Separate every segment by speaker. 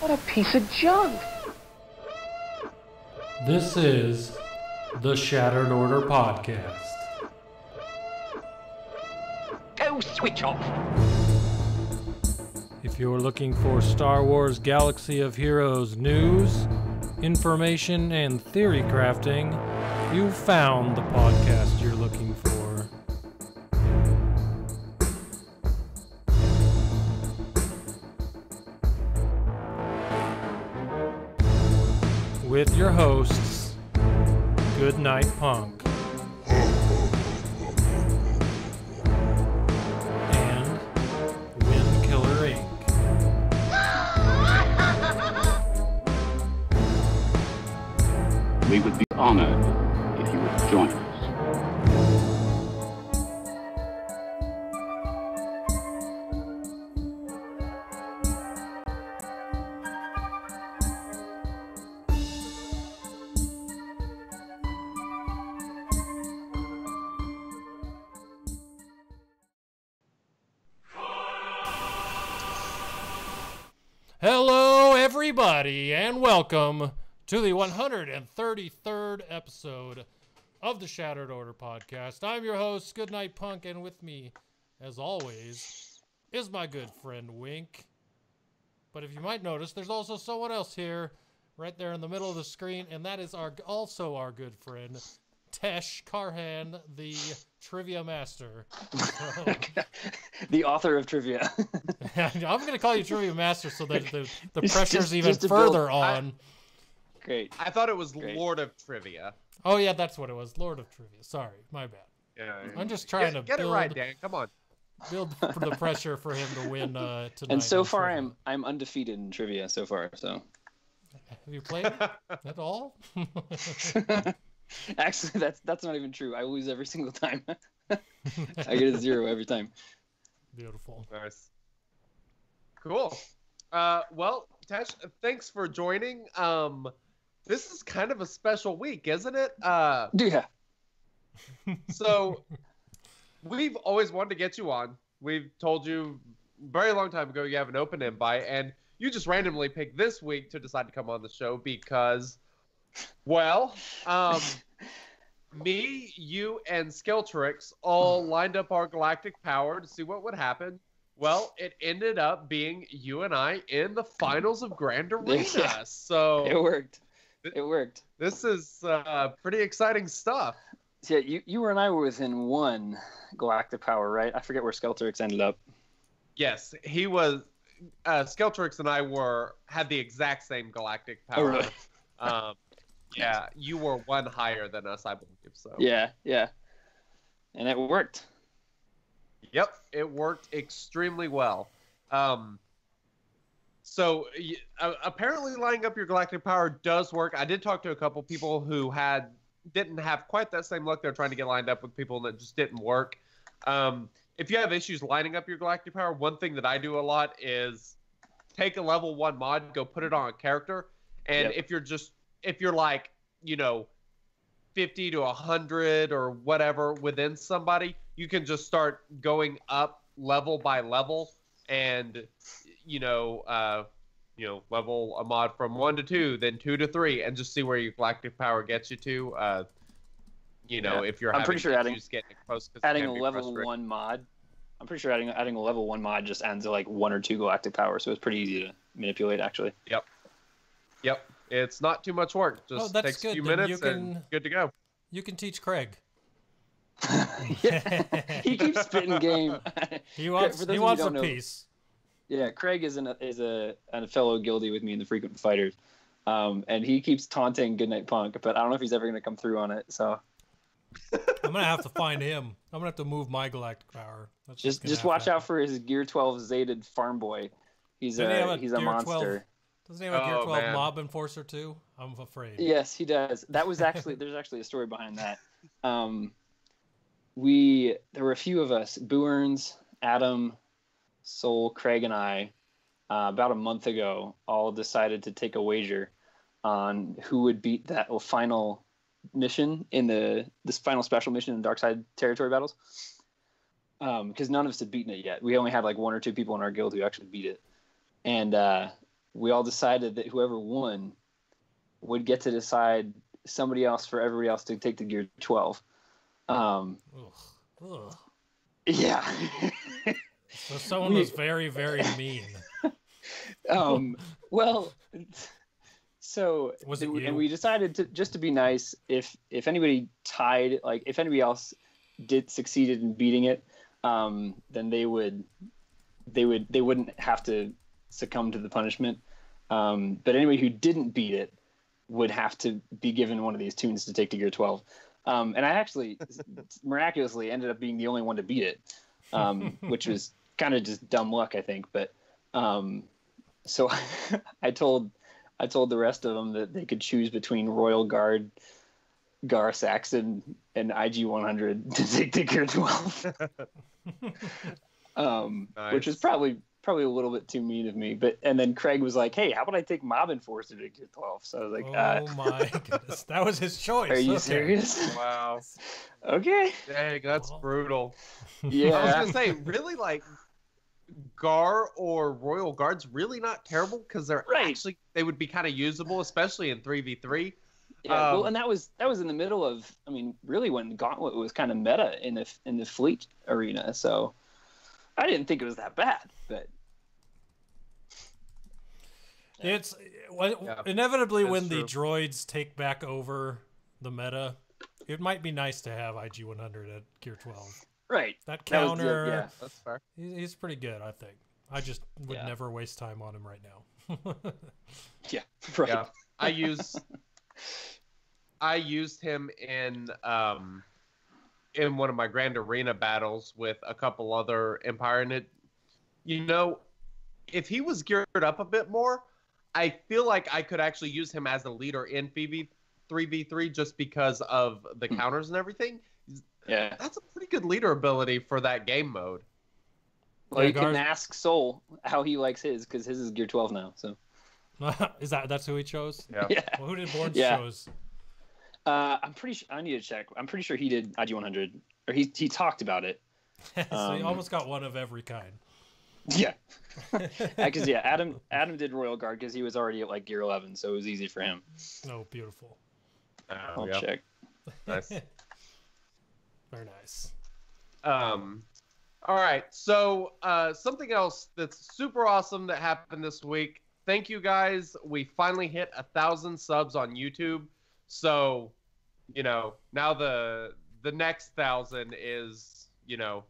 Speaker 1: What a piece of junk!
Speaker 2: This is the Shattered Order Podcast.
Speaker 1: Go switch off!
Speaker 2: If you're looking for Star Wars Galaxy of Heroes news, information, and theory crafting, you've found the podcast you're looking for. With your hosts, Goodnight Punk and Wind Killer Inc.
Speaker 3: We would be honored if you would join us.
Speaker 2: Hello, everybody, and welcome to the 133rd episode of the Shattered Order Podcast. I'm your host, Goodnight Punk, and with me, as always, is my good friend Wink. But if you might notice, there's also someone else here, right there in the middle of the screen, and that is also our good friend, Tesh Karhan, the Trivia Master.
Speaker 4: The author of trivia.
Speaker 2: I'm going to call you Trivia Master so that the pressure's even further on.
Speaker 4: Great.
Speaker 5: I thought it was
Speaker 4: Great.
Speaker 5: Lord of Trivia.
Speaker 2: Oh, yeah, that's what it was. Lord of Trivia. Sorry, my bad.
Speaker 5: Yeah.
Speaker 2: I'm just trying to
Speaker 5: get
Speaker 2: build,
Speaker 5: it right, Dan. Come on.
Speaker 2: build for the pressure for him to win tonight.
Speaker 4: And so
Speaker 2: on
Speaker 4: far,
Speaker 2: trivia.
Speaker 4: I'm undefeated in trivia so far. So
Speaker 2: Have you played it at all?
Speaker 4: actually, that's not even true. I lose every single time. I get a 0 every time.
Speaker 2: Beautiful.
Speaker 5: Nice. Cool. Well, Tesh, thanks for joining. This is kind of a special week, isn't it?
Speaker 4: Yeah.
Speaker 5: So we've always wanted to get you on. We've told you very long time ago you have an open invite, and you just randomly picked this week to decide to come on the show because, well, me, you, and Skeltrix all lined up our galactic power to see what would happen. Well, it ended up being you and I in the finals of Grand Arena.
Speaker 4: Yeah.
Speaker 5: So
Speaker 4: It worked. It worked.
Speaker 5: this is pretty exciting stuff.
Speaker 4: Yeah, you and I were within one galactic power, right? I forget where Skeltrix ended up.
Speaker 5: Yes, he was. Skeltrix and I had the exact same galactic power.
Speaker 4: Oh, really?
Speaker 5: Yeah, you were one higher than us, I believe. So.
Speaker 4: Yeah. And it worked.
Speaker 5: Yep, it worked extremely well. So apparently lining up your galactic power does work. I did talk to a couple people who didn't have quite that same luck. They're trying to get lined up with people that just didn't work. If you have issues lining up your galactic power, one thing that I do a lot is take a level 1 mod, go put it on a character, and
Speaker 4: Yep.
Speaker 5: if you're like, 50 to 100 or whatever within somebody, you can just start going up level by level and level a mod from 1 to 2, then 2 to 3, and just see where your galactic power gets you to. If you're
Speaker 4: I'm
Speaker 5: having
Speaker 4: pretty sure
Speaker 5: issues getting close, 'cause it
Speaker 4: adding
Speaker 5: can
Speaker 4: a
Speaker 5: be
Speaker 4: level
Speaker 5: frustrating.
Speaker 4: 1 mod. I'm pretty sure adding a level 1 mod just adds like 1 or 2 galactic power, so it's pretty easy to manipulate actually.
Speaker 5: Yep. It's not too much work. Just
Speaker 2: that's
Speaker 5: takes a
Speaker 2: good.
Speaker 5: few
Speaker 2: Then
Speaker 5: minutes and good to go.
Speaker 2: You can teach Craig.
Speaker 4: He keeps spitting game.
Speaker 2: He wants
Speaker 4: For those of you
Speaker 2: a
Speaker 4: who don't know-
Speaker 2: piece.
Speaker 4: Yeah, Craig is a fellow guildie with me in the Frequent Fighters, and he keeps taunting Goodnight Punk, but I don't know if he's ever going to come through on it. So
Speaker 2: I'm gonna have to find him. I'm gonna have to move my galactic power. That's
Speaker 4: just watch out for his Gear 12 Zated farm boy. He's
Speaker 2: Doesn't he have
Speaker 4: a
Speaker 2: Gear 12?
Speaker 4: monster.
Speaker 2: Doesn't he have a Gear
Speaker 5: Oh,
Speaker 2: 12
Speaker 5: man.
Speaker 2: Mob Enforcer too? I'm afraid.
Speaker 4: Yes, he does. That was actually there's actually a story behind that. There were a few of us, Booerns, Adam, Soul, Craig, and I, about a month ago, all decided to take a wager on who would beat that final mission in this final special mission in Dark Side territory battles. Because none of us had beaten it yet. We only had like 1 or 2 people in our guild who actually beat it. And we all decided that whoever won would get to decide somebody else for everybody else to take the Gear 12.
Speaker 2: Ugh.
Speaker 4: Yeah.
Speaker 2: So someone was very, very mean.
Speaker 4: Well, so
Speaker 2: Was it you?
Speaker 4: and we decided to just to be nice. If anybody tied, like if anybody else succeeded in beating it, then they wouldn't have to succumb to the punishment. But anybody who didn't beat it would have to be given one of these tunes to take to Gear 12. And I actually miraculously ended up being the only one to beat it, which was kind of just dumb luck, I think. But so I told the rest of them that they could choose between Royal Guard, Gar Saxon, and IG 100 to take the Gear 12.
Speaker 5: Nice.
Speaker 4: Which is probably a little bit too mean of me. And then Craig was like, "Hey, how about I take Mob Enforcer to Gear 12?" So I was like,
Speaker 2: "Oh my goodness, that was his choice."
Speaker 4: Are you serious?
Speaker 5: Wow.
Speaker 4: Okay.
Speaker 5: Dang, that's brutal.
Speaker 4: Yeah.
Speaker 5: I was gonna say, really, like, Gar or Royal Guard's really not terrible because they're actually, they would be kind of usable, especially in 3v3.
Speaker 4: Yeah, well, and that was in the middle of, I mean, really when Gauntlet was kind of meta in the fleet arena. So I didn't think it was that bad, but
Speaker 2: it's inevitably when
Speaker 5: true.
Speaker 2: the droids take back over the meta, it might be nice to have IG 100 at Gear 12.
Speaker 4: Right.
Speaker 2: That counter,
Speaker 4: yeah.
Speaker 5: That's fair.
Speaker 2: he's pretty good, I think. I just would never waste time on him right now.
Speaker 4: Yeah, right.
Speaker 5: Yeah. I used him in one of my Grand Arena battles with a couple other Empire, and it, if he was geared up a bit more, I feel like I could actually use him as a leader in 3v3 just because of the counters and everything.
Speaker 4: Yeah.
Speaker 5: That's a pretty good leader ability for that game mode.
Speaker 4: Well, you can ask Soul how he likes his, because his is Gear 12 now. So.
Speaker 2: That's who he chose?
Speaker 4: Yeah.
Speaker 2: Well, who did Bourne chose?
Speaker 4: I'm pretty sure. I need to check. I'm pretty sure he did IG 100, or he talked about it.
Speaker 2: So he almost got one of every kind.
Speaker 4: Yeah. Because Adam did Royal Guard because he was already at like Gear 11, so it was easy for him.
Speaker 2: Oh, beautiful.
Speaker 4: I'll check.
Speaker 5: Nice.
Speaker 2: Very nice.
Speaker 5: All right. So something else that's super awesome that happened this week. Thank you guys. We finally hit 1,000 subs on YouTube. So, now the next 1,000 is,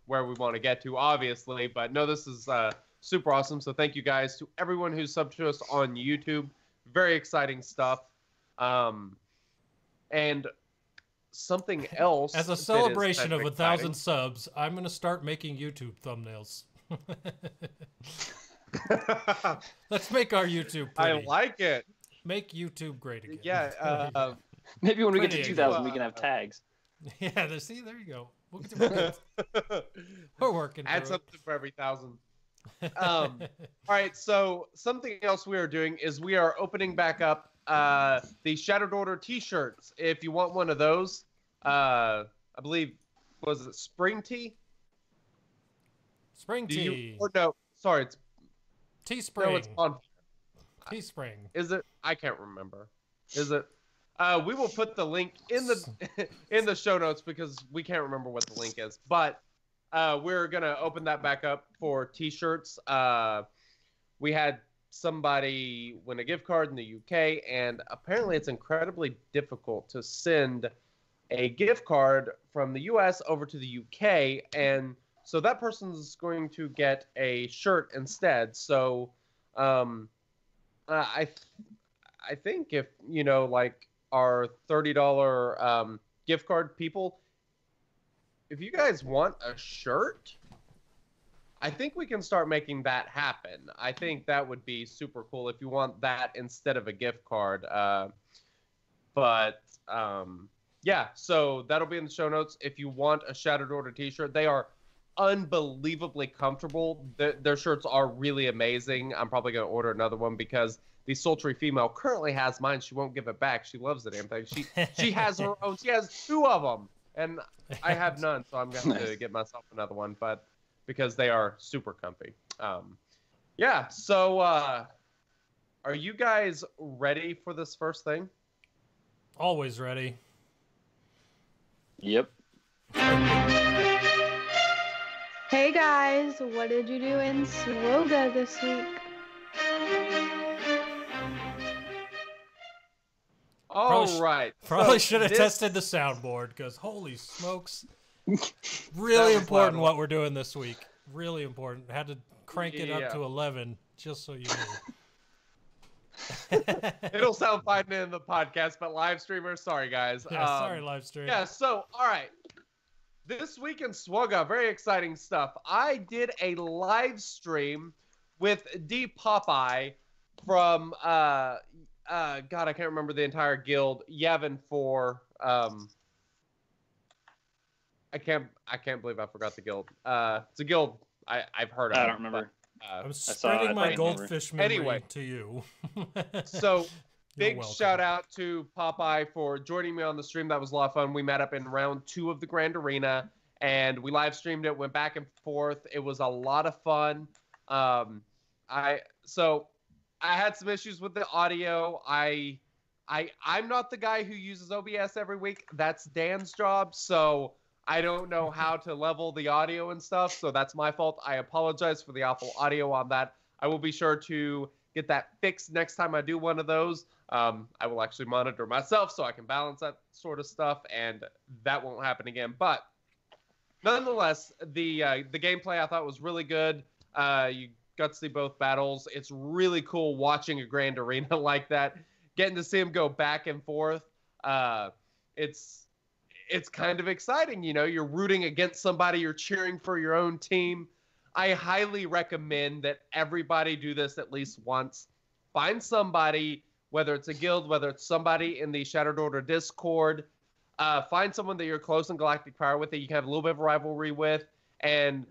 Speaker 5: where we want to get to, obviously. But no, this is super awesome. So thank you guys to everyone who's subbed to us on YouTube. Very exciting stuff. And something else.
Speaker 2: As a celebration of 1,000 subs, I'm going to start making YouTube thumbnails. Let's make our YouTube pretty.
Speaker 5: I like it.
Speaker 2: Make YouTube great again.
Speaker 5: Yeah.
Speaker 4: Maybe when we get to
Speaker 2: Pretty
Speaker 4: 2,000, we can have tags.
Speaker 2: Yeah, there you go. We're working.
Speaker 5: Add something for every 1,000. All right, so something else we are doing is we are opening back up the Shattered Order T-shirts. If you want one of those, I believe, was it Spring Tea?
Speaker 2: Spring Tea.
Speaker 5: No, sorry, it's
Speaker 2: Teespring.
Speaker 5: No, it's on
Speaker 2: Teespring.
Speaker 5: Is it? I can't remember. Is it? We will put the link in the show notes because we can't remember what the link is. But we're gonna open that back up for T-shirts. We had somebody win a gift card in the UK, and apparently it's incredibly difficult to send a gift card from the US over to the UK, and so that person's going to get a shirt instead. So I think if like our $30 gift card people, if you guys want a shirt, I think we can start making that happen. I think that would be super cool if you want that instead of a gift card. Yeah, so that'll be in the show notes. If you want a Shattered Order t-shirt, they are unbelievably comfortable. Their shirts are really amazing. I'm probably going to order another one because the sultry female currently has mine. She won't give it back. She loves the damn thing. She has her own. She has 2 of them, and I have none, so I'm going to get myself another one, but because they are super comfy. Yeah, so all Are you guys ready for this first thing?
Speaker 2: Always ready.
Speaker 4: Yep.
Speaker 6: Hey guys, what did you do in Swoga this week?
Speaker 5: All right.
Speaker 2: Probably
Speaker 5: So
Speaker 2: should have
Speaker 5: this-
Speaker 2: tested the soundboard because holy smokes. Really
Speaker 5: was
Speaker 2: important
Speaker 5: loud.
Speaker 2: what we're doing this week. Really important. Had to crank it up
Speaker 5: Yeah.
Speaker 2: to 11 just so you knew.
Speaker 5: It'll sound fine in the podcast, but live streamers, sorry guys.
Speaker 2: Yeah, sorry, live stream.
Speaker 5: Yeah, so, all right. This week in Swugga, very exciting stuff. I did a live stream with D Popeye from, God, I can't remember the entire guild, Yavin 4. I can't believe I forgot the guild. It's a guild I've heard of.
Speaker 4: I don't remember.
Speaker 2: I'm
Speaker 4: saw it,
Speaker 2: spreading
Speaker 4: I
Speaker 2: my
Speaker 4: don't remember.
Speaker 2: goldfish memory
Speaker 5: Anyway.
Speaker 2: to you.
Speaker 5: So,
Speaker 2: You're
Speaker 5: big
Speaker 2: welcome.
Speaker 5: shout out to Popeye for joining me on the stream. That was a lot of fun. We met up in round 2 of the Grand Arena, and we live streamed it, went back and forth. It was a lot of fun. I had some issues with the audio. I'm not the guy who uses OBS every week. That's Dan's job. So I don't know how to level the audio and stuff. So that's my fault. I apologize for the awful audio on that. I will be sure to get that fixed next time I do one of those. I will actually monitor myself so I can balance that sort of stuff, and that won't happen again. But nonetheless, the gameplay I thought was really good. You got to see both battles. It's really cool watching a Grand Arena like that, getting to see them go back and forth. It's kind of exciting, you know. You're rooting against somebody, you're cheering for your own team. I highly recommend that everybody do this at least once. Find somebody, whether it's a guild, whether it's somebody in the Shattered Order Discord. Find someone that you're close in Galactic Power with, that you can have a little bit of rivalry with. And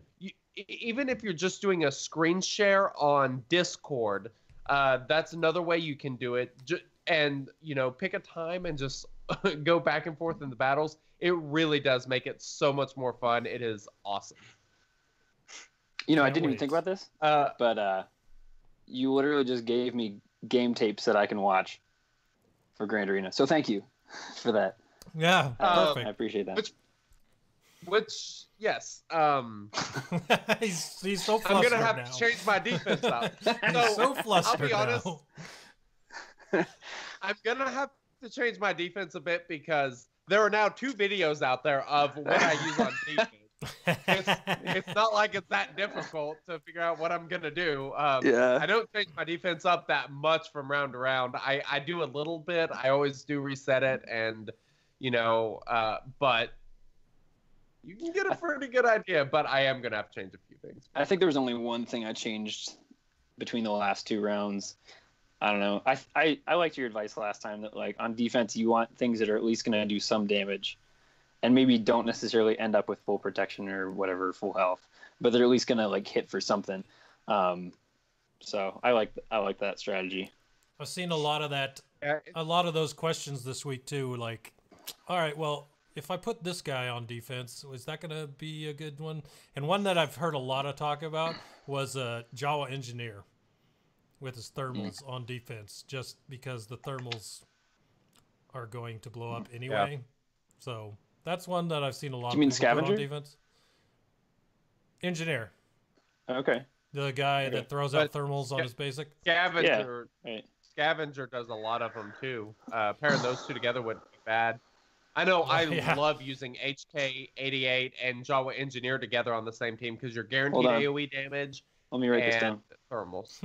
Speaker 5: even if you're just doing a screen share on Discord, that's another way you can do it. And, you know, pick a time and just go back and forth in the battles. It really does make it so much more fun. It is awesome.
Speaker 4: You know, I
Speaker 2: Can't
Speaker 4: didn't
Speaker 2: wait.
Speaker 4: even think about this, but you literally just gave me game tapes that I can watch for Grand Arena. So thank you for that.
Speaker 2: Yeah,
Speaker 4: I
Speaker 2: perfect.
Speaker 4: appreciate that.
Speaker 5: Which yes.
Speaker 2: He's so
Speaker 5: I'm
Speaker 2: flustered
Speaker 5: going to have
Speaker 2: now.
Speaker 5: to change my defense up.
Speaker 2: He's so flustered
Speaker 5: I'll be honest.
Speaker 2: now.
Speaker 5: I'm going to have to change my defense a bit because there are now 2 videos out there of what I use on defense. It's not like it's that difficult to figure out what I'm going to do.
Speaker 4: Yeah.
Speaker 5: I don't change my defense up that much from round to round. I do a little bit. I always do reset it, and, you know, but you can get a pretty good idea, but I am going to have to change a few things.
Speaker 4: I think there was only one thing I changed between the last 2 rounds. I don't know. I liked your advice last time that, like, on defense, you want things that are at least going to do some damage, and maybe don't necessarily end up with full protection or whatever, full health, but they're at least going to, like, hit for something. So I like that strategy.
Speaker 2: I've seen a lot of that, a lot of those questions this week too. Like, all right, well, if I put this guy on defense, is that going to be a good one? And one that I've heard a lot of talk about was Jawa Engineer with his thermals on defense, just because the thermals are going to blow up anyway.
Speaker 5: Yeah.
Speaker 2: So that's one that I've seen a lot
Speaker 4: Do
Speaker 2: of
Speaker 4: you mean
Speaker 2: people put on
Speaker 4: Scavenger?
Speaker 2: defense. Engineer,
Speaker 4: Okay.
Speaker 2: the guy
Speaker 4: Okay.
Speaker 2: that throws out
Speaker 5: But-
Speaker 2: thermals on his basic.
Speaker 5: Scavenger,
Speaker 4: Right.
Speaker 5: Scavenger does a lot of them too. Pairing those 2 together wouldn't be bad. I know I
Speaker 2: Yeah.
Speaker 5: love using HK88 and Jawa Engineer together on the same team because you're guaranteed
Speaker 4: Hold on.
Speaker 5: AoE damage
Speaker 4: Let me write this
Speaker 5: and
Speaker 4: down.
Speaker 5: thermals.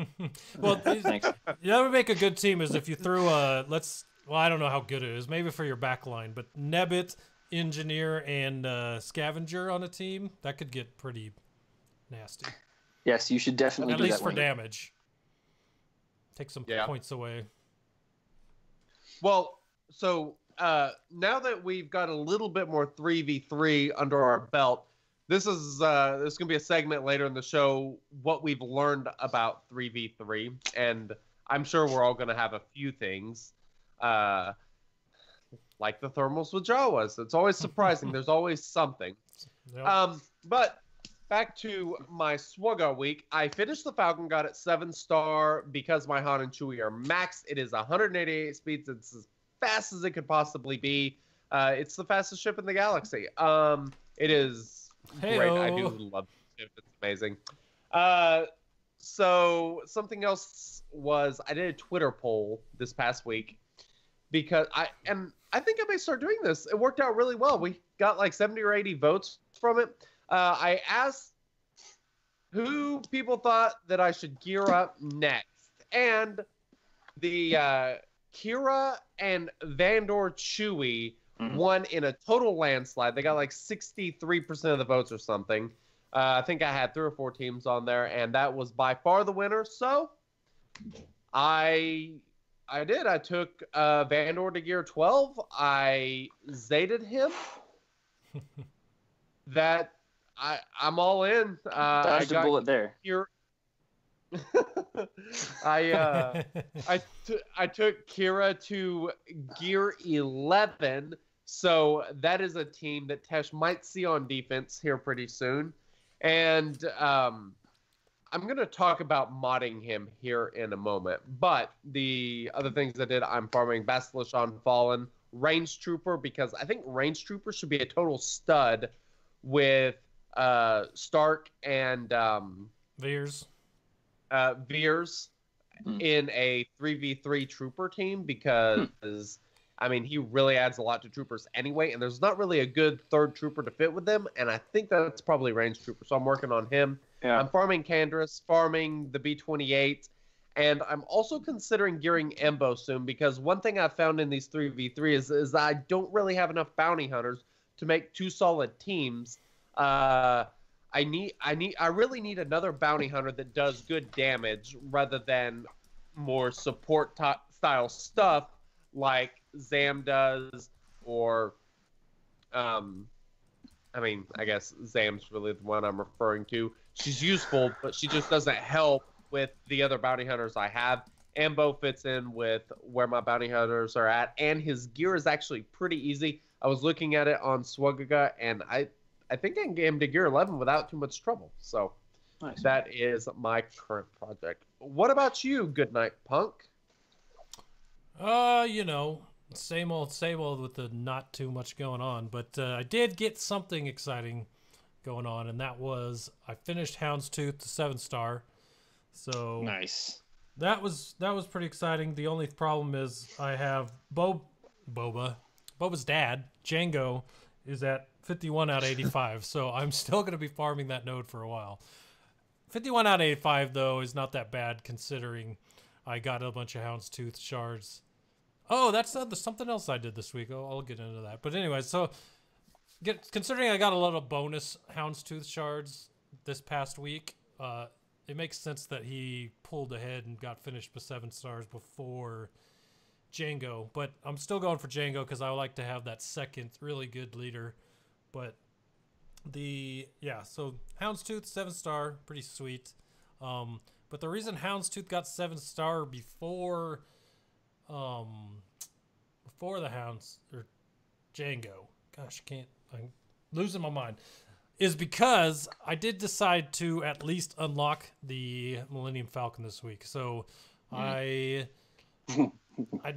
Speaker 2: Well,
Speaker 4: Thanks.
Speaker 2: that would make a good team is if you threw well, I don't know how good it is, maybe for your back line, but Nebbit, Engineer, and Scavenger on a team, that could get pretty nasty.
Speaker 4: Yes, you should definitely
Speaker 2: At
Speaker 4: do
Speaker 2: least
Speaker 4: that
Speaker 2: for
Speaker 4: one.
Speaker 2: damage. Take some
Speaker 5: Yeah.
Speaker 2: points away.
Speaker 5: Well, so now that we've got a little bit more 3v3 under our belt, this is going to be a segment later in the show, what we've learned about 3v3, and I'm sure we're all going to have a few things, like the thermals with Jawas. It's always surprising. There's always something.
Speaker 2: Yep.
Speaker 5: But back to my Swugga week. I finished the Falcon, got it 7-star because my Han and Chewie are maxed. It is 188 speeds. It's as fast as it could possibly be. It's the fastest ship in the galaxy. It is great. I do love the ship. It's amazing. So something else was I did a Twitter poll this past week because I think I may start doing this. It worked out really well. We got like 70 or 80 votes from it. I asked who people thought that I should gear up next, and the Kira and Vandor Chewie won in a total landslide. They got like 63% of the votes or something. I think I had 3 or 4 teams on there, and that was by far the winner. So I did. I took Vandor to gear 12. I zated him. I'm all in.
Speaker 4: Dodged a bullet there.
Speaker 5: I took Kira to gear 11. So that is a team that Tesh might see on defense here pretty soon. And I'm going to talk about modding him here in a moment. But the other things I did, I'm farming Basilisk on Fallen, Range Trooper, because I think Range Trooper should be a total stud with Stark and
Speaker 2: Veers
Speaker 5: in a 3v3 Trooper team because... I mean, he really adds a lot to troopers anyway, and there's not really a good third trooper to fit with them, and I think that's probably Range Trooper, so I'm working on him.
Speaker 4: Yeah.
Speaker 5: I'm farming Candrass, farming the B-28, and I'm also considering gearing Embo soon, because one thing I've found in these 3v3 is I don't really have enough bounty hunters to make 2 solid teams. I really need another bounty hunter that does good damage rather than more support style stuff like Zam does, or I guess Zam's really the one I'm referring to. She's useful, but she just doesn't help with the other bounty hunters I have. Ambo fits in with where my bounty hunters are at, and his gear is actually pretty easy. I was looking at it on Swugga, and I think I can get him to gear 11 without too much trouble. So
Speaker 4: Nice.
Speaker 5: That is my current project. What about you, Goodnight Punk?
Speaker 2: Same old with the not too much going on. But I did get something exciting going on, and that was I finished Houndstooth to 7-star. So
Speaker 4: Nice.
Speaker 2: that was pretty exciting. The only problem is I have Boba's dad, Django, is at 51 out of 85. So I'm still going to be farming that node for a while. 51 out of 85, though, is not that bad considering I got a bunch of Houndstooth shards. Oh, that's something else I did this week. I'll get into that. But anyway, so considering I got a lot of bonus Houndstooth shards this past week, it makes sense that he pulled ahead and got finished with 7 stars before Django. But I'm still going for Django because I like to have that second really good leader. But so Houndstooth 7-star, pretty sweet. But the reason Houndstooth got 7-star before the Hounds or Django, gosh, I'm losing my mind, is because I did decide to at least unlock the Millennium Falcon this week. So I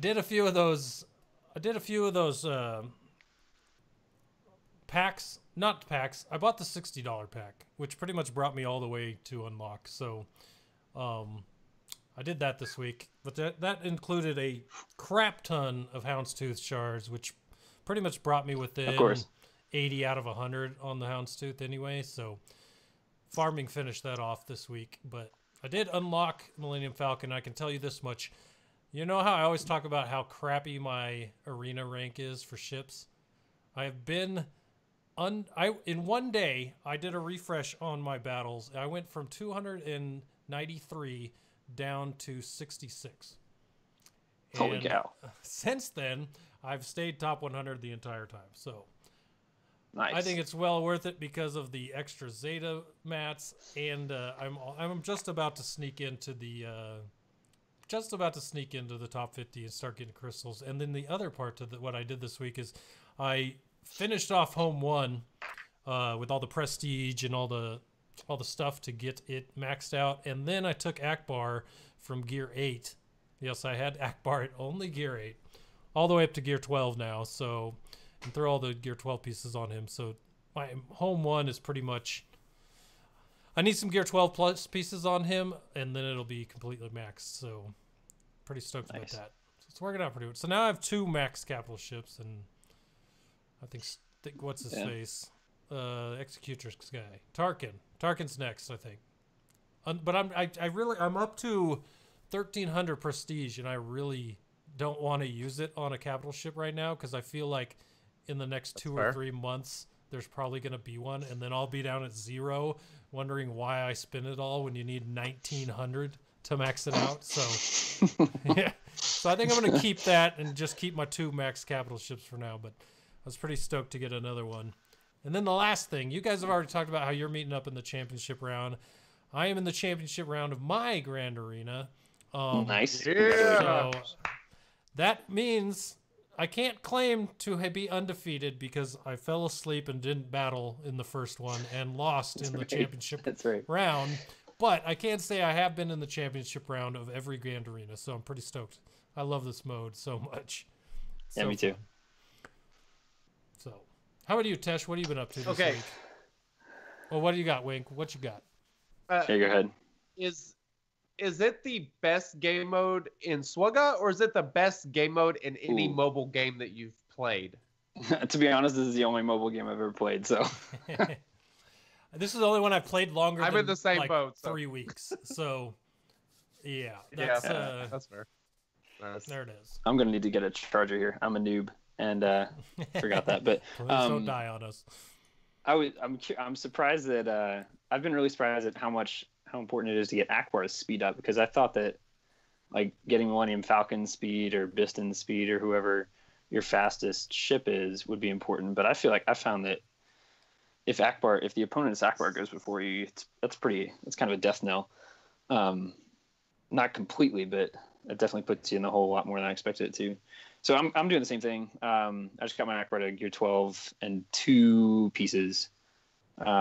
Speaker 2: did a few of those. Packs, not packs. I bought the $60 pack, which pretty much brought me all the way to unlock. So, I did that this week, but that included a crap ton of Houndstooth shards, which pretty much brought me within 80 out of 100 on the Houndstooth anyway. So, farming finished that off this week, but I did unlock Millennium Falcon. I can tell you this much. You know how I always talk about how crappy my arena rank is for ships? I have been in one day, I did a refresh on my battles. I went from 293 down to 66.
Speaker 4: Holy cow.
Speaker 2: Since then, I've stayed top 100 the entire time. So
Speaker 4: Nice.
Speaker 2: I think it's well worth it because of the extra Zeta mats, and I'm just about to sneak into the top 50 and start getting crystals. And then the other part to what I did this week is I finished off Home 1 with all the prestige and all the stuff to get it maxed out, and then I took Akbar from Gear 8. Yes, I had Akbar at only Gear 8, all the way up to Gear 12 now. So, and throw all the Gear 12 pieces on him. So my home one is pretty much. I need some Gear 12 plus pieces on him, and then it'll be completely maxed. So, pretty stoked about that. So it's working out pretty good. So now I have 2 max capital ships, and I think what's his face, Executor's guy, Tarkin. Tarkin's next, I think. But I'm up to 1,300 prestige, and I really don't want to use it on a capital ship right now because I feel like in the next 2 or 3 months there's probably going to be one, and then I'll be down at 0, wondering why I spin it all when you need 1,900 to max it out. So, yeah. So I think I'm going to keep that and just keep my 2 max capital ships for now. But I was pretty stoked to get another one. And then the last thing, you guys have already talked about how you're meeting up in the championship round. I am in the championship round of my Grand Arena.
Speaker 4: Nice.
Speaker 2: So that means I can't claim to be undefeated because I fell asleep and didn't battle in the first one and lost in the championship round. But I can say I have been in the championship round of every Grand Arena, so I'm pretty stoked. I love this mode so much.
Speaker 4: Yeah, me too.
Speaker 2: So, how about you, Tesh? What have you been up to this week? Well, what do you got, Wink? What you got?
Speaker 4: Okay, go ahead.
Speaker 5: Is it the best game mode in SWGOH, or is it the best game mode in any mobile game that you've played?
Speaker 4: To be honest, this is the only mobile game I've ever played. So
Speaker 2: this is the only one I've played longer.
Speaker 5: I'm
Speaker 2: than,
Speaker 5: in the same boat.
Speaker 2: 3 weeks. So yeah,
Speaker 5: that's fair. Nice.
Speaker 2: There it is.
Speaker 4: I'm gonna need to get a charger here. I'm a noob and forgot that. But
Speaker 2: please don't die on us.
Speaker 4: I'm surprised that I've been really surprised at how important it is to get Akbar's speed up, because I thought that like getting Millennium Falcon speed or Biston speed or whoever your fastest ship is would be important. But I feel like I found that if the opponent's Akbar goes before you, it's kind of a death knell. Not completely, but it definitely puts you in the hole a lot more than I expected it to. So I'm doing the same thing. I just got my Akbar to Gear 12 and 2 pieces,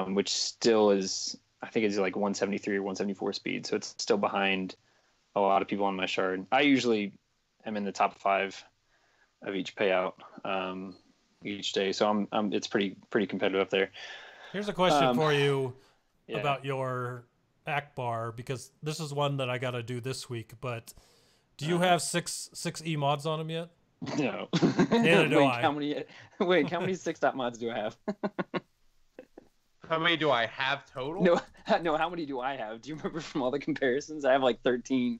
Speaker 4: which still is, I think it's like 173 or 174 speed. So it's still behind a lot of people on my shard. I usually am in the top 5 of each payout each day. So it's pretty competitive up there.
Speaker 2: Here's a question for you about your Akbar, because this is one that I got to do this week. But do you have six E mods on him yet?
Speaker 4: No.
Speaker 2: Neither do I.
Speaker 4: How many 6-dot mods do I have?
Speaker 5: How many do I have total?
Speaker 4: No. How many do I have? Do you remember from all the comparisons? I have like 13.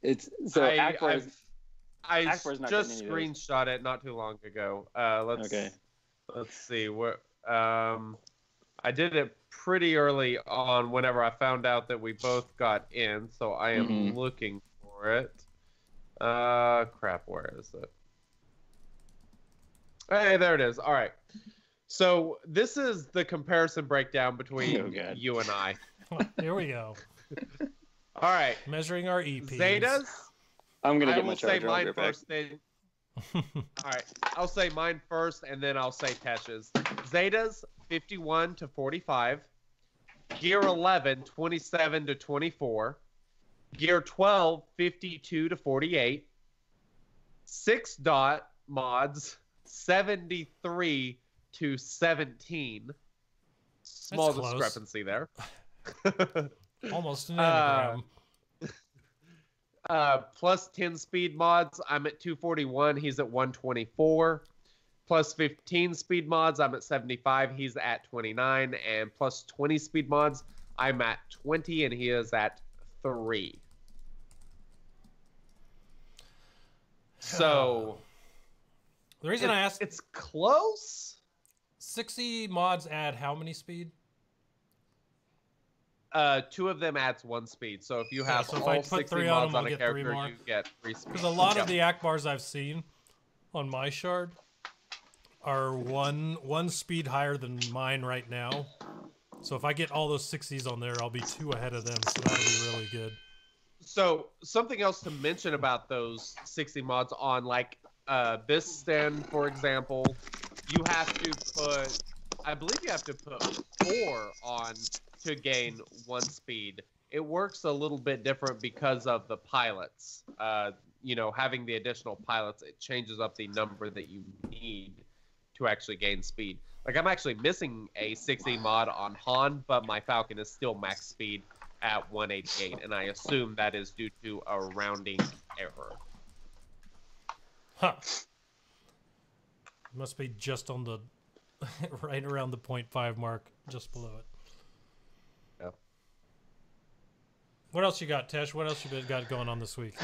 Speaker 4: It's so Akbar's not
Speaker 5: just screenshot it not too long ago. Let's see what. I did it pretty early on whenever I found out that we both got in, so I am looking for it. Crap, where is it? Hey, there it is. All right. So this is the comparison breakdown between you and I.
Speaker 2: Here we go.
Speaker 5: All right.
Speaker 2: Measuring our EPs.
Speaker 5: Zetas.
Speaker 4: I'm going to get my
Speaker 5: say
Speaker 4: charger.
Speaker 5: mine first. Then... All right. I'll say mine first, and then I'll say Tesh's. Zetas, 51 to 45. Gear 11, 27 to 24. Gear 12, 52 to 48. 6-dot mods, 73 to 17. Small discrepancy there.
Speaker 2: Almost an anagram.
Speaker 5: Plus 10 speed mods, I'm at 241. He's at 124. Plus 15 speed mods, I'm at 75. He's at 29. And plus 20 speed mods, I'm at 20, and he is at 3. So
Speaker 2: the reason I asked,
Speaker 5: it's close.
Speaker 2: 60 mods add how many speed?
Speaker 5: 2 of them adds 1 speed. So if you have
Speaker 2: so if
Speaker 5: all
Speaker 2: I put
Speaker 5: 60
Speaker 2: 3
Speaker 5: mods
Speaker 2: on
Speaker 5: on a
Speaker 2: them,
Speaker 5: character,
Speaker 2: 3 more.
Speaker 5: you get 3 speed.
Speaker 2: Because a lot of the Akbars I've seen on my shard are one speed higher than mine right now. So if I get all those 60s on there, I'll be 2 ahead of them. So that'll be really good.
Speaker 5: So something else to mention about those 60 mods on, like Biston, for example, you have to put, I believe you have to put 4 on to gain 1 speed. It works a little bit different because of the pilots. Having the additional pilots, it changes up the number that you need to actually gain speed. Like, I'm actually missing a 60 mod on Han, but my Falcon is still max speed at 188, and I assume that is due to a rounding error.
Speaker 2: Huh. Must be just on the right around the 0.5 mark, just below it.
Speaker 5: Yep.
Speaker 2: What else you got, Tesh? What else you got going on this week?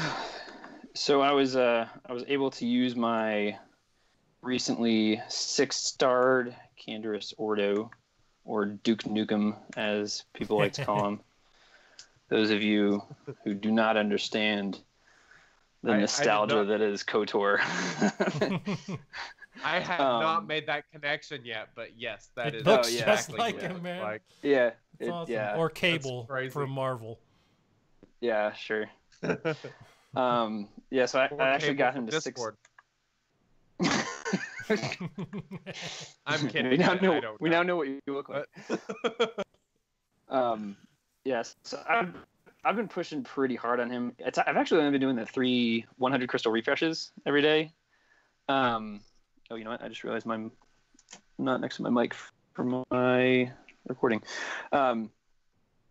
Speaker 4: So I was able to use my recently 6-starred Canderous Ordo, or Duke Nukem, as people like to call him. Those of you who do not understand the nostalgia that is KOTOR.
Speaker 5: I have not made that connection yet, but yes, that
Speaker 2: it
Speaker 5: is
Speaker 2: looks
Speaker 5: exactly
Speaker 2: just like
Speaker 5: what
Speaker 2: him,
Speaker 5: it
Speaker 2: man.
Speaker 5: looks like.
Speaker 4: Yeah,
Speaker 2: It's awesome.
Speaker 4: yeah.
Speaker 2: Or Cable from Marvel.
Speaker 4: Yeah, sure. Yeah, so I actually got him to 6.
Speaker 5: I'm kidding.
Speaker 4: We now know what you look like. Yes, so I've been pushing pretty hard on him. I've actually only been doing the 3 100 crystal refreshes every day. Oh, you know what? I just realized I'm not next to my mic for my recording.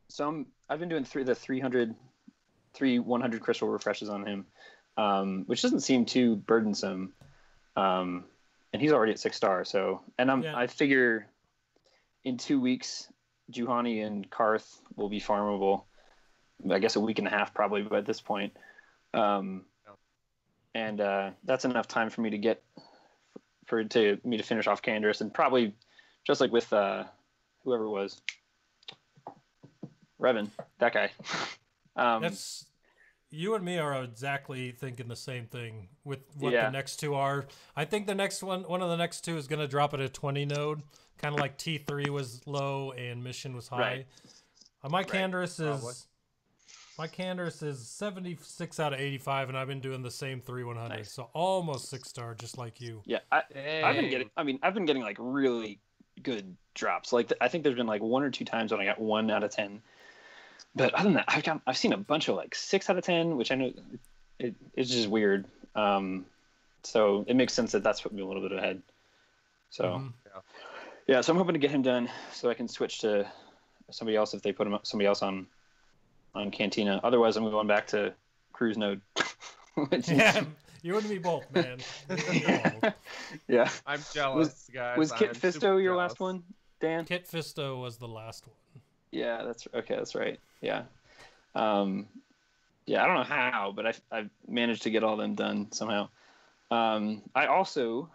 Speaker 4: So I've been doing the 3 100 crystal refreshes on him, which doesn't seem too burdensome. And he's already at 6 stars. So, and I figure in 2 weeks, Juhani and Karth will be farmable. I guess a week and a half probably by this point. And that's enough time for me to me to finish off Canderous, and probably just like with whoever it was, Revan, that guy.
Speaker 2: That's you and me are exactly thinking the same thing with what the next 2 are. I think the next one of the next 2 is going to drop at a 20 node, kind of like T3 was low and Mission was high.
Speaker 4: Right.
Speaker 2: My Canderous is 76 out of 85, and I've been doing the same 3 100, nice. So almost 6-star, just like you.
Speaker 4: Yeah, I've been getting like really good drops. Like I think there's been like 1 or 2 times when I got 1 out of 10. But other than that, I've seen a bunch of like 6 out of 10, which I know it's just weird. So it makes sense that that's put me a little bit ahead. So yeah, so I'm hoping to get him done so I can switch to somebody else if they put somebody else on Cantina. Otherwise, I'm going back to Cruise Node.
Speaker 2: You and me both, man.
Speaker 4: Yeah.
Speaker 5: I'm jealous, guys.
Speaker 4: Was Kit Fisto your last one, Dan?
Speaker 2: Kit Fisto was the last one.
Speaker 4: Yeah, that's right. Yeah. Yeah, I don't know how, but I've managed to get all them done somehow. I also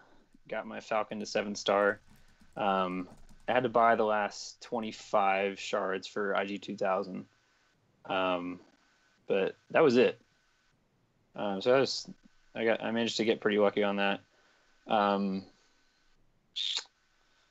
Speaker 4: got my Falcon to 7-star. I had to buy the last 25 shards for IG 2000. But that was it. So I managed to get pretty lucky on that.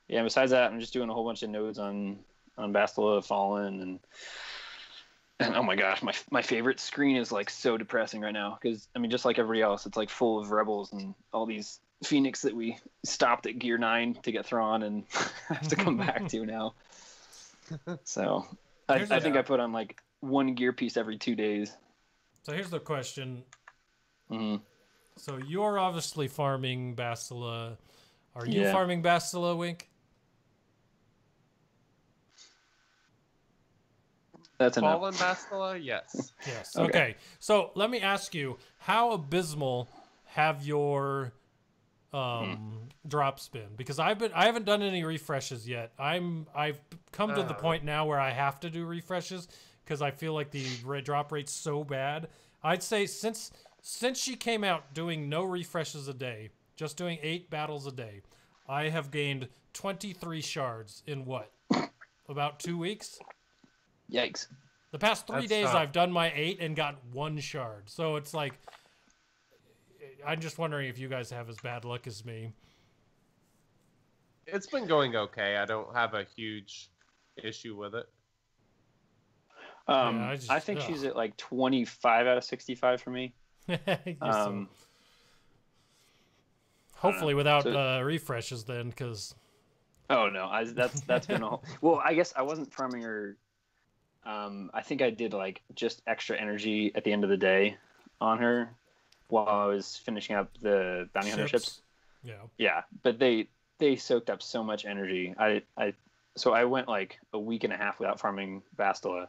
Speaker 4: Yeah, besides that, I'm just doing a whole bunch of nodes on Bastila Fallen, and oh my gosh, my favorite screen is like so depressing right now, because I mean, just like everybody else, it's like full of rebels and all these Phoenix that we stopped at gear 9 to get thrown and have to come back to now. So I think I put on like 1 gear piece every 2 days.
Speaker 2: So here's the question.
Speaker 4: Mm-hmm.
Speaker 2: So you're obviously farming Bastila. Are you farming Bastila, Wink?
Speaker 4: That's enough.
Speaker 5: Fallen Bastila, yes.
Speaker 2: Yes. Okay. So let me ask you, how abysmal have your drops been? Because I haven't done any refreshes yet. I've come to the point now where I have to do refreshes because I feel like the drop rate's so bad. I'd say since she came out doing no refreshes a day, just doing 8 battles a day, I have gained 23 shards in what? About 2 weeks?
Speaker 4: Yikes.
Speaker 2: The past 3 days
Speaker 5: tough.
Speaker 2: I've done my 8 and got 1 shard. So it's like, I'm just wondering if you guys have as bad luck as me.
Speaker 5: It's been going okay. I don't have a huge issue with it.
Speaker 4: I think she's at like 25 out of 65 for me.
Speaker 2: Hopefully without refreshes then, because...
Speaker 4: Oh no, that's been all. Well, I guess I wasn't farming her I think I did like just extra energy at the end of the day on her while I was finishing up the bounty hunter ships.
Speaker 2: Yeah.
Speaker 4: Yeah, but they soaked up so much energy. So I went like a week and a half without farming Bastila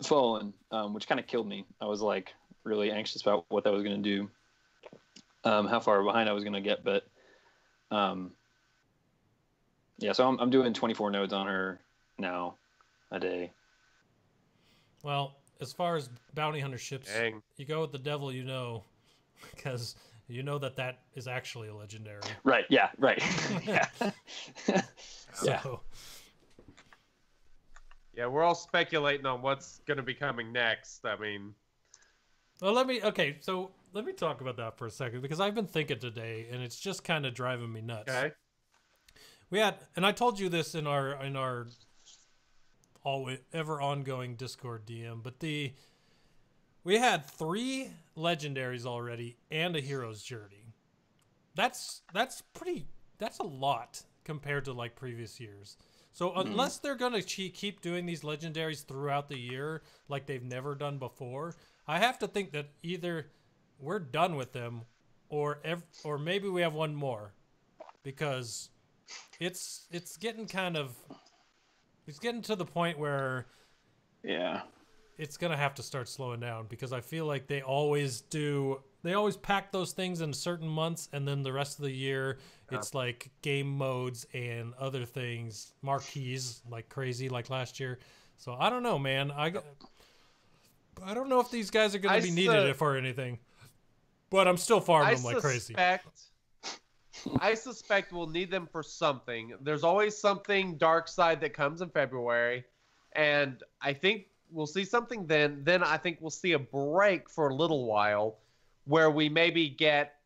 Speaker 4: Fallen, which kind of killed me. I was like really anxious about what that was going to do, how far behind I was going to get. But yeah, so I'm doing 24 nodes on her now a day.
Speaker 2: Well, as far as bounty hunter ships,
Speaker 5: Dang.
Speaker 2: you go with the devil you know, because you know that is actually a legendary.
Speaker 4: Right. Yeah. Right. Yeah.
Speaker 2: So,
Speaker 5: Yeah, we're all speculating on what's going to be coming next. I mean,
Speaker 2: well, let me talk about that for a second, because I've been thinking today, and it's just kind of driving me nuts.
Speaker 5: okay.
Speaker 2: We had, and I told you this in our always ever ongoing Discord DM, but we had 3 legendaries already and a hero's journey. That's a lot compared to like previous years. So unless they're gonna keep doing these legendaries throughout the year like they've never done before, I have to think that either we're done with them, or maybe we have one more, because it's getting to the point where
Speaker 4: Yeah.
Speaker 2: it's gonna have to start slowing down, because I feel like they always pack those things in certain months, and then the rest of the year it's like game modes and other things, marquees like crazy, like last year. So I don't know, man. I don't know if these guys are gonna be needed for anything, but I'm still farming them like crazy.
Speaker 5: I suspect we'll need them for something. There's always something dark side that comes in February, and I think we'll see something then. Then I think we'll see a break for a little while where we maybe get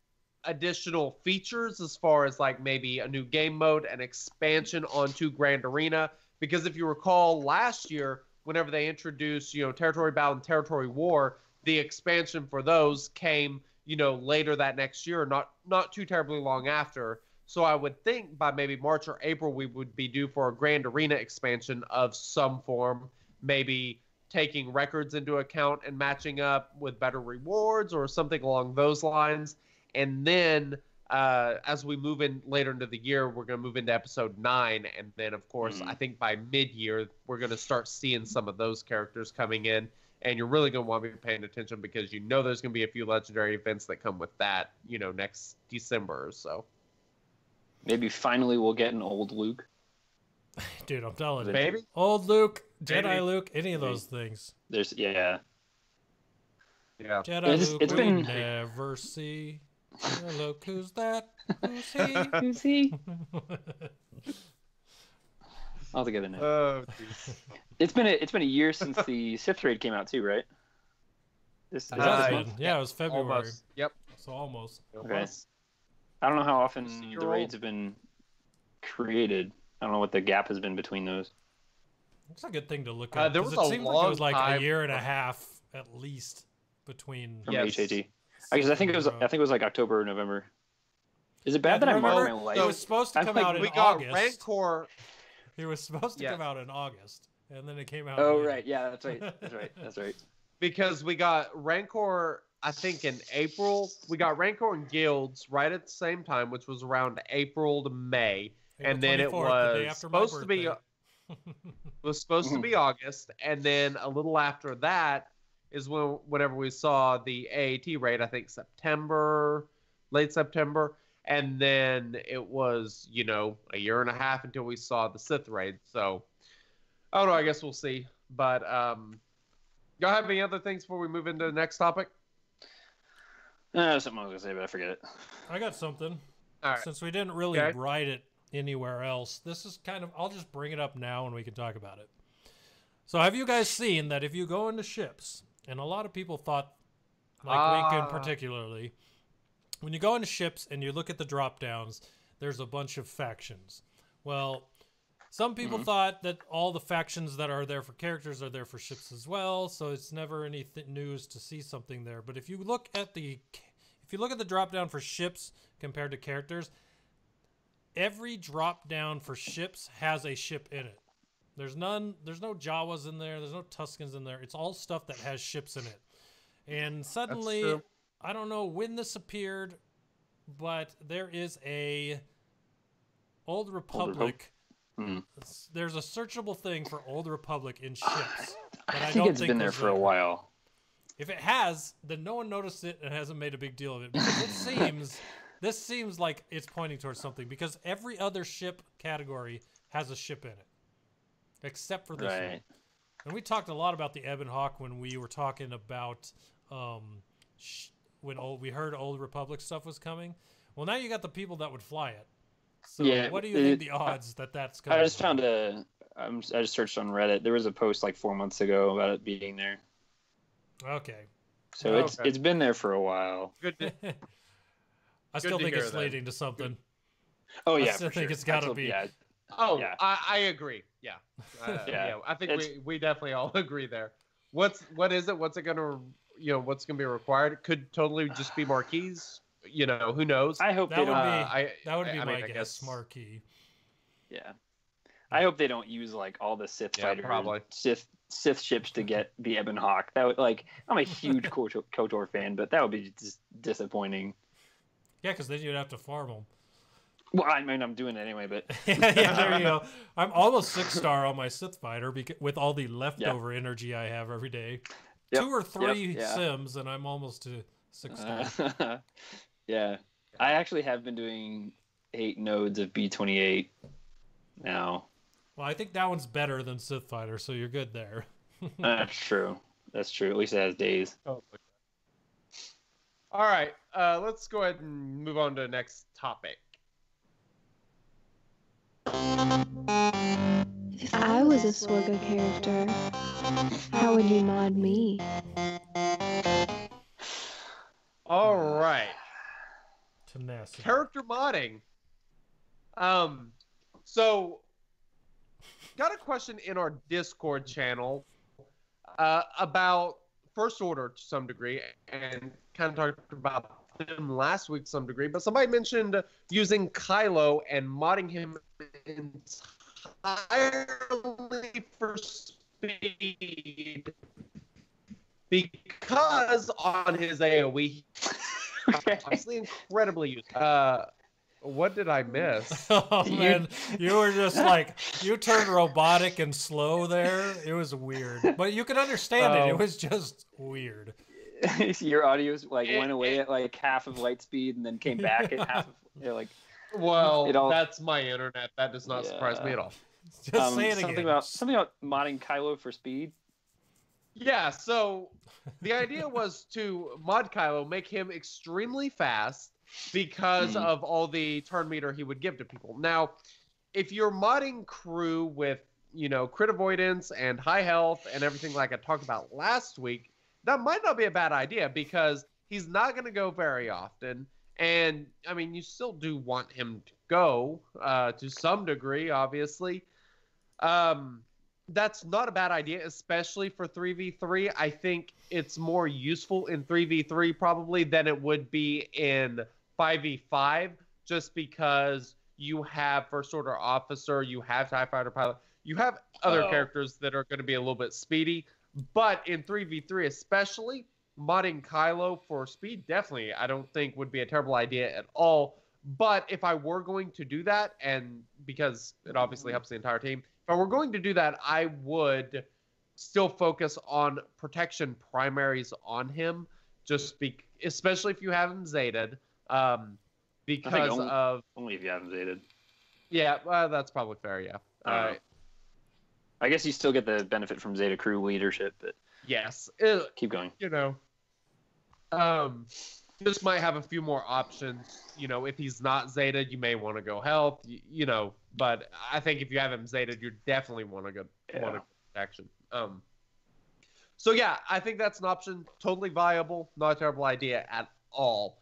Speaker 5: additional features as far as like maybe a new game mode and expansion onto Grand Arena. Because if you recall last year, whenever they introduced, Territory Battle and Territory War, the expansion for those came, later that next year, not too terribly long after. So I would think by maybe March or April, we would be due for a Grand Arena expansion of some form, maybe taking records into account and matching up with better rewards or something along those lines. And then as we move in later into the year, we're going to move into episode 9. And then, of course, I think by mid-year, we're going to start seeing some of those characters coming in. And you're really going to want to be paying attention, because there's going to be a few legendary events that come with that, next December or so.
Speaker 4: Maybe finally we'll get an old Luke.
Speaker 2: Dude, I'm telling you.
Speaker 5: Maybe.
Speaker 2: Old Luke, Jedi
Speaker 5: Maybe.
Speaker 2: Luke, any of those things.
Speaker 4: Yeah.
Speaker 2: Jedi
Speaker 4: It's
Speaker 2: Luke,
Speaker 4: been-
Speaker 2: we never see. Look, who's that? Who's he?
Speaker 6: Who's he?
Speaker 4: All together now.
Speaker 5: Oh, geez.
Speaker 4: It's been a year since the Sith raid came out too, right? Is that
Speaker 2: That's
Speaker 4: this
Speaker 2: good.
Speaker 4: month?
Speaker 2: Yeah, it was February.
Speaker 5: Almost. Yep.
Speaker 2: So almost.
Speaker 4: Okay. I don't know how often the raids have been created. I don't know what the gap has been between those.
Speaker 2: It's a good thing to look at.
Speaker 5: There
Speaker 2: 'cause
Speaker 5: was
Speaker 2: it
Speaker 5: a
Speaker 2: seems like it was
Speaker 5: long
Speaker 2: like a
Speaker 5: time
Speaker 2: year and a half at least between.
Speaker 4: From
Speaker 5: Yes.
Speaker 4: HAT. Because I think it was like October or November. Is it bad that I mark
Speaker 2: remember,
Speaker 4: my
Speaker 2: it
Speaker 4: life?
Speaker 2: was supposed to
Speaker 4: I
Speaker 2: come
Speaker 4: think
Speaker 2: out in
Speaker 5: We got
Speaker 2: August.
Speaker 5: Rancor.
Speaker 2: It was supposed to
Speaker 5: Yeah.
Speaker 2: come out in August, and then it came out.
Speaker 4: Oh
Speaker 2: later.
Speaker 4: right, yeah, that's right.
Speaker 5: Because we got Rancor, I think, in April. We got Rancor and Guilds right at the same time, which was around April to May.
Speaker 2: April
Speaker 5: And then it
Speaker 2: 24th, the day
Speaker 5: was
Speaker 2: after my
Speaker 5: supposed to be
Speaker 2: birthday.
Speaker 5: August, and then a little after that is whenever we saw the AAT raid. I think late September, and then it was a year and a half until we saw the Sith raid. So I don't know. I guess we'll see. But y'all have any other things before we move into the next topic?
Speaker 4: Something I was gonna say, but I forget it.
Speaker 2: I got something.
Speaker 5: All right.
Speaker 2: Since we didn't really
Speaker 5: Okay.
Speaker 2: write it anywhere else, this is kind of, I'll just bring it up now and we can talk about it. So have you guys seen that if you go into ships, and a lot of people thought, like Lincoln particularly, when you go into ships and you look at the drop downs, there's a bunch of factions. Well, some people thought that all the factions that are there for characters are there for ships as well, so it's never any news to see something there. But if you look at the drop down for ships compared to characters, every drop down for ships has a ship in it. There's no Jawas in there. There's no Tuskens in there. It's all stuff that has ships in it. And suddenly, I don't know when this appeared, but there is a Old Republic. There's a searchable thing for Old Republic in ships.
Speaker 4: I think it's been there for a while.
Speaker 2: If it has, then no one noticed it and hasn't made a big deal of it. Because this seems like it's pointing towards something. Because every other ship category has a ship in it, except for this one. And we talked a lot about the Ebon Hawk when we were talking about when we heard Old Republic stuff was coming. Well, now you got the people that would fly it. So what do you think the odds that that's coming?
Speaker 4: I just found I just searched on Reddit. There was a post like 4 months ago about it being there.
Speaker 2: Okay.
Speaker 4: So it's been there for a while.
Speaker 5: Good.
Speaker 2: I still think it's leading to something.
Speaker 4: Oh yeah,
Speaker 2: I still think it's got to be.
Speaker 4: Yeah.
Speaker 5: Oh, yeah. I agree. Yeah. Yeah. I think we definitely all agree there. What is it? What's it gonna what's gonna be required? It could totally just be marquees. Who knows?
Speaker 4: I hope
Speaker 2: that
Speaker 4: they
Speaker 2: would
Speaker 4: don't.
Speaker 2: That would be my guess. Marquee.
Speaker 4: Yeah. I hope they don't use like all the Sith fighters,
Speaker 5: probably
Speaker 4: Sith ships to get the Ebon Hawk. That would I'm a huge KOTOR fan, but that would be just disappointing.
Speaker 2: Yeah, because then you'd have to farm them.
Speaker 4: Well, I mean, I'm doing it anyway, but
Speaker 2: yeah, there you go. I'm almost 6-star on my Sith fighter with all the leftover energy I have every day. 2 or 3 sims, and I'm almost to 6-star.
Speaker 4: Yeah, I actually have been doing 8 nodes of B28 now.
Speaker 2: Well, I think that one's better than Sith fighter, so you're good there.
Speaker 4: That's true. That's true. At least it has days.
Speaker 5: Oh. All right, let's go ahead and move on to the next topic.
Speaker 6: If I was a Swogga character, how would you mod me?
Speaker 5: All right.
Speaker 2: Tenacity.
Speaker 5: Character modding. So, got a question in our Discord channel about First Order to some degree, and kind of talked about them last week to some degree, but somebody mentioned using Kylo and modding him entirely for speed because on his AoE, obviously incredibly useful. What did I miss?
Speaker 2: Oh man, you were just like, you turned robotic and slow there. It was weird, but you could understand it. It was just weird.
Speaker 4: Your audio went away at like half of light speed and then came back at half of
Speaker 5: Well, that's my internet. That does not surprise me at all.
Speaker 2: Just say it
Speaker 4: something
Speaker 2: again.
Speaker 4: Something about modding Kylo for speed.
Speaker 5: Yeah, so the idea was to mod Kylo, make him extremely fast because of all the turn meter he would give to people. Now, if you're modding crew with, crit avoidance and high health and everything like I talked about last week, that might not be a bad idea because he's not going to go very often. And, I mean, you still do want him to go to some degree, obviously. That's not a bad idea, especially for 3v3. I think it's more useful in 3v3 probably than it would be in 5v5, just because you have First Order Officer, you have TIE Fighter Pilot, you have other characters that are going to be a little bit speedy. But in 3v3 especially, modding Kylo for speed definitely I don't think would be a terrible idea at all. But if I were going to do that, and because it obviously helps the entire team, if I were going to do that, I would still focus on protection primaries on him, especially if you have him Zated, because
Speaker 4: only if you have him Zated.
Speaker 5: Yeah, that's probably fair. Yeah.
Speaker 4: I guess you still get the benefit from Zeta crew leadership, but
Speaker 5: yes,
Speaker 4: keep going.
Speaker 5: Just might have a few more options. If he's not Zeta, you may want to go health. But I think if you have him Zeta, you definitely want to go protection. So yeah, I think that's an option. Totally viable. Not a terrible idea at all.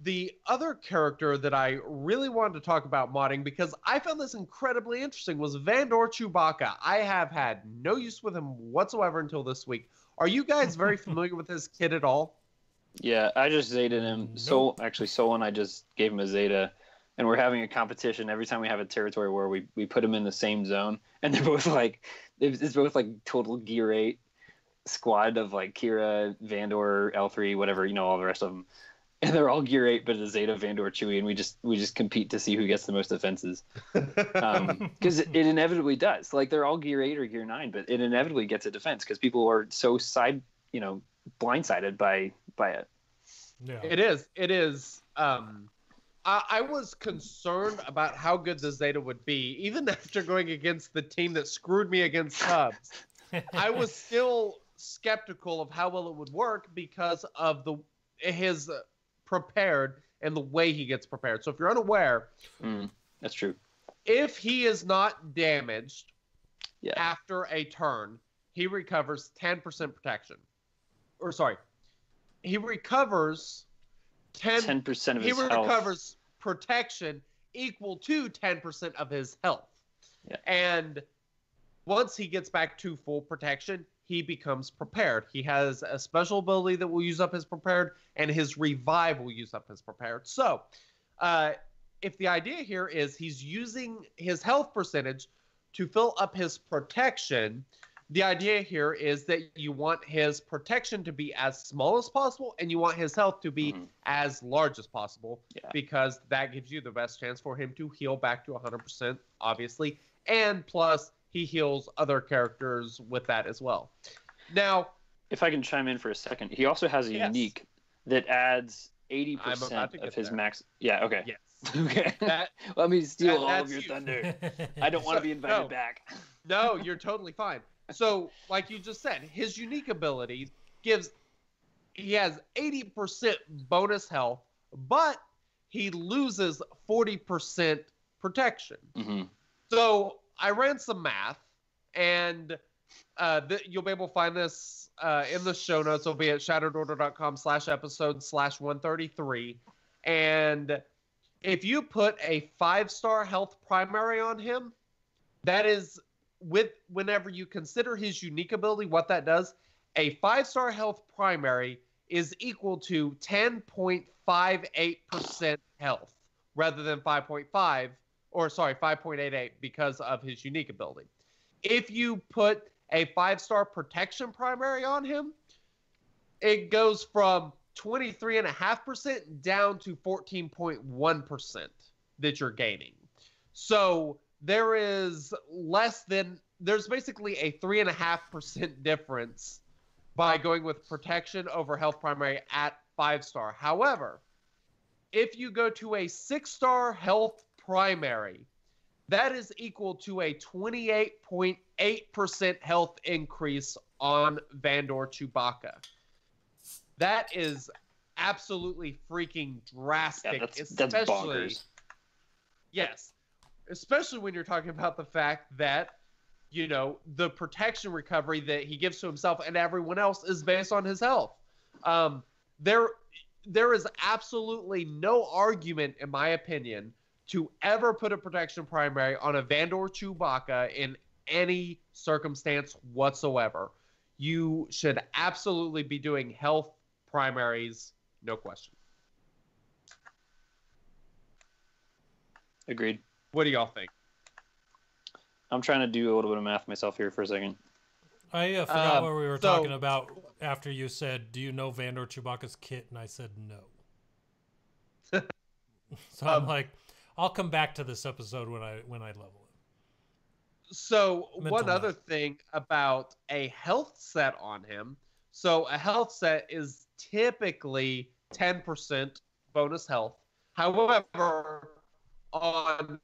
Speaker 5: The other character that I really wanted to talk about modding, because I found this incredibly interesting, was Vandor Chewbacca. I have had no use with him whatsoever until this week. Are you guys very familiar with this kid at all?
Speaker 4: Yeah, I just Zetaed him. Nope. Sol and I just gave him a Zeta. and we're having a competition every time we have a territory war. We put them in the same zone, and they're both like it's both like total Gear 8 squad of like Kira, Vandor, L3, whatever, all the rest of them. And they're all Gear 8, but it's Zeta, Vandor, Chewie, and we just compete to see who gets the most offenses. Because it inevitably does. Like, they're all Gear 8 or Gear 9, but it inevitably gets a defense because people are so blindsided by it.
Speaker 2: Yeah.
Speaker 5: It is. I was concerned about how good the Zeta would be, even after going against the team that screwed me against Cubs. I was still skeptical of how well it would work because of his prepared and the way he gets prepared. So if you're unaware,
Speaker 4: that's true.
Speaker 5: If he is not damaged
Speaker 4: Yeah.
Speaker 5: after a turn, he recovers 10% protection. Or sorry, he recovers
Speaker 4: 10% of his health.
Speaker 5: He recovers protection equal to 10% of his health.
Speaker 4: Yeah.
Speaker 5: And once he gets back to full protection, he becomes prepared. He has a special ability that will use up his prepared, and his revive will use up his prepared. So, if the idea here is he's using his health percentage to fill up his protection, the idea here is that you want his protection to be as small as possible, and you want his health to be as large as possible, because that gives you the best chance for him to heal back to 100%, obviously, and plus he heals other characters with that as well. Now,
Speaker 4: if I can chime in for a second, he also has a unique that adds 80% of his max. Yeah, okay.
Speaker 5: Yes.
Speaker 4: Okay. Let me steal all of your thunder. I don't want to be invited back.
Speaker 5: No, you're totally fine. So, like you just said, his unique ability he has 80% bonus health, but he loses 40% protection.
Speaker 4: Mm-hmm.
Speaker 5: So I ran some math, and you'll be able to find this in the show notes. It'll be at shatteredorder.com/episode/133. And if you put a 5-star health primary on him, that is, whenever you consider his unique ability, what that does, a 5-star health primary is equal to 10.58% health rather than 5.88 because of his unique ability. If you put a 5-star protection primary on him, it goes from 23.5% down to 14.1% that you're gaining. So there's basically a 3.5% difference by going with protection over health primary at 5-star. However, if you go to a 6-star health primary, that is equal to a 28.8% health increase on Vandor Chewbacca. That is absolutely freaking drastic.
Speaker 4: Yeah, that's bonkers.
Speaker 5: Yes. Especially when you're talking about the fact that, the protection recovery that he gives to himself and everyone else is based on his health. There is absolutely no argument, in my opinion, to ever put a protection primary on a Vandor Chewbacca in any circumstance whatsoever. You should absolutely be doing health primaries, no question.
Speaker 4: Agreed.
Speaker 5: What do y'all think?
Speaker 4: I'm trying to do a little bit of math myself here for a second.
Speaker 2: I forgot what we were talking about after you said, do you know Vandor Chewbacca's kit? And I said no. So I'm like, I'll come back to this episode when I level it.
Speaker 5: So one other thing about a health set on him. So a health set is typically 10% bonus health. However, on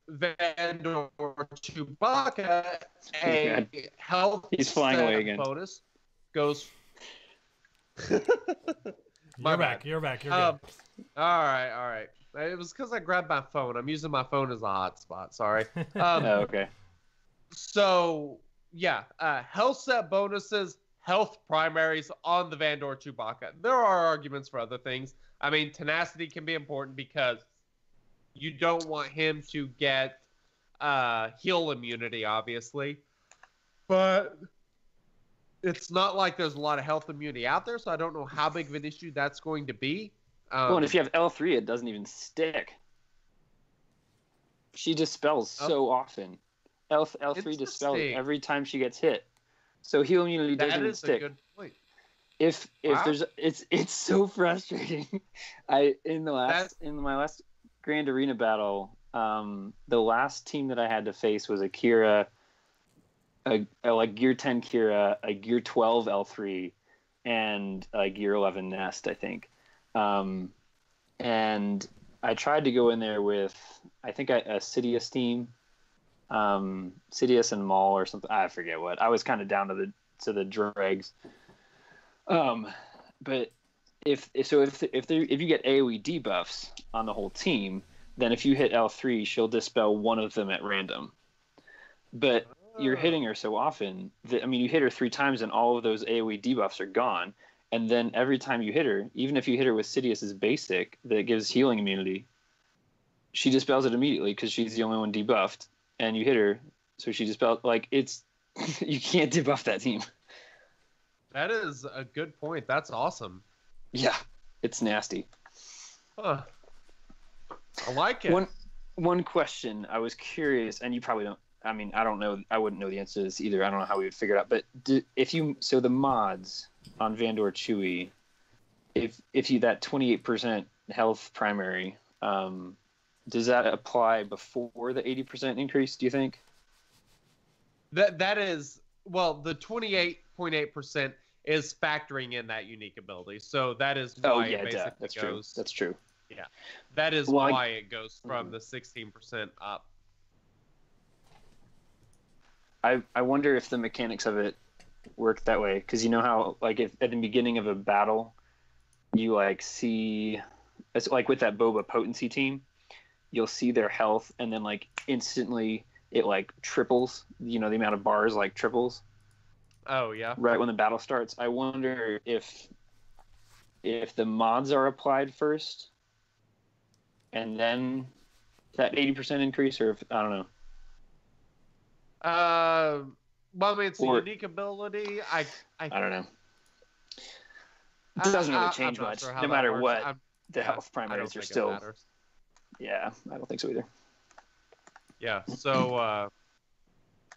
Speaker 5: Vandor Chewbacca, a health
Speaker 4: He's flying away again.
Speaker 5: bonus goes.
Speaker 2: You're back. You're good.
Speaker 5: All right. It was because I grabbed my phone. I'm using my phone as a hotspot. Sorry.
Speaker 4: Okay.
Speaker 5: So, yeah, health set bonuses, health primaries on the Vandor Chewbacca. There are arguments for other things. I mean, tenacity can be important because you don't want him to get heal immunity, obviously. But it's not like there's a lot of health immunity out there, so I don't know how big of an issue that's going to be.
Speaker 4: Well, and if you have L3, it doesn't even stick. She dispels so often. L3 dispels
Speaker 5: Interesting.
Speaker 4: every time she gets hit. So heal immunity doesn't
Speaker 5: That
Speaker 4: even
Speaker 5: is a
Speaker 4: stick.
Speaker 5: good point.
Speaker 4: If
Speaker 5: Wow.
Speaker 4: there's it's so frustrating. In my last Grand Arena battle, the last team that I had to face was a Kira, a like Gear 10 Kira, a Gear 12 L3, and a Gear 11 Nest, I think. And I tried to go in there with, I think, a Sidious team, Sidious and Maul or something. I forget what. I was kind of down to the dregs. But if you get AoE debuffs on the whole team, then if you hit L3, she'll dispel one of them at random. But you're hitting her so often that, you hit her 3 times and all of those AoE debuffs are gone. And then every time you hit her, even if you hit her with Sidious's basic that gives healing immunity, she dispels it immediately because she's the only one debuffed. And you hit her, so she dispels. Like, it's you can't debuff that team.
Speaker 5: That is a good point. That's awesome.
Speaker 4: Yeah, it's nasty.
Speaker 5: Huh. I like it.
Speaker 4: One question I was curious, and you probably don't. I don't know. I wouldn't know the answer to this either. I don't know how we would figure it out. But so the mods on Vandor Chewy, if you that 28% health primary, does that apply before the 80% increase? Do you think?
Speaker 5: That is, well, the 28.8% is factoring in that unique ability. So that is why it basically
Speaker 4: that's
Speaker 5: goes.
Speaker 4: True. That's true.
Speaker 5: Yeah, that is why it goes from the 16% up.
Speaker 4: I wonder if the mechanics of it work that way, because you know how, like, if at the beginning of a battle you like see, it's like with that Boba potency team, you'll see their health and then like instantly it like triples, the amount of bars like triples.
Speaker 5: Oh yeah.
Speaker 4: Right when the battle starts. I wonder if the mods are applied first and then that 80% increase, or if, I don't know.
Speaker 5: Well, it's a unique ability. I
Speaker 4: don't know. It doesn't really change much,
Speaker 5: sure
Speaker 4: no matter what. The health primaries are still. Yeah, I don't think so either.
Speaker 5: Yeah. So,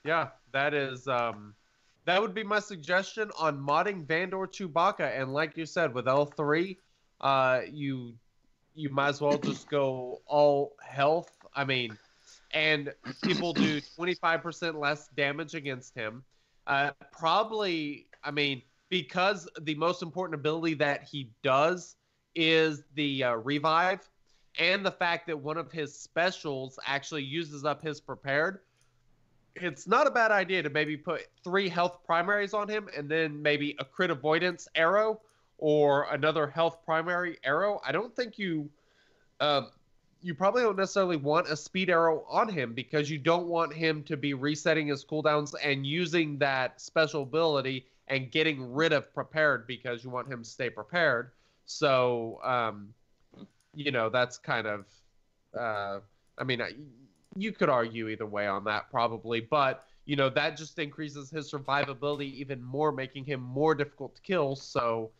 Speaker 5: that is that would be my suggestion on modding Vandor Chewbacca. And like you said, with L3, you might as well just go all health. And people do 25% less damage against him. Probably, because the most important ability that he does is the revive, and the fact that one of his specials actually uses up his prepared, it's not a bad idea to maybe put 3 health primaries on him and then maybe a crit avoidance arrow or another health primary arrow. I don't think you probably don't necessarily want a speed arrow on him, because you don't want him to be resetting his cooldowns and using that special ability and getting rid of prepared, because you want him to stay prepared. So, that's kind of, you could argue either way on that probably, but, that just increases his survivability even more, making him more difficult to kill. So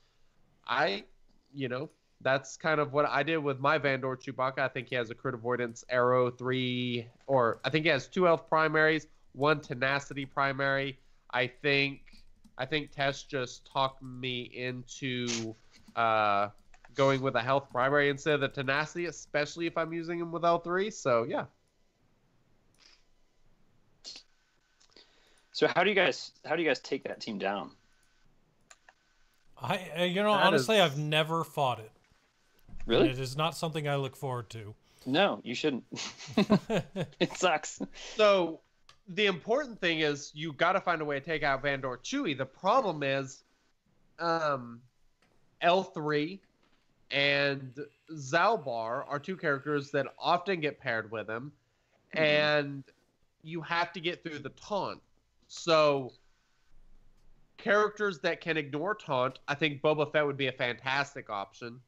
Speaker 5: that's kind of what I did with my Vandor Chewbacca. I think he has a crit avoidance arrow, 3, or I think he has 2 health primaries, 1 tenacity primary. I think Tess just talked me into going with a health primary instead of the tenacity, especially if I'm using him with L3. So yeah.
Speaker 4: So how do you guys take that team down?
Speaker 2: Honestly, I've never fought it.
Speaker 4: Really?
Speaker 2: And it is not something I look forward to.
Speaker 4: No, you shouldn't. It sucks.
Speaker 5: So the important thing is you got to find a way to take out Vandor Chewy. The problem is L3 and Zalbar are 2 characters that often get paired with him, and you have to get through the taunt. So characters that can ignore taunt, I think Boba Fett would be a fantastic option.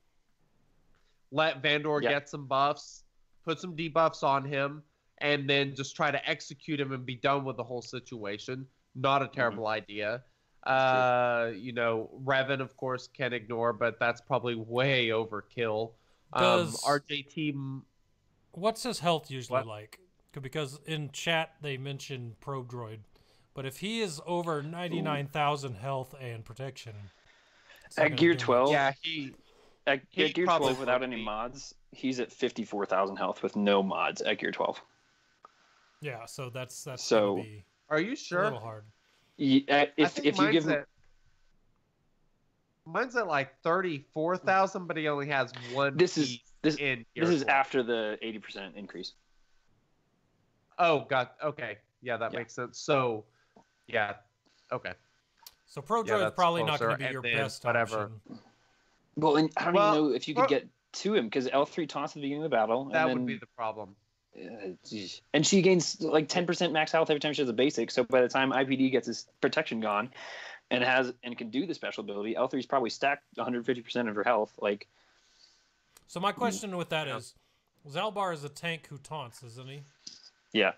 Speaker 5: Let Vandor get some buffs, put some debuffs on him, and then just try to execute him and be done with the whole situation. Not a terrible idea. Revan, of course, can ignore, but that's probably way overkill. RJT...
Speaker 2: What's his health usually like? because in chat they mentioned Probe Droid, but if he is over 99,000 health and protection, it's not
Speaker 4: At
Speaker 2: gonna
Speaker 4: Gear
Speaker 2: do much.
Speaker 4: 12,
Speaker 5: Yeah,
Speaker 4: at
Speaker 5: he
Speaker 4: Gear
Speaker 5: probably
Speaker 4: 12 without
Speaker 5: would
Speaker 4: any
Speaker 5: be.
Speaker 4: mods, he's at 54,000 health with no mods at Gear 12.
Speaker 2: Yeah, so that's
Speaker 4: So,
Speaker 2: gonna be
Speaker 5: Are you
Speaker 2: a
Speaker 5: sure?
Speaker 2: little hard.
Speaker 5: I
Speaker 4: If
Speaker 5: think
Speaker 4: you give him,
Speaker 5: mine's at like 34,000, but he only has one
Speaker 4: this is
Speaker 5: piece
Speaker 4: this
Speaker 5: in
Speaker 4: this
Speaker 5: Gear
Speaker 4: is
Speaker 5: 12.
Speaker 4: after the 80% increase.
Speaker 5: Oh, God. Okay. Yeah, that
Speaker 4: Yeah.
Speaker 5: makes sense. So, yeah. Okay.
Speaker 2: So Probe
Speaker 5: Yeah,
Speaker 2: Droid's
Speaker 5: that's
Speaker 2: probably not
Speaker 5: closer,
Speaker 2: going to be
Speaker 5: and
Speaker 2: your
Speaker 5: then
Speaker 2: best
Speaker 5: whatever.
Speaker 2: option.
Speaker 4: Well, and I don't
Speaker 5: Well,
Speaker 4: even know if you could get to him because L3 taunts at the beginning of the battle.
Speaker 5: That
Speaker 4: and
Speaker 5: would
Speaker 4: then,
Speaker 5: be the problem.
Speaker 4: geez. And she gains like 10% max health every time she does a basic. So by the time IPD gets his protection gone, and can do the special ability, L3's probably stacked 150% of her health. Like,
Speaker 2: So my question with that
Speaker 5: Yeah.
Speaker 2: is, Zalbar is a tank who taunts, isn't he?
Speaker 4: yeah,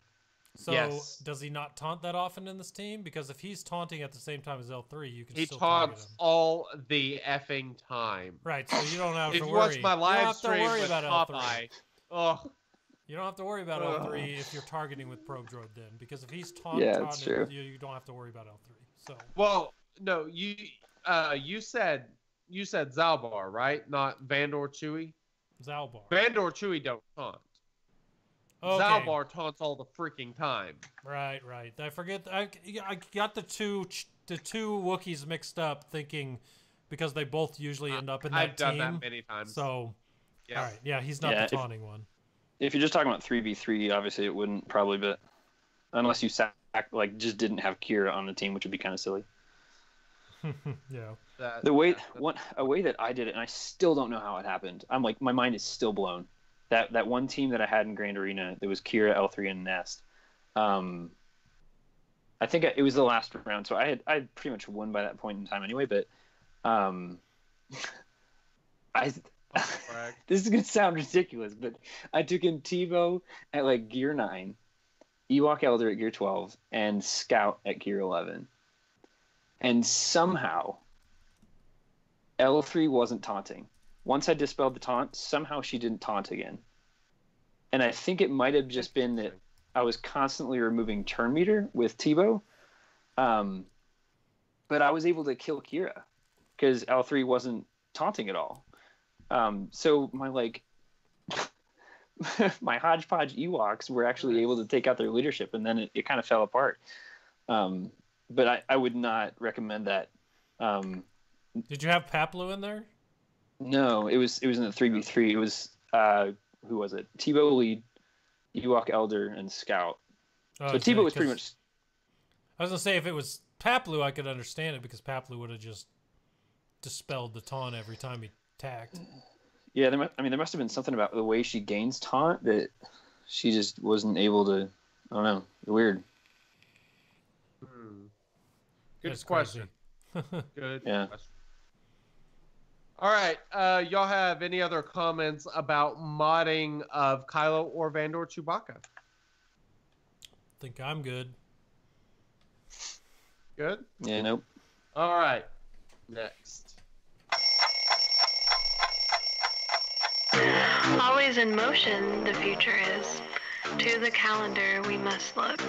Speaker 2: So
Speaker 5: Yes.
Speaker 2: does he not taunt that often in this team? Because if he's taunting at the same time as L3, you can
Speaker 5: He
Speaker 2: still target
Speaker 5: taunts
Speaker 2: him.
Speaker 5: all the effing time.
Speaker 2: Right, so you don't have
Speaker 5: If
Speaker 2: to
Speaker 5: you
Speaker 2: worry.
Speaker 5: watch my
Speaker 2: You don't
Speaker 5: live
Speaker 2: have to
Speaker 5: stream
Speaker 2: worry
Speaker 5: with
Speaker 2: about L3.
Speaker 5: Popeye, oh,
Speaker 2: You don't have to worry about
Speaker 5: Ugh.
Speaker 2: L3 if you're targeting with Probe Droid then, because if he's
Speaker 4: Yeah, it's
Speaker 2: taunting,
Speaker 4: true.
Speaker 2: you don't have to worry about L3. So
Speaker 5: well, no, you said Zalbar, right? Not Vandor Chewie.
Speaker 2: Zalbar.
Speaker 5: Vandor Chewie don't taunt.
Speaker 2: Okay.
Speaker 5: Zalbar taunts all the freaking time.
Speaker 2: Right. I forget. I got the two Wookiees mixed up, thinking because they both usually end up in that
Speaker 5: I've done
Speaker 2: team.
Speaker 5: that many times.
Speaker 2: So,
Speaker 5: yeah.
Speaker 2: all right, yeah, he's not
Speaker 4: Yeah,
Speaker 2: the taunting one.
Speaker 4: if you're just talking about 3v3, obviously it wouldn't probably, but unless you just didn't have Kira on the team, which would be kind of silly.
Speaker 2: Yeah.
Speaker 4: A way that I did it, and I still don't know how it happened. I'm like, my mind is still blown. That one team that I had in Grand Arena, there was Kira, L3, and Nest. I think it was the last round, so I had pretty much won by that point in time anyway. But this is gonna sound ridiculous, but I took in Tebow at like Gear 9, Ewok Elder at Gear 12, and Scout at Gear 11, and somehow L3 wasn't taunting. Once I dispelled the taunt, somehow she didn't taunt again. And I think it might have just been that I was constantly removing turn meter with Tebow. But I was able to kill Kira because L3 wasn't taunting at all. So my my hodgepodge Ewoks were actually able to take out their leadership, and then it kind of fell apart. But I would not recommend that.
Speaker 2: Did you have Paplu in there?
Speaker 4: No, it was in the 3v3. It was who was it? Tebow lead, Ewok Elder, and Scout. So
Speaker 2: Okay,
Speaker 4: Tebow was pretty
Speaker 2: 'cause
Speaker 4: much.
Speaker 2: I was gonna say if it was Paplu, I could understand it because Paplu would have just dispelled the taunt every time he attacked.
Speaker 4: Yeah, there must have been something about the way she gains taunt that she just wasn't able to. I don't know. Weird.
Speaker 5: Good
Speaker 2: That's
Speaker 5: question.
Speaker 2: crazy.
Speaker 5: Good
Speaker 4: Yeah.
Speaker 5: question. All right. Y'all have any other comments about modding of Kylo or Vandor Chewbacca?
Speaker 2: Think I'm good.
Speaker 5: Good?
Speaker 4: Yeah. Nope.
Speaker 5: All right. Next.
Speaker 6: Always in motion, the future is. To the calendar we must look.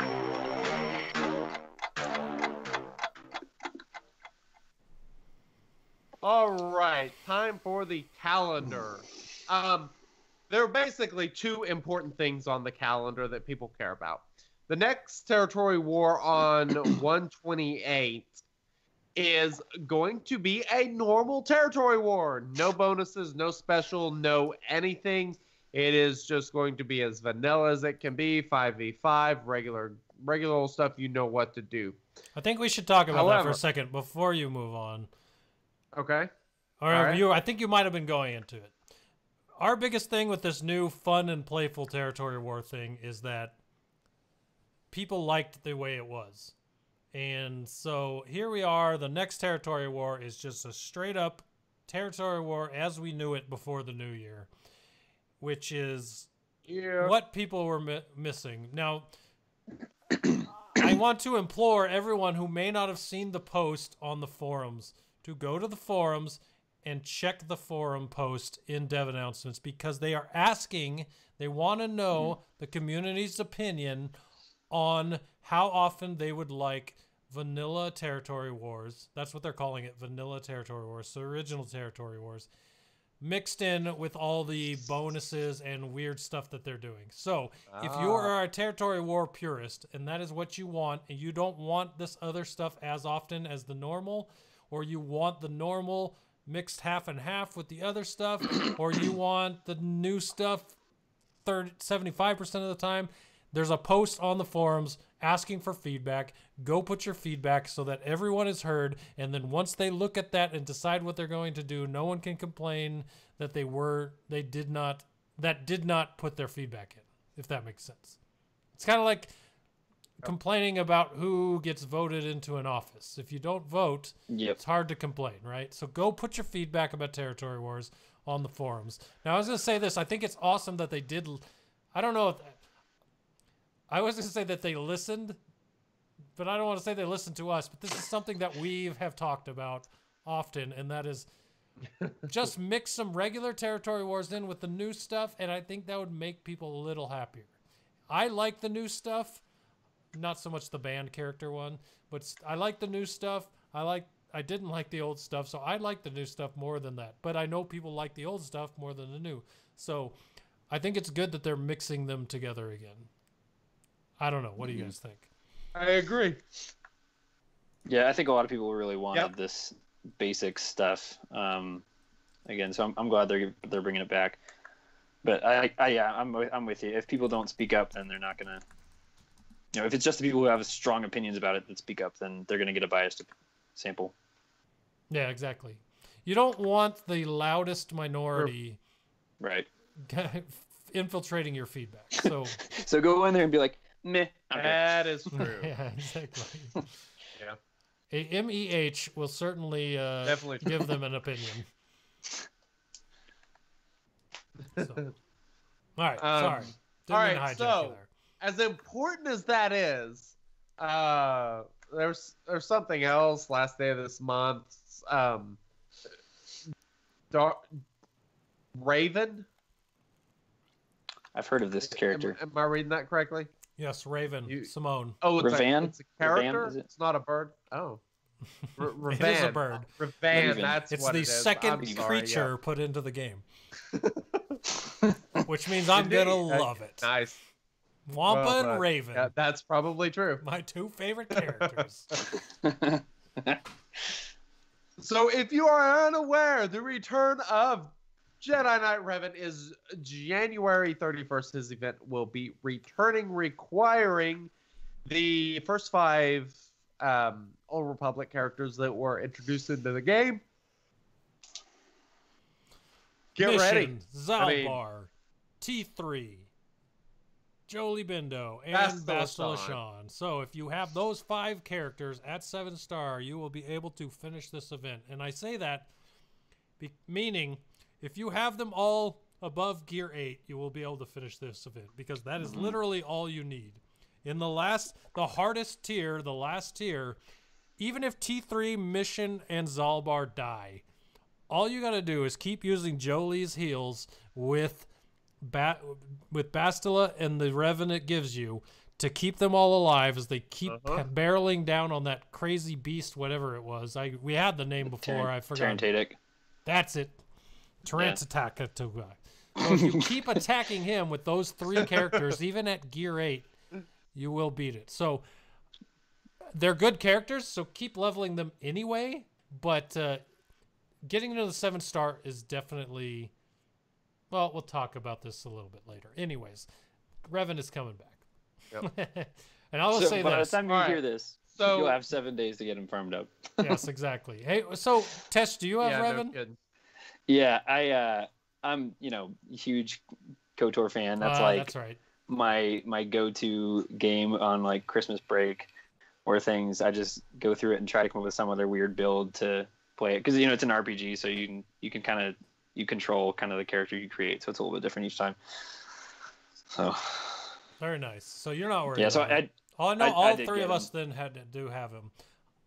Speaker 5: All right. Time for the calendar. There are basically two important things on the calendar that people care about. The next territory war on 128 is going to be a normal territory war. No bonuses, no special, no anything. It is just going to be as vanilla as it can be, 5v5, regular old stuff. You know what to do.
Speaker 2: I think we should talk about that for
Speaker 5: However-
Speaker 2: a second before you move on.
Speaker 5: Okay?
Speaker 2: All right,
Speaker 5: right.
Speaker 2: I think you might have been going into it. Our biggest thing with this new fun and playful territory war thing is that people liked the way it was. And so here we are. The next territory war is just a straight up territory war as we knew it before the new year, which is what people were missing. Now, I want to implore everyone who may not have seen the post on the forums to go to the forums and check the forum post in dev announcements, because they are asking, they want to know the community's opinion on how often they would like vanilla territory wars. That's what they're calling it, vanilla territory wars. So original territory wars mixed in with all the bonuses and weird stuff that they're doing. So if you are a territory war purist and that is what you want, and you don't want this other stuff as often as the normal, or you want the normal mixed half and half with the other stuff, or you want the new stuff 75% of the time, there's a post on the forums asking for feedback. Go put your feedback so that everyone is heard, and then once they look at that and decide what they're going to do, no one can complain that they did not put their feedback in, if that makes sense. It's kind of like complaining about who gets voted into an office. If you don't vote, it's hard to complain, right? So go put your feedback about territory wars on the forums. Now, I was going to say this. I think it's awesome that they did. I don't know if I was going to say that they listened, but I don't want to say they listened to us. But this is something that we have talked about often, and that is just mix some regular territory wars in with the new stuff, and I think that would make people a little happier. I like the new stuff, not so much the band character one, but I like the new stuff. I didn't like the old stuff, so I like the new stuff more than that. But I know people like the old stuff more than the new. So I think it's good that they're mixing them together again. I don't know. What do you guys think?
Speaker 5: I agree.
Speaker 4: Yeah, I think a lot of people really wanted this basic stuff. Again, so I'm glad they're bringing it back. But I'm with you. If people don't speak up, then they're not gonna. If it's just the people who have strong opinions about it that speak up, then they're gonna get a biased sample.
Speaker 2: Yeah, exactly. You don't want the loudest minority,
Speaker 4: right,
Speaker 2: infiltrating your feedback. So
Speaker 4: so go in there and be like, meh. Okay.
Speaker 5: That is true.
Speaker 2: Yeah, exactly.
Speaker 5: Yeah.
Speaker 2: A MEH will certainly
Speaker 5: Definitely
Speaker 2: give them an opinion. So. All right, sorry. Didn't mean to hijack you there.
Speaker 5: As important as that is, there's something else last day of this month. Raven.
Speaker 4: I've heard of this character.
Speaker 5: Am I reading that correctly?
Speaker 2: Yes, Raven. Simone.
Speaker 5: Oh,
Speaker 4: Revan?
Speaker 5: It's a character.
Speaker 4: Revan,
Speaker 5: It's not a bird. Oh. Revan.
Speaker 2: It is a bird.
Speaker 5: Revan, that's
Speaker 2: it's
Speaker 5: what
Speaker 2: the
Speaker 5: it is.
Speaker 2: second
Speaker 5: I'm sorry,
Speaker 2: creature put into the game. Which means I'm going to love it.
Speaker 5: Nice.
Speaker 2: Wampa and Raven.
Speaker 5: Yeah, that's probably true.
Speaker 2: My two favorite characters.
Speaker 5: So if you are unaware, the return of Jedi Knight Revan is January 31st. His event will be returning, requiring the first 5 Old Republic characters that were introduced into the game. Get ready.
Speaker 2: Zalbar, T3, Jolie Bindo, and
Speaker 5: Bastila
Speaker 2: Shan. So if you have those 5 characters at 7-star, you will be able to finish this event. And I say that meaning if you have them all above Gear 8, you will be able to finish this event, because that is literally all you need. In the hardest tier, the last tier, even if T3, Mission, and Zalbar die, all you gotta do is keep using Jolie's heals with Bastila and the Revan it gives you to keep them all alive as they keep barreling down on that crazy beast, whatever it was. We had the name before. I forgot.
Speaker 4: Tarantatic.
Speaker 2: That's it. Tarantatic. So if you keep attacking him with those 3 characters, even at Gear 8, you will beat it. So they're good characters, so keep leveling them anyway. But getting into the 7-star is definitely... Well, we'll talk about this a little bit later. Anyways, Revan is coming back. Yep. And I'll say
Speaker 4: by
Speaker 2: this.
Speaker 4: the time you hear this,
Speaker 5: so,
Speaker 4: you'll have 7 days to get him farmed up.
Speaker 2: Yes, exactly. Hey, so Tesh, do you have Revan?
Speaker 5: No,
Speaker 4: yeah, I'm huge KOTOR fan. That's
Speaker 2: that's right.
Speaker 4: my go-to game on like Christmas break or things. I just go through it and try to come up with some other weird build to play it, because it's an RPG, so you can kind of control kind of the character you create, so it's a little bit different each time. So
Speaker 2: very nice. So you're not worried.
Speaker 4: Yeah. So
Speaker 2: all 3 of us then do have him.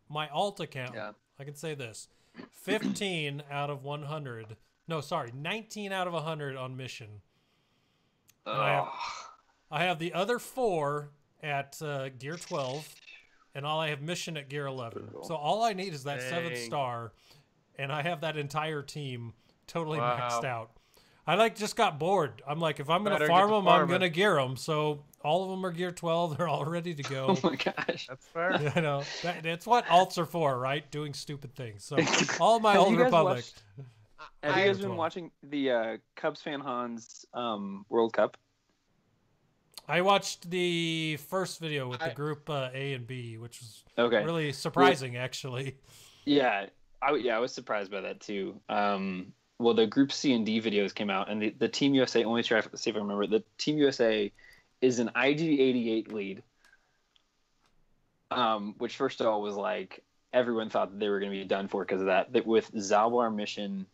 Speaker 2: My alt account. Yeah. I can say this: 15 out of 100. No, sorry, 19 out of 100 on mission. And I have the other 4 at gear 12, and I have mission at gear 11. So all I need is that 7th star, and I have that entire team totally maxed out. I just got bored. I'm like, if I'm going to farm them, I'm going to gear them. So all of them are gear 12. They're all ready to go.
Speaker 4: Oh my gosh.
Speaker 5: That's fair.
Speaker 2: You know, that's what alts are for, right? Doing stupid things. So all my Old Republic.
Speaker 4: Have you guys been watching the Cubs fan Hans World Cup?
Speaker 2: I watched the first video with the group A and B, which was really surprising, actually.
Speaker 4: Yeah, I was surprised by that too. Well, the Group C and D videos came out, and the Team USA. Only try to see if I remember. The Team USA is an IG-88 lead, which first of all was like everyone thought that they were going to be done for because of that. That with Zalbar mission.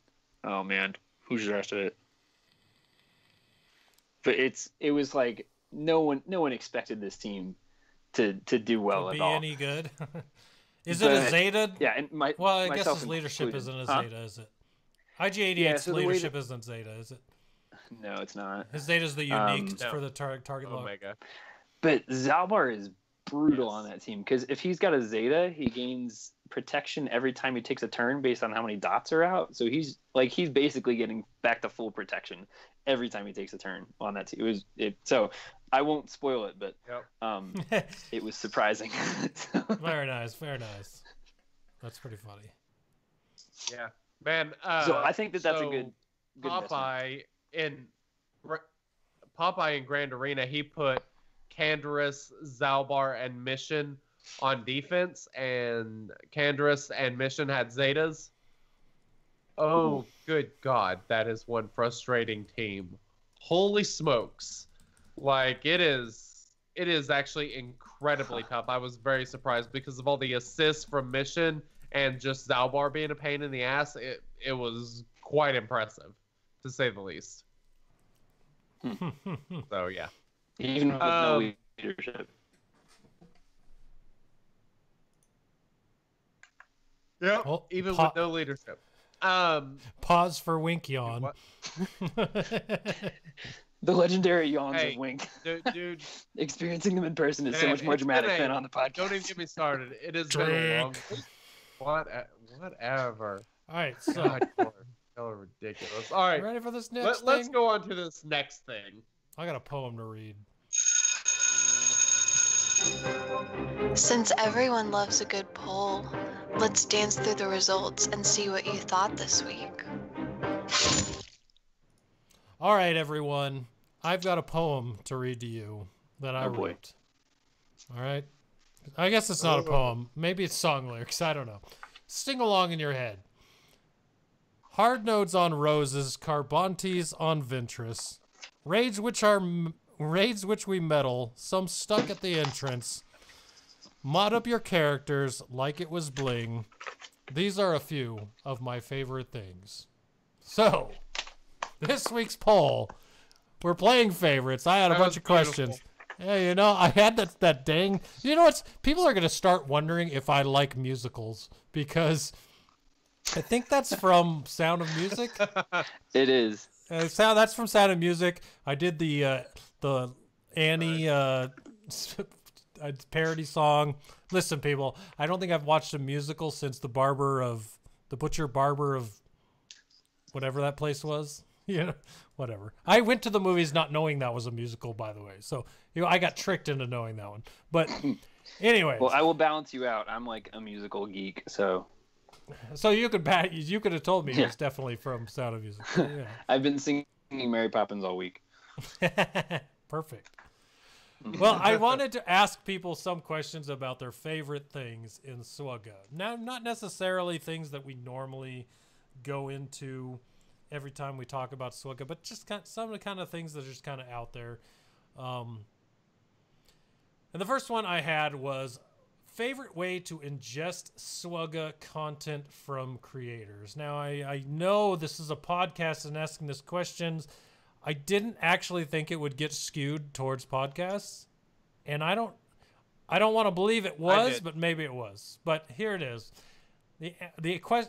Speaker 4: Oh man, who's the rest of it? But it was like no one expected this team to do well at all.
Speaker 2: Be any good? Is it a Zeta?
Speaker 4: Yeah, and
Speaker 2: I guess his leadership isn't a Zeta, is it? IG-88's leadership isn't Zeta, is it?
Speaker 4: No, it's not.
Speaker 2: His Zeta's the unique for the target log.
Speaker 5: Omega.
Speaker 4: But Zalbar is brutal on that team because if he's got a Zeta, he gains protection every time he takes a turn based on how many dots are out. So he's basically getting back to full protection every time he takes a turn on that team. So I won't spoil it, but it was surprising.
Speaker 2: Very nice. That's pretty funny.
Speaker 5: Yeah, man.
Speaker 4: So I think that's a good
Speaker 5: Popeye in Grand Arena. He put Canderous, Zalbar, and Mission on defense, and Canderous and Mission had Zetas. Oh, good God, that is one frustrating team. Holy smokes. Like, it is actually incredibly tough. I was very surprised because of all the assists from Mission and just Zalbar being a pain in the ass. It was quite impressive, to say the least. So, yeah.
Speaker 4: Even with no leadership.
Speaker 5: Yeah, even with no leadership.
Speaker 2: Pause for Wink yawn.
Speaker 4: The legendary yawns of Wink.
Speaker 5: Dude.
Speaker 4: Experiencing them in person is so much more dramatic than on the podcast.
Speaker 5: Don't even get me started. It has been a long whatever.
Speaker 2: All right, so
Speaker 5: God, y'all are ridiculous. All right,
Speaker 2: ready for this next thing?
Speaker 5: Let's go on to this next thing.
Speaker 2: I got a poem to read.
Speaker 7: Since everyone loves a good poll, let's dance through the results and see what you thought this week.
Speaker 2: All right, everyone. I've got a poem to read to you that I wrote. All right. I guess it's not a poem. Maybe it's song lyrics. I don't know. Sing along in your head. Hard nodes on roses, carbontes on ventris. Raids which we meddle, some stuck at the entrance. Mod up your characters like it was bling. These are a few of my favorite things. So, this week's poll, we're playing favorites. I had a bunch of questions. Yeah, I had that dang. You know what? People are going to start wondering if I like musicals because I think that's from Sound of Music.
Speaker 4: It is.
Speaker 2: That's from Sound of Music. I did the Annie parody song. Listen, people, I don't think I've watched a musical since the Butcher Barber of whatever that place was. Whatever. I went to the movies not knowing that was a musical, by the way. So, I got tricked into knowing that one. But anyway.
Speaker 4: Well, I will balance you out. I'm like a musical geek, so.
Speaker 2: So you could have told me it was definitely from Sound of Music. Yeah.
Speaker 4: I've been singing Mary Poppins all week.
Speaker 2: Perfect. Well, I wanted to ask people some questions about their favorite things in SWGA. Now, not necessarily things that we normally go into every time we talk about SWGA, but just some of the kind of things that are just kind of out there. And the first one I had was favorite way to ingest SWGA content from creators. Now, I know this is a podcast and asking this questions. I didn't actually think it would get skewed towards podcasts, and I don't want to believe it was, but maybe it was. But here it is.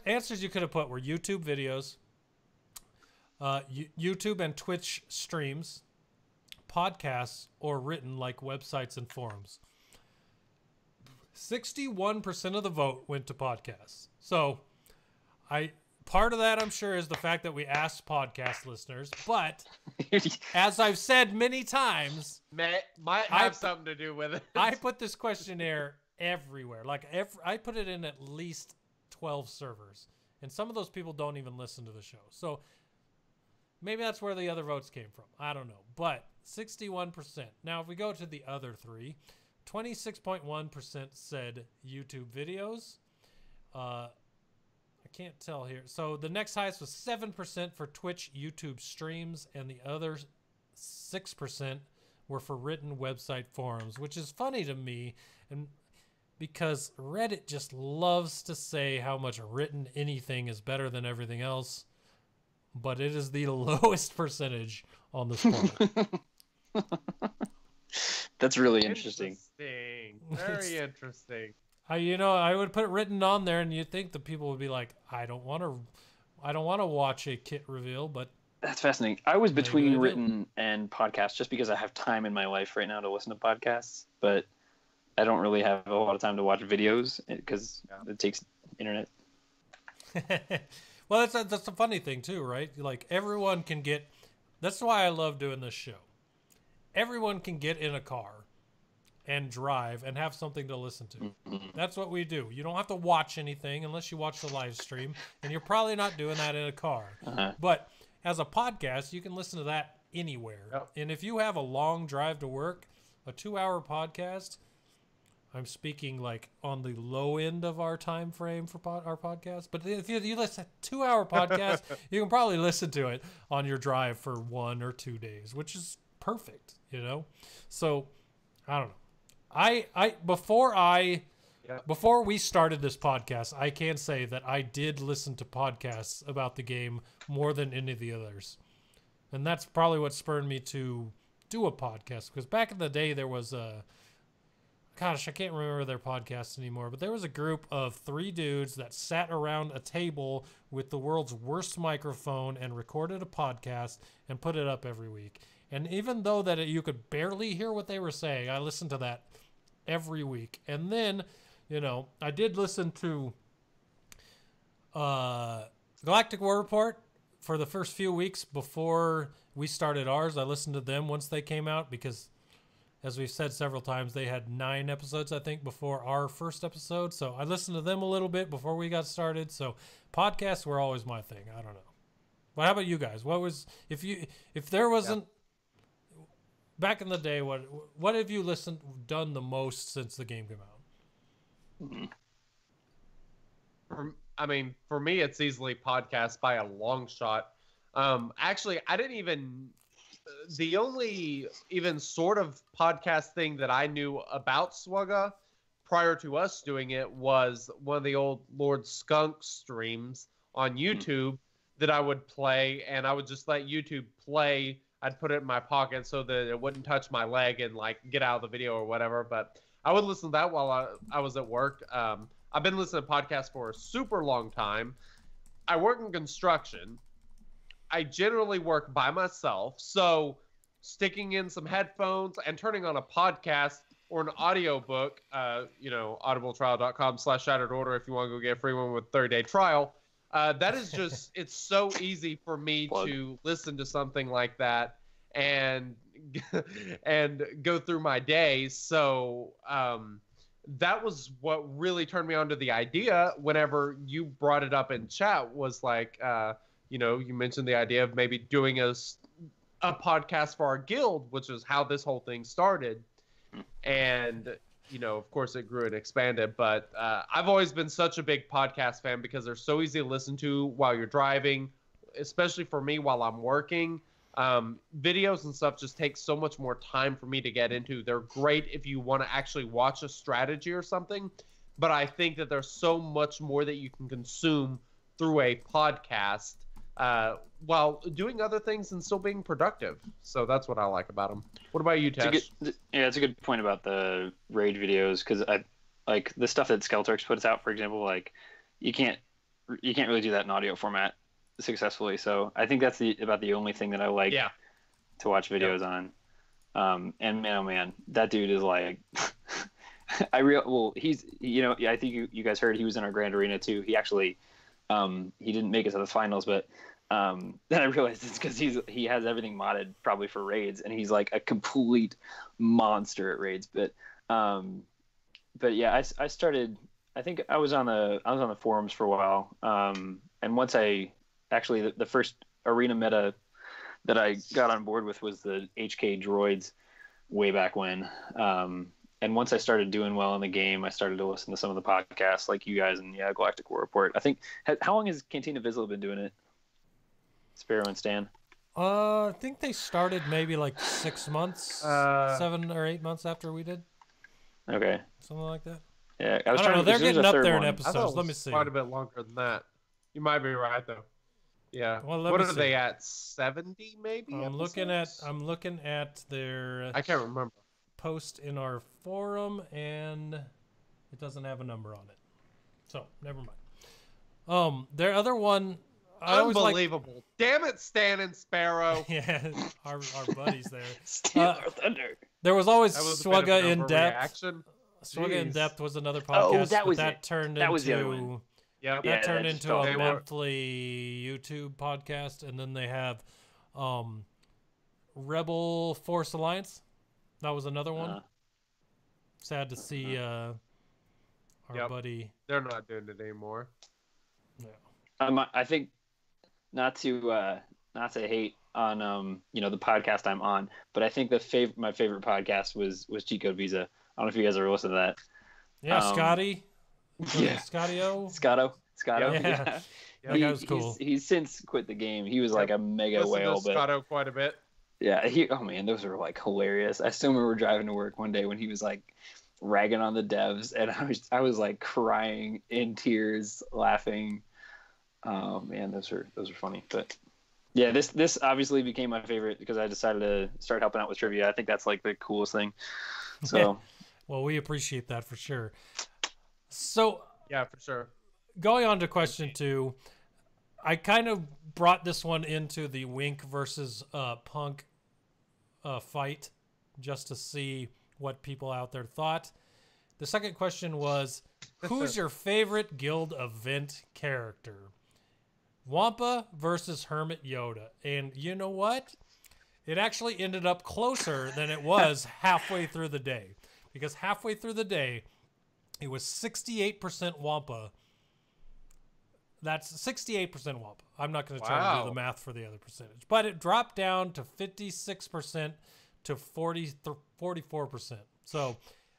Speaker 2: answers you could have put were YouTube videos, YouTube and Twitch streams, podcasts, or written like websites and forums. 61% of the vote went to podcasts. So part of that, I'm sure, is the fact that we asked podcast listeners, but as I've said many times,
Speaker 5: might have something to do with it.
Speaker 2: I put this questionnaire everywhere. Like I put it in at least 12 servers, and some of those people don't even listen to the show. So maybe that's where the other votes came from. I don't know, but 61%. Now, if we go to the other three, 26.1% said YouTube videos. I can't tell here. So the next highest was 7% for Twitch YouTube streams, and the other 6% were for written website forums, which is funny to me, and because Reddit just loves to say how much written anything is better than everything else, but it is the lowest percentage on the spot.
Speaker 4: That's really interesting.
Speaker 5: Very interesting.
Speaker 2: I would put written on there, and you'd think the people would be like, I don't want to watch a kit reveal, but
Speaker 4: that's fascinating. I was between written and podcasts just because I have time in my life right now to listen to podcasts, but I don't really have a lot of time to watch videos because it takes internet.
Speaker 2: Well, that's a funny thing too, right? Like everyone can get. That's why I love doing this show. Everyone can get in a car and drive and have something to listen to. That's what we do. You don't have to watch anything unless you watch the live stream, and you're probably not doing that in a car. But as a podcast, you can listen to that anywhere. Yep. And if you have a long drive to work, a 2-hour podcast, I'm speaking like on the low end of our time frame for our podcast. But if you listen to a 2-hour podcast, you can probably listen to it on your drive for 1 or 2 days, which is perfect, So I don't know. Before we started this podcast, I can say that I did listen to podcasts about the game more than any of the others. And that's probably what spurred me to do a podcast, because back in the day there was I can't remember their podcast anymore, but there was a group of 3 dudes that sat around a table with the world's worst microphone and recorded a podcast and put it up every week. And even though that you could barely hear what they were saying, I listened to that every week. And then, I did listen to Galactic War Report for the first few weeks before we started ours. I listened to them once they came out because, as we've said several times, they had 9 episodes, I think, before our first episode. So I listened to them a little bit before we got started. So podcasts were always my thing. I don't know. But how about you guys? What was, if there wasn't, back in the day, what have you done the most since the game came out?
Speaker 5: For me, it's easily podcasts by a long shot. Actually, I didn't even. The only even sort of podcast thing that I knew about Swugga prior to us doing it was one of the old Lord Skunk streams on YouTube that I would play, and I would just let YouTube play. I'd put it in my pocket so that it wouldn't touch my leg and like get out of the video or whatever. But I would listen to that while I was at work. I've been listening to podcasts for a super long time. I work in construction. I generally work by myself. So sticking in some headphones and turning on a podcast or an audio book, audibletrial.com/shattered order if you want to go get a free one with 30-day trial. That is just, it's so easy for me to listen to something like that and go through my day. So that was what really turned me on to the idea whenever you brought it up in chat was like, you mentioned the idea of maybe doing a podcast for our guild, which is how this whole thing started. And of course it grew and expanded, but I've always been such a big podcast fan because they're so easy to listen to while you're driving, especially for me while I'm working. Videos and stuff just take so much more time for me to get into. They're great if you want to actually watch a strategy or something, but I think that there's so much more that you can consume through a podcast while doing other things and still being productive. So that's what I like about them. What about you, Tesh?
Speaker 4: It's a good point about the raid videos, because I like the stuff that Skelterx puts out, for example. Like, you can't really do that in audio format successfully. So I think that's about the only thing that I like to watch videos on. And man, oh man, that dude is like, he's, I think you guys heard he was in our Grand Arena too. He actually, he didn't make it to the finals, but then I realized it's because he has everything modded probably for raids, and he's like a complete monster at raids. But yeah, I started. I think I was on the forums for a while, and once the first arena meta that I got on board with was the HK droids way back when. And once I started doing well in the game, I started to listen to some of the podcasts like you guys and Galactic War Report. I think, how long has Cantina Visible been doing it? Sparrow and Stan?
Speaker 2: I think they started maybe like 6 months, 7 or 8 months after we did.
Speaker 4: Okay.
Speaker 2: Something like that.
Speaker 4: Yeah,
Speaker 2: I don't know. They're getting up there in episodes. Let me see.
Speaker 5: Quite a bit longer than that. You might be right though. Yeah.
Speaker 2: Well,
Speaker 5: what are they at? 70 maybe?
Speaker 2: I'm looking at their.
Speaker 5: I can't remember.
Speaker 2: Post in our forum, and it doesn't have a number on it. So never mind. Their other one.
Speaker 5: Unbelievable! Damn it, Stan and Sparrow.
Speaker 2: Yeah, our buddies there.
Speaker 4: Steal our thunder.
Speaker 2: There was always Swugga in Depth. Swugga in Depth was another podcast. That turned into a monthly YouTube podcast, and then they have Rebel Force Alliance. That was another one. Sad to see our buddy.
Speaker 5: They're not doing it anymore.
Speaker 2: Yeah.
Speaker 4: I think not to hate on the podcast I'm on, but I think my favorite podcast was Cheat Code Visa. I don't know if you guys ever listened to that.
Speaker 2: Yeah, Scotty.
Speaker 4: Yeah.
Speaker 2: Scotto.
Speaker 4: Scotto.
Speaker 2: Yeah. That guy was cool.
Speaker 4: He's since quit the game. He was like a mega whale.
Speaker 5: But Scotto quite a bit.
Speaker 4: Yeah, oh man, those were like hilarious. I still remember driving to work one day when he was like ragging on the devs, and I was like crying in tears, laughing. Oh man, those were funny. But yeah, this obviously became my favorite because I decided to start helping out with trivia. I think that's like the coolest thing. So,
Speaker 2: well, we appreciate that for sure. So
Speaker 5: yeah, for sure.
Speaker 2: Going on to question 2, I kind of brought this one into the Wink versus Punk fight just to see what people out there thought. The second question was, who's your favorite Guild event character? Wampa versus Hermit Yoda. And you know what? It actually ended up closer than it was halfway through the day. Because halfway through the day, it was 68% Wampa. That's 68% Wampa. I'm not going to try to do the math for the other percentage. But it dropped down to 56% to 44%. So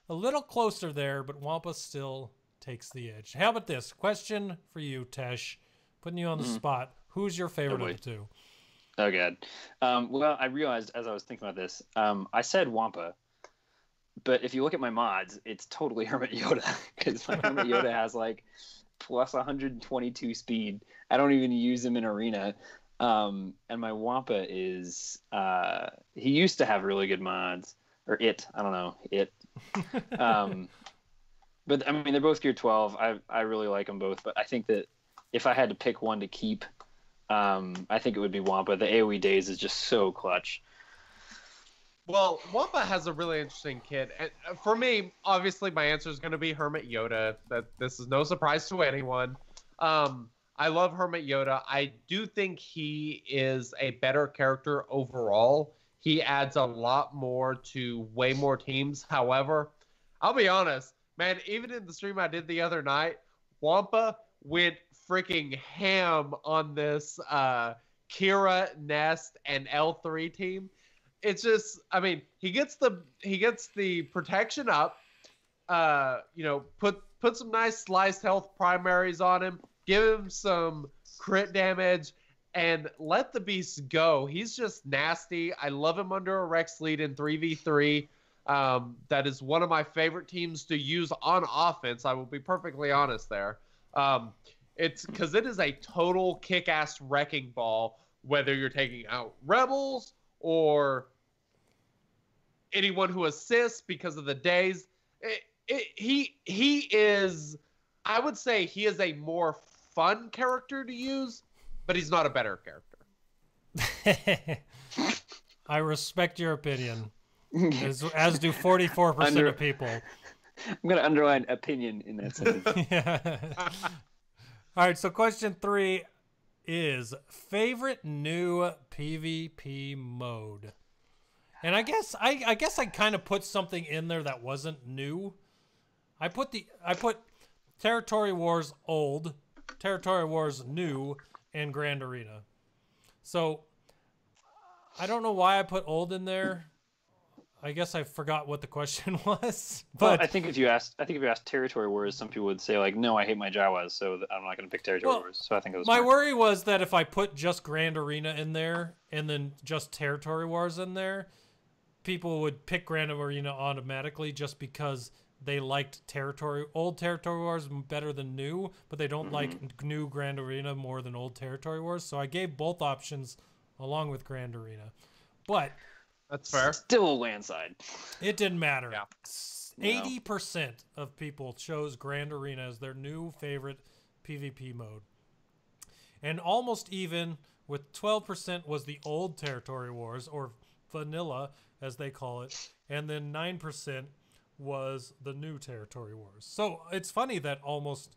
Speaker 2: a little closer there, but Wampa still takes the edge. How about this? Question for you, Tesh. Putting you on the spot. Who's your favorite of the two?
Speaker 4: Oh, God. Well, I realized as I was thinking about this, I said Wampa. But if you look at my mods, it's totally Hermit Yoda. Because my Hermit Yoda has like plus 122 speed. I don't even use him in arena. And my Wampa is he used to have really good mods, or I don't know, but I mean they're both gear 12. I really like them both, but I think that if I had to pick one to keep, I think it would be Wampa. The AoE days is just so clutch.
Speaker 5: Well, Wampa has a really interesting kit, and for me, obviously my answer is going to be Hermit Yoda. That this is no surprise to anyone. I love Hermit Yoda. I do think he is a better character overall. He adds a lot more to way more teams. However, I'll be honest, man, even in the stream I did the other night, Wampa went freaking ham on this Kira, Nest, and L3 team. It's just, I mean, he gets the protection up, put some nice sliced health primaries on him, give him some crit damage, and let the beast go. He's just nasty. I love him under a Rex lead in 3v3. That is one of my favorite teams to use on offense. I will be perfectly honest there. It's because it is a total kick-ass wrecking ball, whether you're taking out rebels or anyone who assists because of the days. He is I would say he is a more fun character to use, but he's not a better character.
Speaker 2: I respect your opinion, as do 44% of people.
Speaker 4: I'm going to underline opinion in that sentence.
Speaker 2: Yeah. All right, so question 3 is favorite new PvP mode. And I guess I kind of put something in there that wasn't new. I put Territory Wars old, Territory Wars new, and Grand Arena. So I don't know why I put old in there. I guess I forgot what the question was. But
Speaker 4: well, I think if you asked Territory Wars, some people would say like, "No, I hate my Jawas, so I'm not going to pick Territory Wars." So I think it was.
Speaker 2: My worry was that if I put just Grand Arena in there and then just Territory Wars in there, people would pick Grand Arena automatically just because they liked old Territory Wars better than new, but they don't like new Grand Arena more than old Territory Wars. So I gave both options along with Grand Arena, but.
Speaker 5: That's fair.
Speaker 4: Still a landslide.
Speaker 2: It didn't matter.
Speaker 5: Yeah.
Speaker 2: 80% of people chose Grand Arena as their new favorite PvP mode. And almost even with 12% was the old Territory Wars, or vanilla as they call it, and then 9% was the new Territory Wars. So it's funny that almost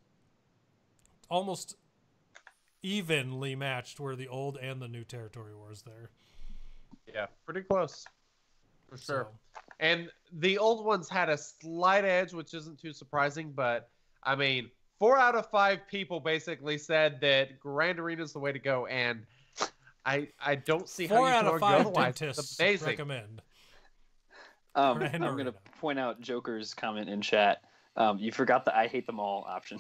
Speaker 2: evenly matched were the old and the new Territory Wars there.
Speaker 5: Yeah, pretty close. For sure.
Speaker 2: So.
Speaker 5: And the old ones had a slight edge, which isn't too surprising, but I mean, 4 out of 5 people basically said that Grand Arena is the way to go, and I don't see how you can argue otherwise. It's amazing.
Speaker 2: Recommend.
Speaker 4: I'm going to point out Joker's comment in chat. You forgot the "I hate them all" option.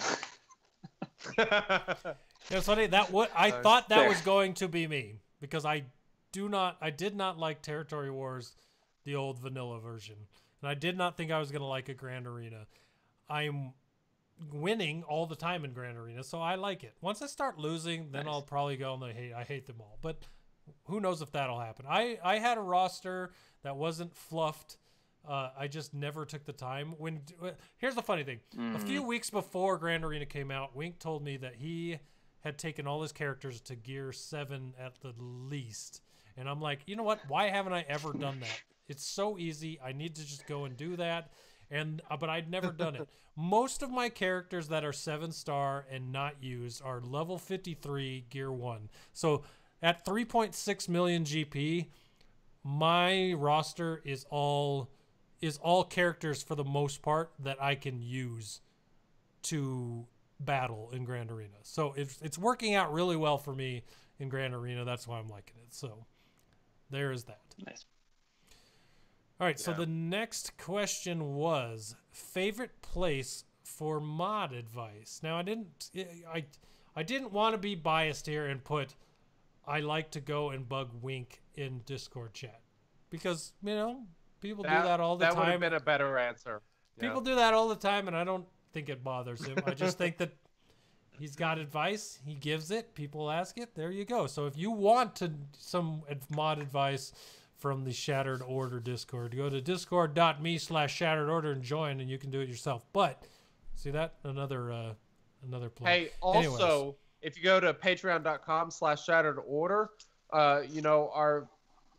Speaker 2: It's funny I thought that was going to be me because I did not like Territory Wars, the old vanilla version, and I did not think I was going to like a Grand Arena. I'm winning all the time in Grand Arena, so I like it. Once I start losing, then I'll probably go and I hate them all. But who knows if that'll happen. I had a roster that wasn't fluffed. I just never took the time. Here's the funny thing. A few weeks before Grand Arena came out, Wink told me that he had taken all his characters to Gear 7 at the least. And I'm like, you know what? Why haven't I ever done that? It's so easy. I need to just go and do that. But I'd never done it. Most of my characters that are 7-star and not used are level 53 Gear 1. So at 3.6 million GP, my roster is all characters for the most part that I can use to battle in Grand Arena. So it's working out really well for me in Grand Arena. That's why I'm liking it. So there is that.
Speaker 4: Nice.
Speaker 2: All right, so the next question was favorite place for mod advice. Now I didn't want to be biased here and put I like to go and bug Wink in Discord chat because people do that all the time.
Speaker 5: That would have been a better answer.
Speaker 2: People do that all the time, and I don't think it bothers him. I just think that he's got advice. He gives it. People ask it. There you go. So if you want some mod advice from the Shattered Order Discord, go to discord.me/Shattered Order and join, and you can do it yourself. But see that? Another plug.
Speaker 5: Hey, also, if you go to patreon.com/Shattered Order,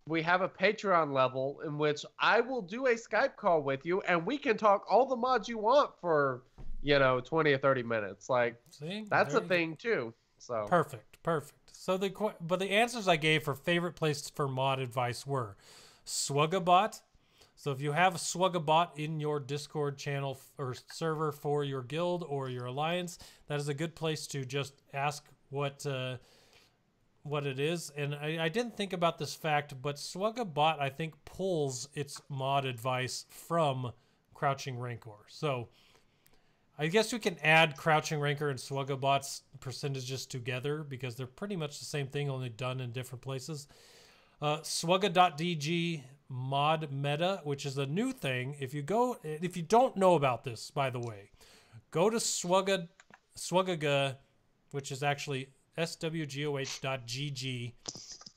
Speaker 5: we have a Patreon level in which I will do a Skype call with you, and we can talk all the mods you want for 20 or 30 minutes. Like, see, that's a thing too. So
Speaker 2: perfect. So the answers I gave for favorite places for mod advice were Swugabot. So if you have a Swugabot in your Discord channel or server for your guild or your alliance, that is a good place to just ask what it is. And I didn't think about this fact, but Swugabot I think pulls its mod advice from Crouching Rancor. So I guess we can add Crouching Rancor and Swugabot's percentages together because they're pretty much the same thing, only done in different places. Swugga.dg mod meta, which is a new thing. If you don't know about this, by the way, go to Swugga, which is actually swgoh.gg.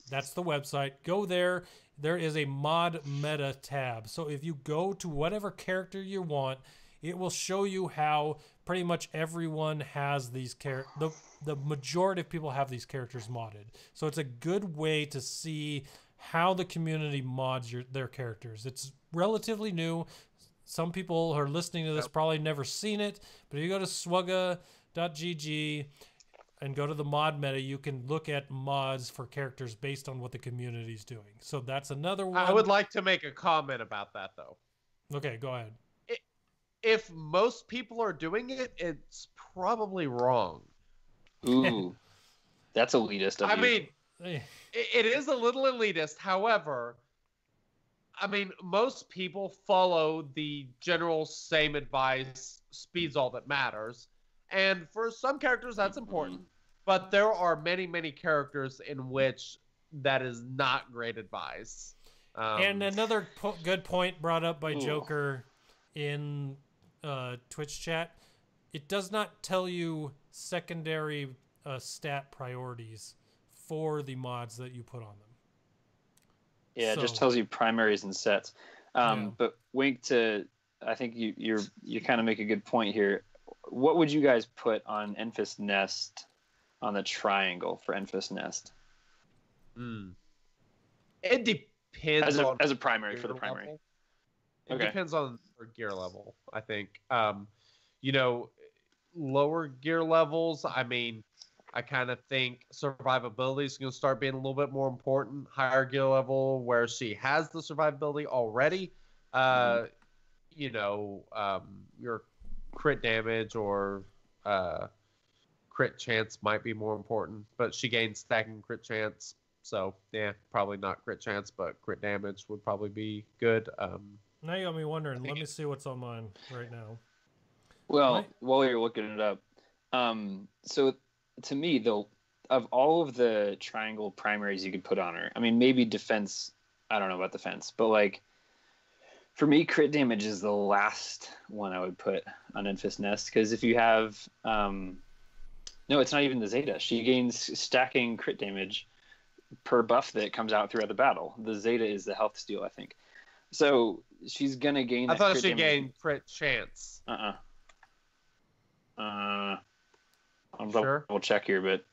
Speaker 2: That's the website. Go there. There is a mod meta tab. So if you go to whatever character you want, it will show you how pretty much everyone has these the majority of people have these characters modded. So it's a good way to see how the community mods their characters. It's relatively new. Some people who are listening to this probably never seen it, but if you go to swugga.gg and go to the mod meta, you can look at mods for characters based on what the community's doing. So that's another one.
Speaker 5: I would like to make a comment about that, though.
Speaker 2: Okay, go ahead.
Speaker 5: If most people are doing it, it's probably wrong.
Speaker 4: Ooh, that's elitist of you.
Speaker 5: I mean, it is a little elitist. However, I mean, most people follow the general same advice, speed's all that matters. And for some characters, that's important. But there are many, many characters in which that is not great advice.
Speaker 2: And another good point brought up by Joker in Twitch chat, it does not tell you secondary stat priorities for the mods that you put on them.
Speaker 4: Yeah, it just tells you primaries and sets. But Wink, I think you kind of make a good point here. What would you guys put on Enfys Nest on the triangle for Enfys Nest?
Speaker 5: It depends
Speaker 4: as a primary for the primary.
Speaker 5: Level. It depends on her gear level, I think. Lower gear levels, I mean, I kind of think survivability is going to start being a little bit more important. Higher gear level, where she has the survivability already, your crit damage or crit chance might be more important, but she gains stacking crit chance. So, yeah, probably not crit chance, but crit damage would probably be good.
Speaker 2: Now you got me wondering. Let me see what's on mine right now.
Speaker 4: Well, while you're looking it up, so to me, though, of all of the triangle primaries you could put on her, I mean, maybe defense, I don't know about defense, but like, for me, crit damage is the last one I would put on Enfys Nest, because if you have, no, it's not even the Zeta. She gains stacking crit damage per buff that comes out throughout the battle. The Zeta is the health steal, I think. So she's gonna gain.
Speaker 5: I thought she gained crit chance.
Speaker 4: I'm
Speaker 5: sure.
Speaker 4: We'll check here, but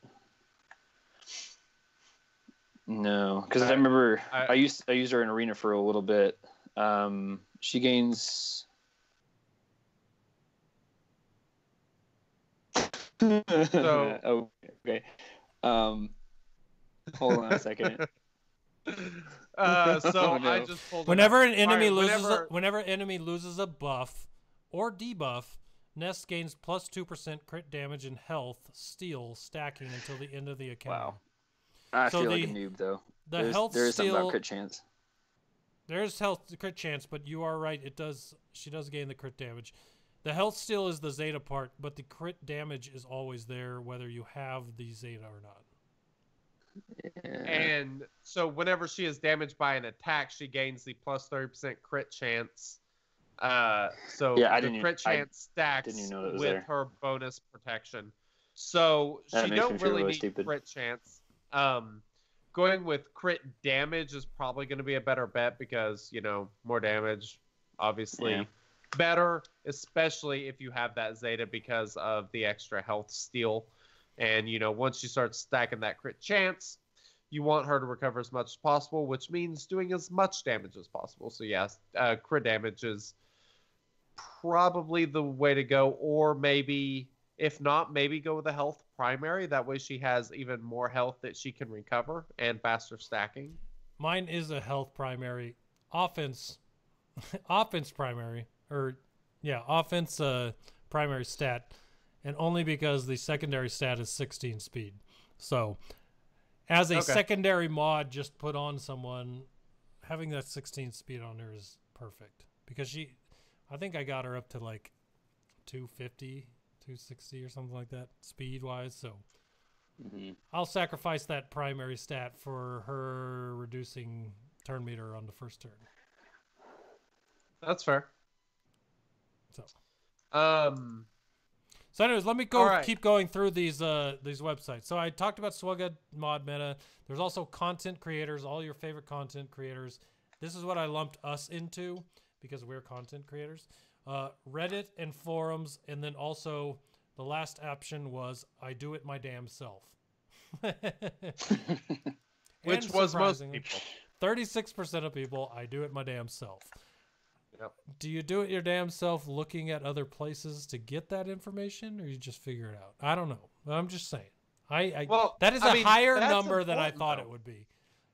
Speaker 4: no, because I remember I used her in arena for a little bit. She gains.
Speaker 5: So
Speaker 4: okay. Hold on a second.
Speaker 5: I just pulled it
Speaker 2: whenever
Speaker 5: up.
Speaker 2: an enemy
Speaker 5: Alright,
Speaker 2: whenever enemy loses a buff or debuff, Nest gains plus 2% crit damage and health steal stacking until the end of the account.
Speaker 4: Wow. I feel like a noob though.
Speaker 2: There is
Speaker 4: something about crit chance.
Speaker 2: There's crit chance, but you are right. She does gain the crit damage. The health steal is the Zeta part, but the crit damage is always there whether you have the Zeta or not.
Speaker 4: Yeah.
Speaker 5: And so whenever she is damaged by an attack, she gains the plus 30% crit chance. The crit chance stacks with her bonus protection. So she don't really need
Speaker 4: stupid.
Speaker 5: Crit chance. Going with crit damage is probably going to be a better bet because, more damage, obviously better, especially if you have that Zeta because of the extra health steal. And, once you start stacking that crit chance, you want her to recover as much as possible, which means doing as much damage as possible. So, yes, crit damage is probably the way to go. Or maybe, if not, maybe go with a health primary. That way she has even more health that she can recover and faster stacking.
Speaker 2: Mine is a health primary. Offense primary. Offense primary stat. And only because the secondary stat is 16 speed. So, as a secondary mod just put on someone, having that 16 speed on her is perfect. Because I think I got her up to like 250, 260 or something like that, speed-wise. So, I'll sacrifice that primary stat for her reducing turn meter on the first turn.
Speaker 5: That's fair.
Speaker 2: So anyways, let me keep going through these websites. So I talked about Swugga mod meta. There's also content creators, all your favorite content creators. This is what I lumped us into because we're content creators. Reddit and forums, and then also the last option was I do it my damn self.
Speaker 5: Which was most people.
Speaker 2: 36% of people, I do it my damn self.
Speaker 5: Yep.
Speaker 2: Do you do it your damn self looking at other places to get that information, or you just figure it out? I don't know. I'm just saying. That is a higher number than I thought it would be.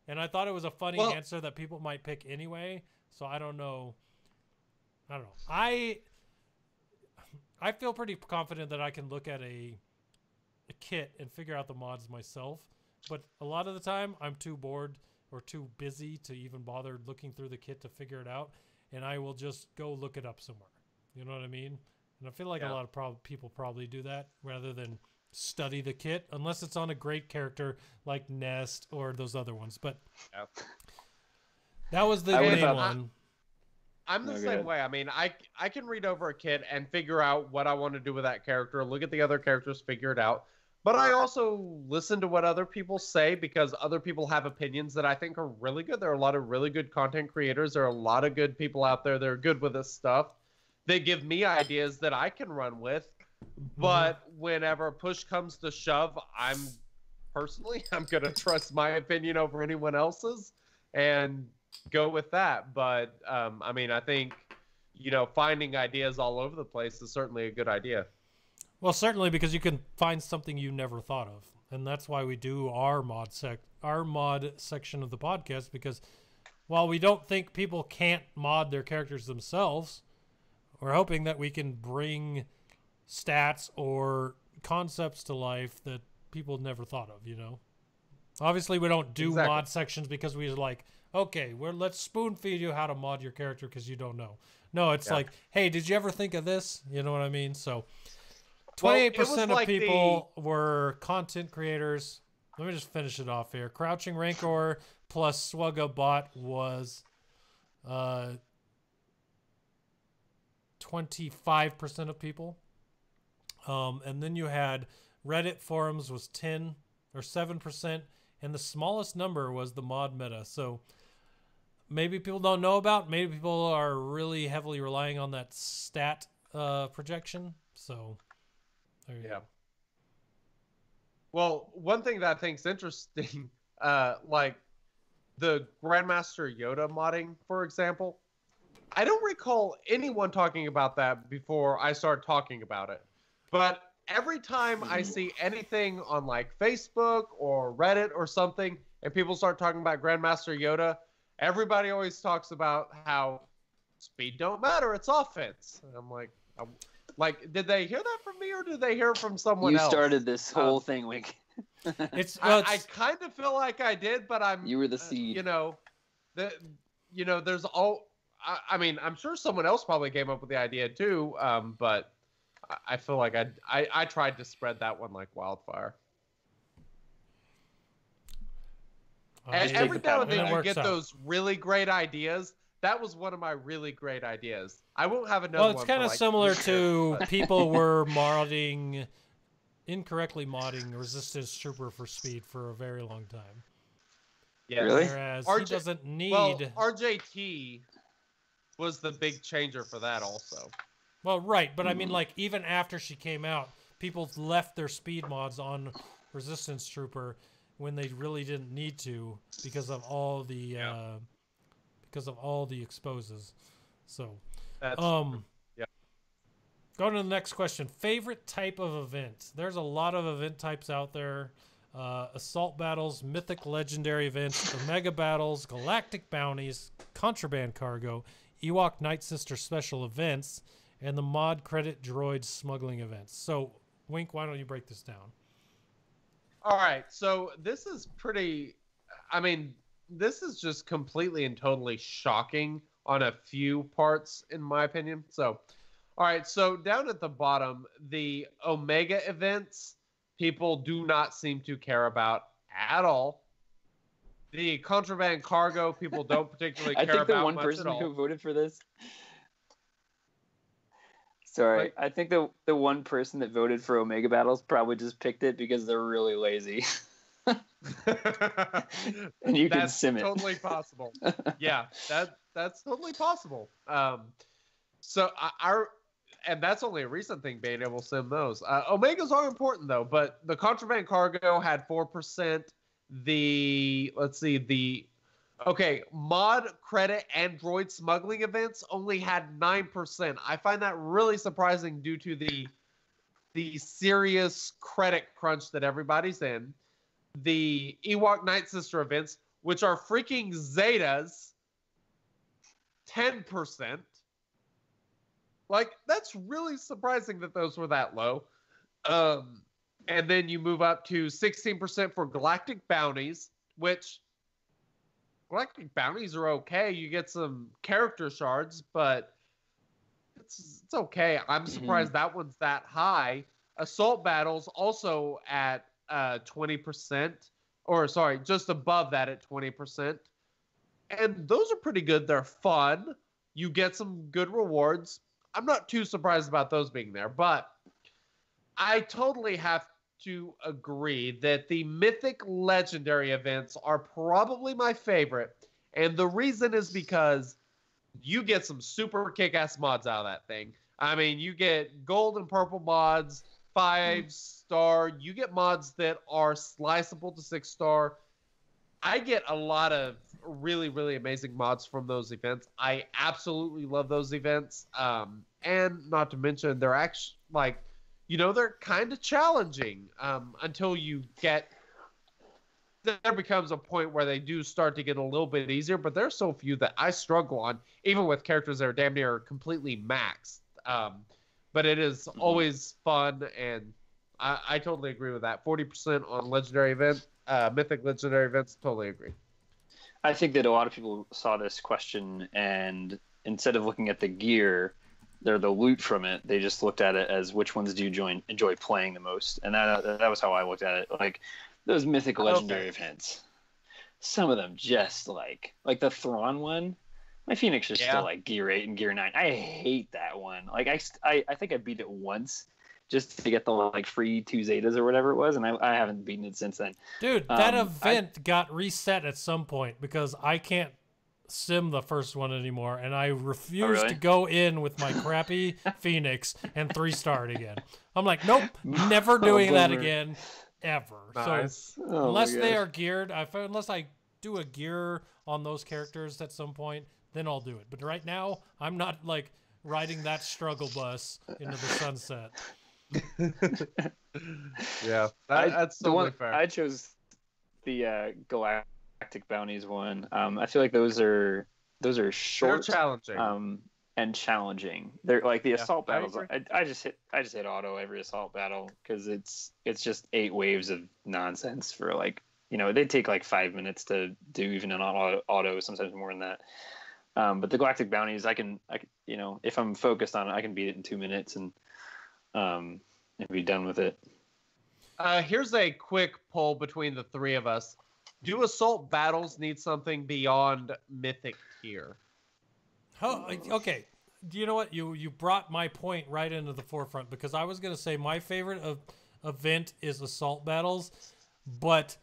Speaker 2: And I thought it was a funny answer that people might pick anyway, so I don't know. I feel pretty confident that I can look at a kit and figure out the mods myself, but a lot of the time I'm too bored or too busy to even bother looking through the kit to figure it out, and I will just go look it up somewhere. You know what I mean? And I feel like a lot of people probably do that rather than study the kit, unless it's on a great character like Nest or those other ones. But that was the main one.
Speaker 5: I'm the same way. I mean, I can read over a kit and figure out what I want to do with that character, look at the other characters, figure it out. But I also listen to what other people say because other people have opinions that I think are really good. There are a lot of really good content creators. There are a lot of good people out there that are good with this stuff. They give me ideas that I can run with. But whenever push comes to shove, I'm going to trust my opinion over anyone else's and go with that. But, I mean, I think, finding ideas all over the place is certainly a good idea.
Speaker 2: Well, certainly, because you can find something you never thought of. And that's why we do our mod section of the podcast, because while we don't think people can't mod their characters themselves, we're hoping that we can bring stats or concepts to life that people never thought of, Obviously, we don't do mod sections because we're like, okay, let's spoon feed you how to mod your character because you don't know. No, it's like, hey, did you ever think of this? You know what I mean? So 28% of people were content creators. Let me just finish it off here. Crouching Rancor plus Swugga Bot was 25% of people. And then you had Reddit forums was 10 or 7%, and the smallest number was the mod meta. So maybe people don't know about, maybe people are really heavily relying on that stat projection. So there you go.
Speaker 5: Well, one thing that I think is interesting, like the Grandmaster Yoda modding, for example, I don't recall anyone talking about that before I started talking about it. But every time I see anything on like Facebook or Reddit or something, and people start talking about Grandmaster Yoda, everybody always talks about how speed don't matter, it's offense. And I'm like, did they hear that from me or did they hear it from someone else?
Speaker 4: You started this whole thing, Wink.
Speaker 5: I kind of feel like I did, but
Speaker 4: you were the seed.
Speaker 5: There's all. I mean, I'm sure someone else probably came up with the idea too, but I feel like I tried to spread that one like wildfire. And every now and then you get those really great ideas. That was one of my really great ideas. I won't have another one.
Speaker 2: Well, it's kind of similar to people were incorrectly modding Resistance Trooper for speed for a very long time.
Speaker 5: Yeah.
Speaker 4: Really?
Speaker 2: Whereas he doesn't need...
Speaker 5: Well, RJT was the big changer for that also.
Speaker 2: Well, right, but I mean, like, even after she came out, people left their speed mods on Resistance Trooper when they really didn't need to because of all the exposes. So,
Speaker 5: that's
Speaker 2: Going to the next question. Favorite type of event? There's a lot of event types out there. Assault battles, mythic legendary events, Omega battles, galactic bounties, contraband cargo, Ewok Night Sister special events, and the mod credit droid smuggling events. So, Wink, why don't you break this down?
Speaker 5: All right. So this is this is just completely and totally shocking on a few parts, in my opinion. So, all right. So down at the bottom, the Omega events, people do not seem to care about at all. The contraband cargo, people don't particularly care about.
Speaker 4: I think the one
Speaker 5: much
Speaker 4: person
Speaker 5: at all.
Speaker 4: who voted for this. Sorry, I think the one person that voted for Omega Battles probably just picked it because they're really lazy. And you can sim it.
Speaker 5: That's totally possible. Yeah, that's totally possible. So and that's only a recent thing, being able to sim those. Omegas are important though, but the contraband cargo had 4%. Mod credit Android smuggling events only had 9%. I find that really surprising due to the serious credit crunch that everybody's in. The Ewok Night Sister events, which are freaking Zetas, 10%. Like, that's really surprising that those were that low. And then you move up to 16% for Galactic Bounties, which Galactic Bounties are okay. You get some character shards, but it's okay. I'm surprised that one's that high. Assault Battles also at 20%, or sorry, just above that at 20%. And those are pretty good. They're fun. You get some good rewards. I'm not too surprised about those being there, but I totally have to agree that the Mythic Legendary events are probably my favorite. And the reason is because you get some super kick-ass mods out of that thing. I mean, you get gold and purple mods, 5-star. You get mods that are sliceable to 6-star. I get a lot of really, really amazing mods from those events. I absolutely love those events. And not to mention, they're actually, like, they're kind of challenging until you get... There becomes a point where they do start to get a little bit easier, but there's so few that I struggle on, even with characters that are damn near completely maxed. But it is always fun, and I totally agree with that. 40% on legendary event, mythic legendary events, totally agree.
Speaker 4: I think that a lot of people saw this question, and instead of looking at the gear, the loot from it, they just looked at it as which ones do you enjoy playing the most, and that was how I looked at it. Like those mythic legendary events, some of them just like the Thrawn one. My Phoenix is still like gear 8 and gear 9. I hate that one. Like I think I beat it once just to get the like free 2 Zetas or whatever it was, and I haven't beaten it since then.
Speaker 2: Dude, that event got reset at some point because I can't sim the first one anymore, and I refuse to go in with my crappy Phoenix and 3-star it again. I'm like, nope, never doing that again, ever.
Speaker 5: Nice.
Speaker 2: So unless they are geared, unless I do a gear on those characters at some point, then I'll do it. But right now, I'm not like riding that struggle bus into the sunset.
Speaker 5: Yeah, that's totally fair.
Speaker 4: I chose the Galactic Bounties one. I feel like those are short,
Speaker 5: they're challenging,
Speaker 4: and challenging. They're like the assault battles. I just hit auto every assault battle because it's just 8 waves of nonsense for like they take like 5 minutes to do even an auto, sometimes more than that. But the Galactic Bounties, I can if I'm focused on it, I can beat it in 2 minutes and be done with it.
Speaker 5: Here's a quick poll between the three of us. Do assault battles need something beyond mythic tier?
Speaker 2: Oh, okay. You know what? You brought my point right into the forefront because I was going to say my favorite event is assault battles, but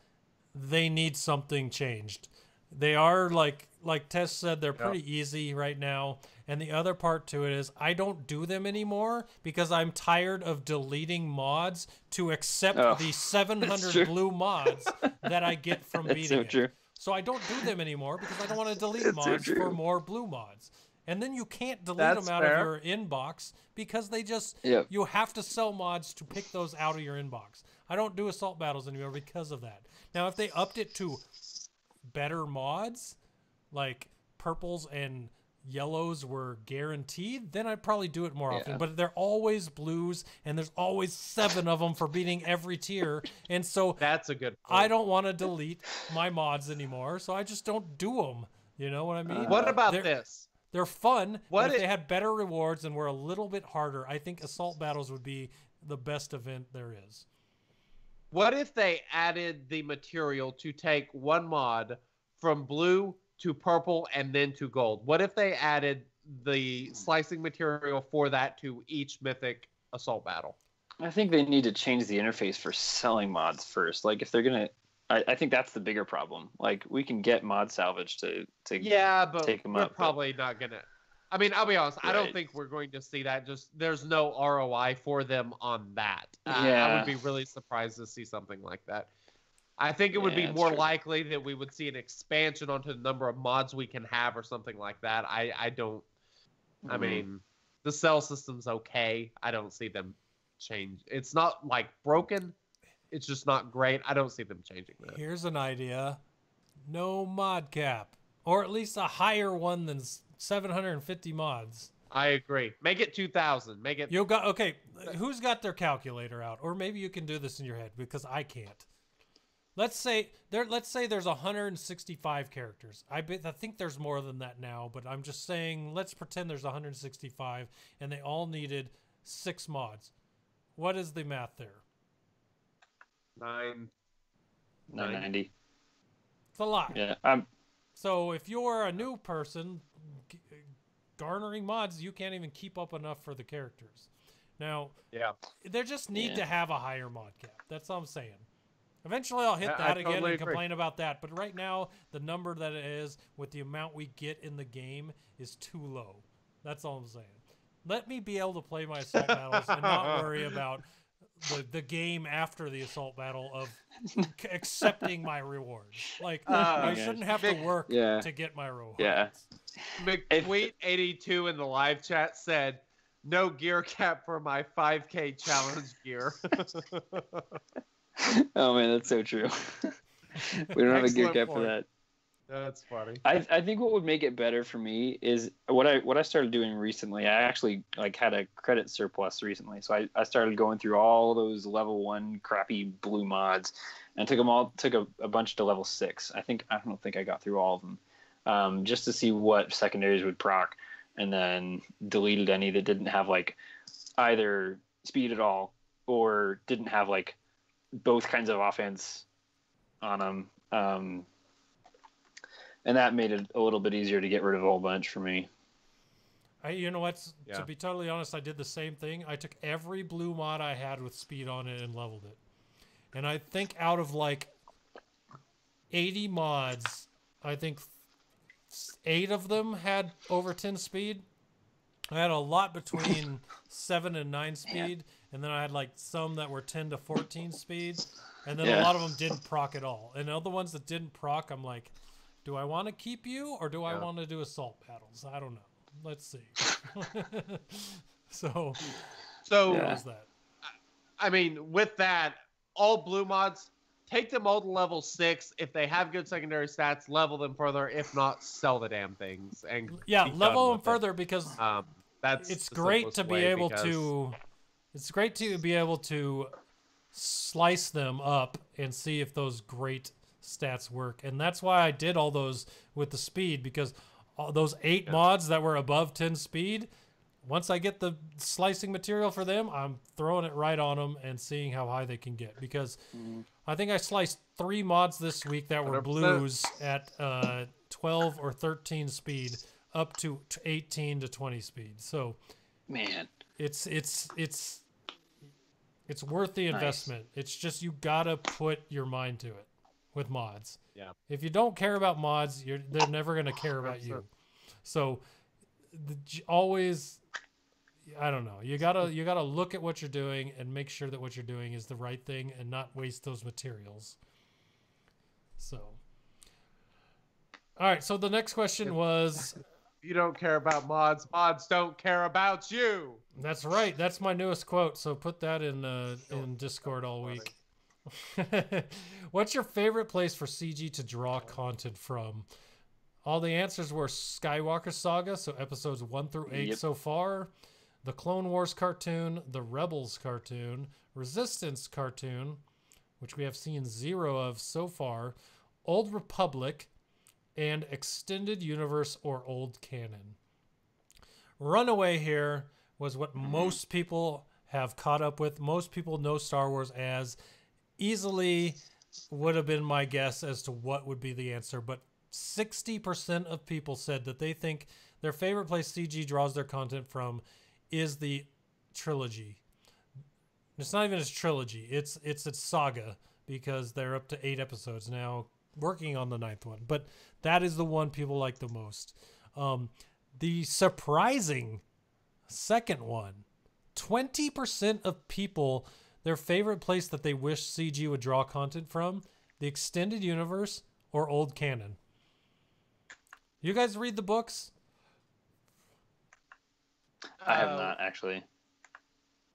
Speaker 2: they need something changed. They are like Tess said, they're pretty easy right now. And the other part to it is I don't do them anymore because I'm tired of deleting mods to accept the 700 blue mods that I get from beating it. So I don't do them anymore because I don't want to delete mods for more blue mods. And then you can't delete them out of your inbox because they just, you have to sell mods to pick those out of your inbox. I don't do assault battles anymore because of that. Now, if they upped it to better mods, like purples and yellows were guaranteed, then I'd probably do it more often. But they're always blues, and there's always 7 of them for beating every tier. And so
Speaker 5: that's a good point.
Speaker 2: I don't want to delete my mods anymore, so I just don't do them. You know what I mean?
Speaker 5: What about this?
Speaker 2: They're fun, but if they had better rewards and were a little bit harder, I think assault battles would be the best event there is.
Speaker 5: What if they added the material to take one mod from blue to purple and then to gold? What if they added the slicing material for that to each mythic assault battle?
Speaker 4: I think they need to change the interface for selling mods first. Like if they're gonna, I think that's the bigger problem. Like we can get mod salvage to
Speaker 5: but
Speaker 4: take them
Speaker 5: we're
Speaker 4: up.
Speaker 5: Probably not gonna. I mean, I'll be honest. I don't
Speaker 4: Right.
Speaker 5: think we're going to see that. Just there's no ROI for them on that. I
Speaker 4: Yeah.
Speaker 5: would be really surprised to see something like that. I think it would be
Speaker 4: Yeah, that's
Speaker 5: more
Speaker 4: true.
Speaker 5: likely that we would see an expansion onto the number of mods we can have or something like that. I don't. I
Speaker 4: Mhm.
Speaker 5: mean, the cell system's okay. I don't see them change. It's not like broken. It's just not great. I don't see them changing that.
Speaker 2: Here's an idea. No mod cap. Or at least a higher one than 750 mods.
Speaker 5: I agree. Make it 2,000. Make it.
Speaker 2: You got okay. Who's got their calculator out? Or maybe you can do this in your head because I can't. Let's say there's 165 characters. I think there's more than that now, but I'm just saying let's pretend there's 165 and they all needed 6 mods. What is the math there?
Speaker 4: 990.
Speaker 2: It's a lot.
Speaker 4: Yeah.
Speaker 2: So if you're a new person garnering mods, you can't even keep up enough for the characters. Now,
Speaker 5: Yeah.
Speaker 2: they just need
Speaker 4: Yeah.
Speaker 2: to have a higher mod cap. That's all I'm saying. Eventually, I'll hit
Speaker 5: I
Speaker 2: that again
Speaker 5: totally
Speaker 2: and
Speaker 5: agree.
Speaker 2: complain about that. But right now, the number that it is with the amount we get in the game is too low. That's all I'm saying. Let me be able to play my assault battles and not worry about the game after the assault battle of accepting my rewards. Like, I
Speaker 4: my
Speaker 2: shouldn't
Speaker 4: gosh.
Speaker 2: have to work
Speaker 4: Yeah.
Speaker 2: to get my rewards.
Speaker 4: Yeah.
Speaker 5: McTweet82 in the live chat said, "No gear cap for my 5K challenge gear."
Speaker 4: Oh man, that's so true. We don't have a gear
Speaker 5: Excellent
Speaker 4: cap for
Speaker 5: point.
Speaker 4: that.
Speaker 5: That's funny.
Speaker 4: I think what would make it better for me is what I started doing recently. I actually had a credit surplus recently, so I started going through all those level 1 crappy blue mods and took a bunch to level 6. I don't think I got through all of them, just to see what secondaries would proc, and then deleted any that didn't have either speed at all or didn't have both kinds of offense on them. And that made it a little bit easier to get rid of a whole bunch for me.
Speaker 2: You know what?
Speaker 5: Yeah.
Speaker 2: To be totally honest, I did the same thing. I took every blue mod I had with speed on it and leveled it. And I think out of 80 mods, I think 8 of them had over 10 speed. I had a lot between 7 and 9 speed, and then I had some that were 10 to 14 speed, and then a lot of them didn't proc at all. And the other ones that didn't proc, I'm like, do I want to keep you or do I want to do assault battles? I don't know. Let's see. So there's that.
Speaker 5: I mean, with that, all blue mods, take them all to level 6. If they have good secondary stats, level them further. If not, sell the damn things. And
Speaker 2: Yeah,
Speaker 5: be done
Speaker 2: level them
Speaker 5: with it.
Speaker 2: further because
Speaker 5: That's
Speaker 2: it's
Speaker 5: the
Speaker 2: great
Speaker 5: simplest
Speaker 2: to be
Speaker 5: way
Speaker 2: able
Speaker 5: because-
Speaker 2: to. It's great to be able to slice them up and see if those great stats work, and that's why I did all those with the speed, because all those 8 mods that were above 10 speed, once I get the slicing material for them, I'm throwing it right on them and seeing how high they can get, because I think I sliced 3 mods this week that were
Speaker 5: 100%.
Speaker 2: blues at 12 or 13 speed up to 18 to 20 speed. So
Speaker 4: Man,
Speaker 2: it's worth the investment. It's just you gotta put your mind to it with mods.
Speaker 5: Yeah.
Speaker 2: If you don't care about mods, they're never gonna care about you. So always, I don't know. You gotta look at what you're doing and make sure that what you're doing is the right thing and not waste those materials. So, all right. So the next question was.
Speaker 5: You don't care about mods. Mods don't care about you.
Speaker 2: That's right. That's my newest quote. So put that in Discord all week. What's your favorite place for CG to draw content from? All the answers were Skywalker Saga, so episodes 1 through 8 so far, the Clone Wars cartoon, the Rebels cartoon, Resistance cartoon, which we have seen 0 of so far, Old Republic, and Extended Universe or Old Canon. Runaway here was what most people have caught up with. Most people know Star Wars as. Easily would have been my guess as to what would be the answer, but 60% of people said that they think their favorite place CG draws their content from is the trilogy. It's not even a trilogy. It's a saga, because they're up to 8 episodes now, working on the 9th one. But that is the one people like the most. the surprising second one. 20% of people, their favorite place that they wish CG would draw content from, the extended universe or old canon. You guys read the books?
Speaker 4: I have not actually.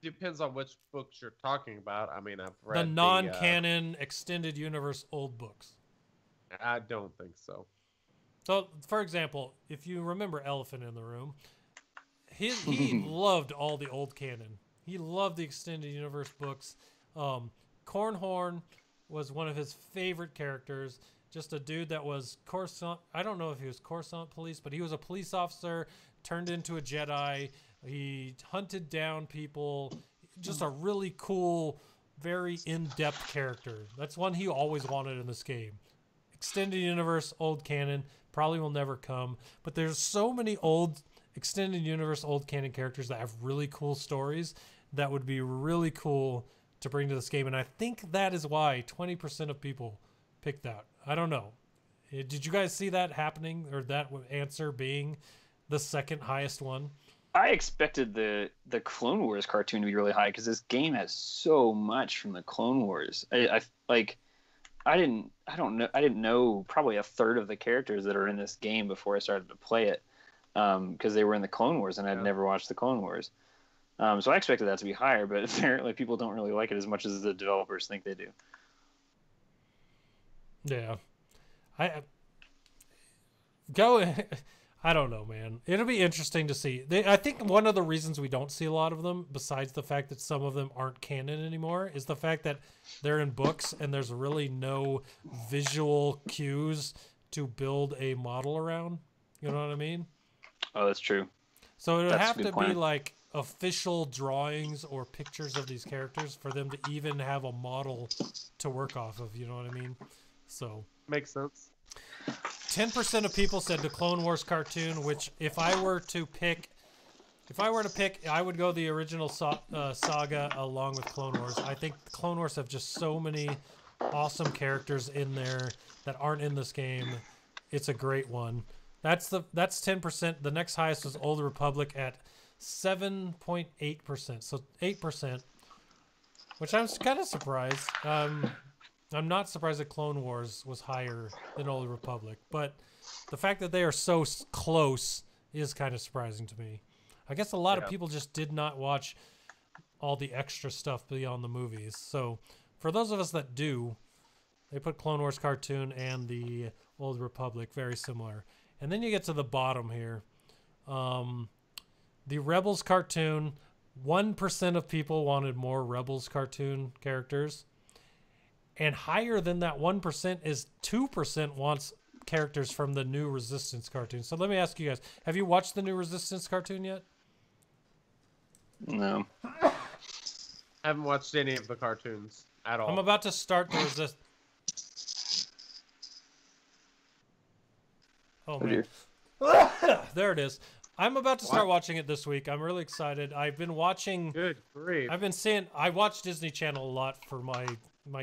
Speaker 5: Depends on which books you're talking about. I mean, I've
Speaker 2: The
Speaker 5: read
Speaker 2: non-canon extended universe old books.
Speaker 5: I don't think so.
Speaker 2: So, for example, if you remember Elephant in the Room, he loved all the old canon. He loved the extended universe books. Cornhorn was one of his favorite characters. Just a dude that was Coruscant. I don't know if he was Coruscant police, but he was a police officer turned into a Jedi. He hunted down people. Just a really cool, very in-depth character. That's one he always wanted in this game. Extended universe, old canon, probably will never come. But there's so many old extended universe, old canon characters that have really cool stories that would be really cool to bring to this game. And I think that is why 20% of people picked that. I don't know. Did you guys see that happening, or that answer being the second highest one?
Speaker 4: I expected the Clone Wars cartoon to be really high because this game has so much from the Clone Wars. I didn't know probably a third of the characters that are in this game before I started to play it, because they were in the Clone Wars and I'd never watched the Clone Wars. So I expected that to be higher, but apparently people don't really like it as much as the developers think they do.
Speaker 2: Yeah. I don't know, man. It'll be interesting to see. I think one of the reasons we don't see a lot of them, besides the fact that some of them aren't canon anymore, is the fact that they're in books and there's really no visual cues to build a model around. You know what I mean?
Speaker 4: Oh, that's true.
Speaker 2: So it would
Speaker 4: That's
Speaker 2: have
Speaker 4: a good
Speaker 2: to be
Speaker 4: point.
Speaker 2: like official drawings or pictures of these characters for them to even have a model to work off of. You know what I mean? So
Speaker 5: Makes sense.
Speaker 2: 10% of people said the Clone Wars cartoon, which if I were to pick, I would go the original saga along with Clone Wars. I think Clone Wars have just so many awesome characters in there that aren't in this game. It's a great one. That's 10%. The next highest was Old Republic at 7.8%. So 8%, which I'm kind of surprised. I'm not surprised that Clone Wars was higher than Old Republic, but the fact that they are so close is kind of surprising to me. I guess a lot of people just did not watch all the extra stuff beyond the movies. So for those of us that do, they put Clone Wars cartoon and the Old Republic very similar. And then you get to the bottom here. The Rebels cartoon, 1% of people wanted more Rebels cartoon characters. And higher than that 1% is 2% wants characters from the new Resistance cartoon. So let me ask you guys, have you watched the new Resistance cartoon yet?
Speaker 4: No.
Speaker 5: I haven't watched any of the cartoons at all.
Speaker 2: I'm about to start the Resistance. Oh, man. There it is. I'm about to start watching it this week. I'm really excited. I've been watching...
Speaker 5: Good grief.
Speaker 2: I watch Disney Channel a lot for my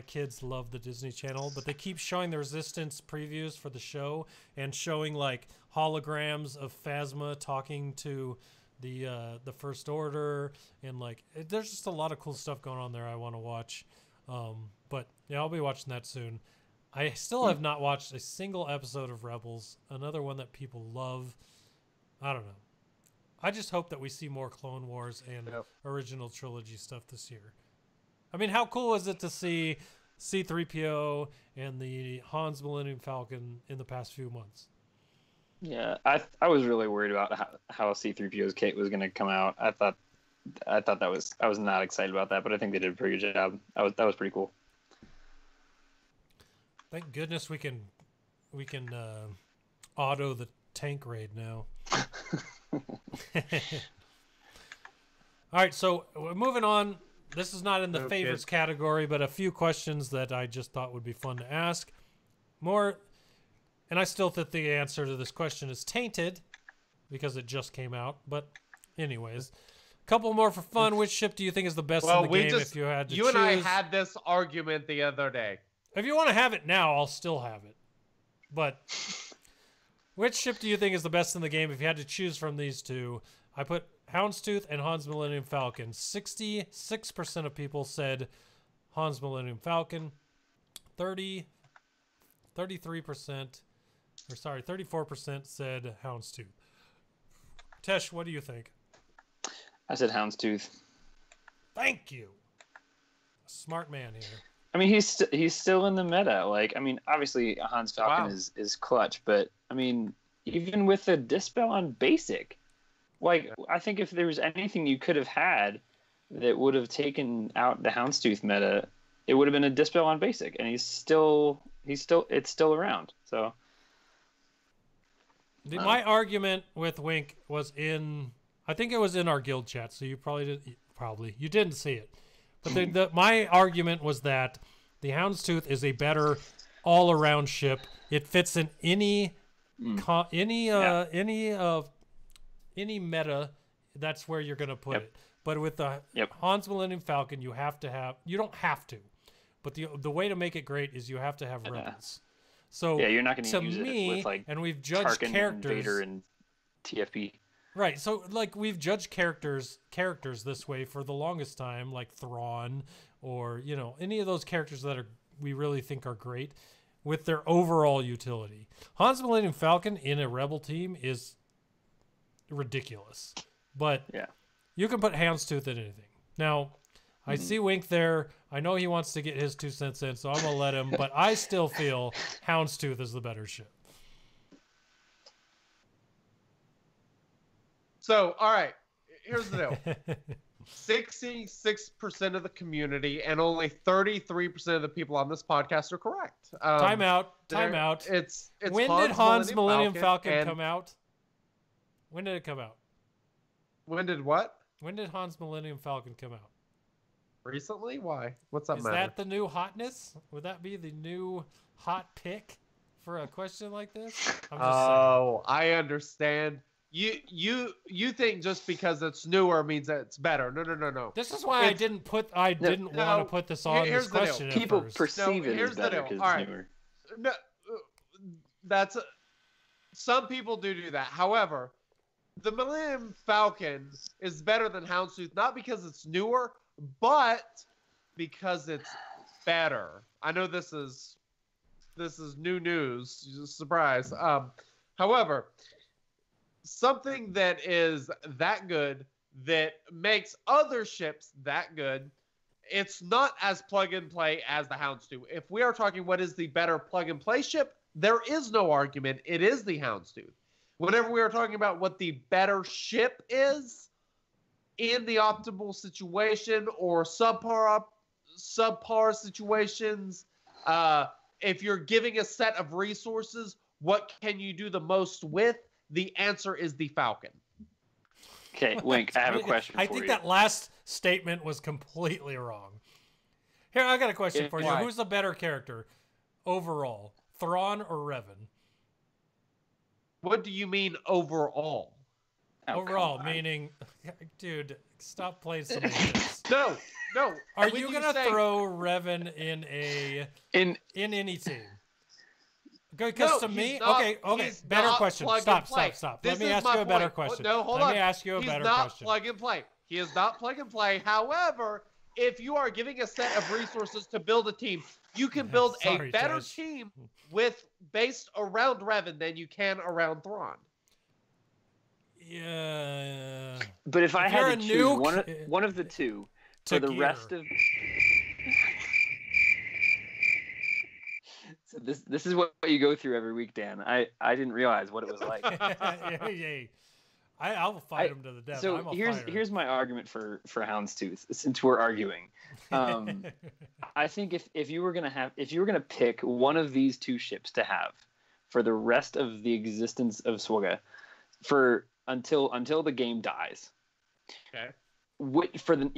Speaker 2: kids love the Disney Channel, but they keep showing the Resistance previews for the show and showing like holograms of Phasma talking to the First Order, and like there's just a lot of cool stuff going on there I want to watch. But yeah, I'll be watching that soon. I still have not watched a single episode of Rebels, another one that people love. I don't know. I just hope that we see more Clone Wars and original trilogy stuff this year. I mean, how cool is it to see C-3PO and the Han's Millennium Falcon in the past few months?
Speaker 4: Yeah, I was really worried about how C-3PO's kit was going to come out. I thought I was not excited about that, but I think they did a pretty good job. That was pretty cool.
Speaker 2: Thank goodness we can auto the tank raid now. All right, so moving on. This is not in the favorites category, but a few questions that I just thought would be fun to ask. And I still think the answer to this question is tainted because it just came out. But anyways, a couple more for fun. Which ship do you think is the best in the game if you had to choose?
Speaker 5: You and I had this argument the other day.
Speaker 2: If you want to have it now, I'll still have it. But Which ship do you think is the best in the game if you had to choose from these two? I put Houndstooth and Han's Millennium Falcon. 66% of people said Han's Millennium Falcon. 34% said Houndstooth. Tesh, what do you think?
Speaker 4: I said Houndstooth.
Speaker 2: Thank you. A smart man here.
Speaker 4: I mean, he's still in the meta. Like, I mean, obviously Hans Falcon is clutch, but I mean, even with the Dispel on basic, like, I think if there was anything you could have had that would have taken out the Houndstooth meta, it would have been a Dispel on basic, and it's still around. So
Speaker 2: my argument with Wink was I think it was in our guild chat, so you you didn't see it. But my argument was that the Houndstooth is a better all-around ship. It fits in any meta. That's where you're going to put it. But with the Han's Millennium Falcon, you don't have to. But the way to make it great is you have to have rebels. So
Speaker 4: you're not going to use it with like
Speaker 2: and we've judged
Speaker 4: Tarkin
Speaker 2: characters
Speaker 4: and Vader and TFP.
Speaker 2: Right, so like we've judged characters this way for the longest time, like Thrawn or any of those characters that we really think are great with their overall utility. Han's Millennium Falcon in a rebel team is ridiculous, but you can put Houndstooth in anything. Now, I see Wink there. I know he wants to get his 2 cents in, so I'm gonna let him. But I still feel Houndstooth is the better ship.
Speaker 5: So, all right, here's the deal. 66% of the community and only 33% of the people on this podcast are correct.
Speaker 2: Time out.
Speaker 5: It's
Speaker 2: when did Han's Millennium Falcon come out? When did it come out?
Speaker 5: When did what?
Speaker 2: When did Han's Millennium Falcon come out?
Speaker 5: Recently? Why? What's that
Speaker 2: Is
Speaker 5: matter?
Speaker 2: that the new hotness? Would that be the new hot pick for a question like this? I'm just saying.
Speaker 5: I understand. You think just because it's newer means that it's better? No.
Speaker 2: This is why I didn't want to put this on this question.
Speaker 4: People perceive it as better because it's newer.
Speaker 5: No, some people do that. However, the Millennium Falcon is better than Houndstooth, not because it's newer, but because it's better. I know this is new news. Surprise. However, something that is that good that makes other ships that good, it's not as plug and play as the Houndstooth. If we are talking what is the better plug and play ship, there is no argument. It is the Houndstooth. Whenever we are talking about what the better ship is in the optimal situation or subpar situations, if you're giving a set of resources, what can you do the most with? The answer is the Falcon.
Speaker 4: Okay, Wink, I have a question for you.
Speaker 2: I think that last statement was completely wrong. Here, I got a question for you. Who's the better character overall, Thrawn or Revan?
Speaker 5: What do you mean overall?
Speaker 2: Overall, meaning, dude, stop playing semantics.
Speaker 5: No.
Speaker 2: Are you gonna throw Revan in any team? Because to me, okay. Better question. Stop. Let me ask you a better question. Let me ask you a better question.
Speaker 5: He's not plug and play. He is not plug and play. However, if you are giving a set of resources to build a team, you can build a better team based around Revan than you can around Thrawn.
Speaker 2: Yeah.
Speaker 4: But if I had to choose one of the two for the rest of... So this is what you go through every week, Dan. I didn't realize what it was like.
Speaker 2: I'll fight him to the death.
Speaker 4: So here's my argument for Houndstooth, since we're arguing. I think if you were gonna pick one of these two ships to have for the rest of the existence of SWGA, until the game dies.
Speaker 5: Okay.
Speaker 4: For the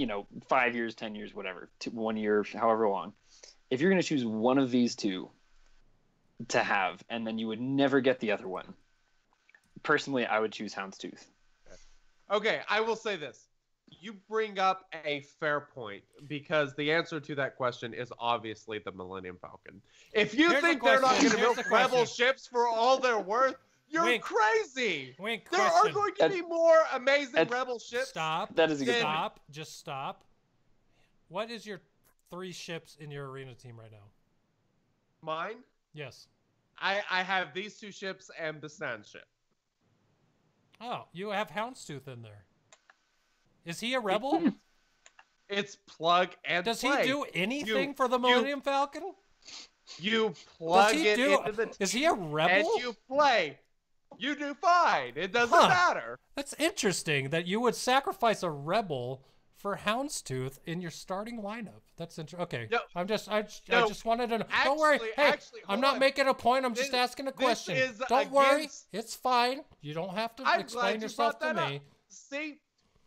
Speaker 4: 5 years, 10 years, whatever, 1 year, however long. If you're gonna choose one of these two to have, and then you would never get the other one. Personally, I would choose Houndstooth.
Speaker 5: Okay, I will say this. You bring up a fair point, because the answer to that question is obviously the Millennium Falcon. If you think they're not going to build rebel ships for all they're worth, You're
Speaker 2: Wink.
Speaker 5: crazy.
Speaker 2: Wink,
Speaker 5: There are
Speaker 2: question.
Speaker 5: going to be more amazing
Speaker 4: That's-
Speaker 5: rebel ships.
Speaker 2: Stop.
Speaker 4: That is a good
Speaker 5: Then-
Speaker 4: point.
Speaker 2: Just stop. What is your 3 ships in your arena team right now?
Speaker 5: Mine.
Speaker 2: Yes.
Speaker 5: I have these 2 ships and the Sand ship.
Speaker 2: Oh, you have Houndstooth in there. Is he a rebel?
Speaker 5: It's plug and
Speaker 2: Does
Speaker 5: play.
Speaker 2: he do anything
Speaker 5: You-
Speaker 2: for the Millennium Falcon?
Speaker 5: You plug
Speaker 2: Does he
Speaker 5: it
Speaker 2: do?
Speaker 5: into the
Speaker 2: Is he a
Speaker 5: and
Speaker 2: rebel?
Speaker 5: you play. You do fine. It doesn't
Speaker 2: Huh.
Speaker 5: matter.
Speaker 2: That's interesting that you would sacrifice a rebel for Houndstooth in your starting lineup. That's interesting. Okay,
Speaker 5: No.
Speaker 2: I
Speaker 5: No.
Speaker 2: just wanted to know. Don't worry. Hey,
Speaker 5: Actually,
Speaker 2: I'm
Speaker 5: hold
Speaker 2: not
Speaker 5: on.
Speaker 2: making a point. I'm just
Speaker 5: This-
Speaker 2: asking a
Speaker 5: this
Speaker 2: question.
Speaker 5: is
Speaker 2: Don't worry.
Speaker 5: against-
Speaker 2: It's fine. You don't have to
Speaker 5: I'm
Speaker 2: explain
Speaker 5: glad you
Speaker 2: yourself
Speaker 5: brought
Speaker 2: to
Speaker 5: that
Speaker 2: me.
Speaker 5: up. See,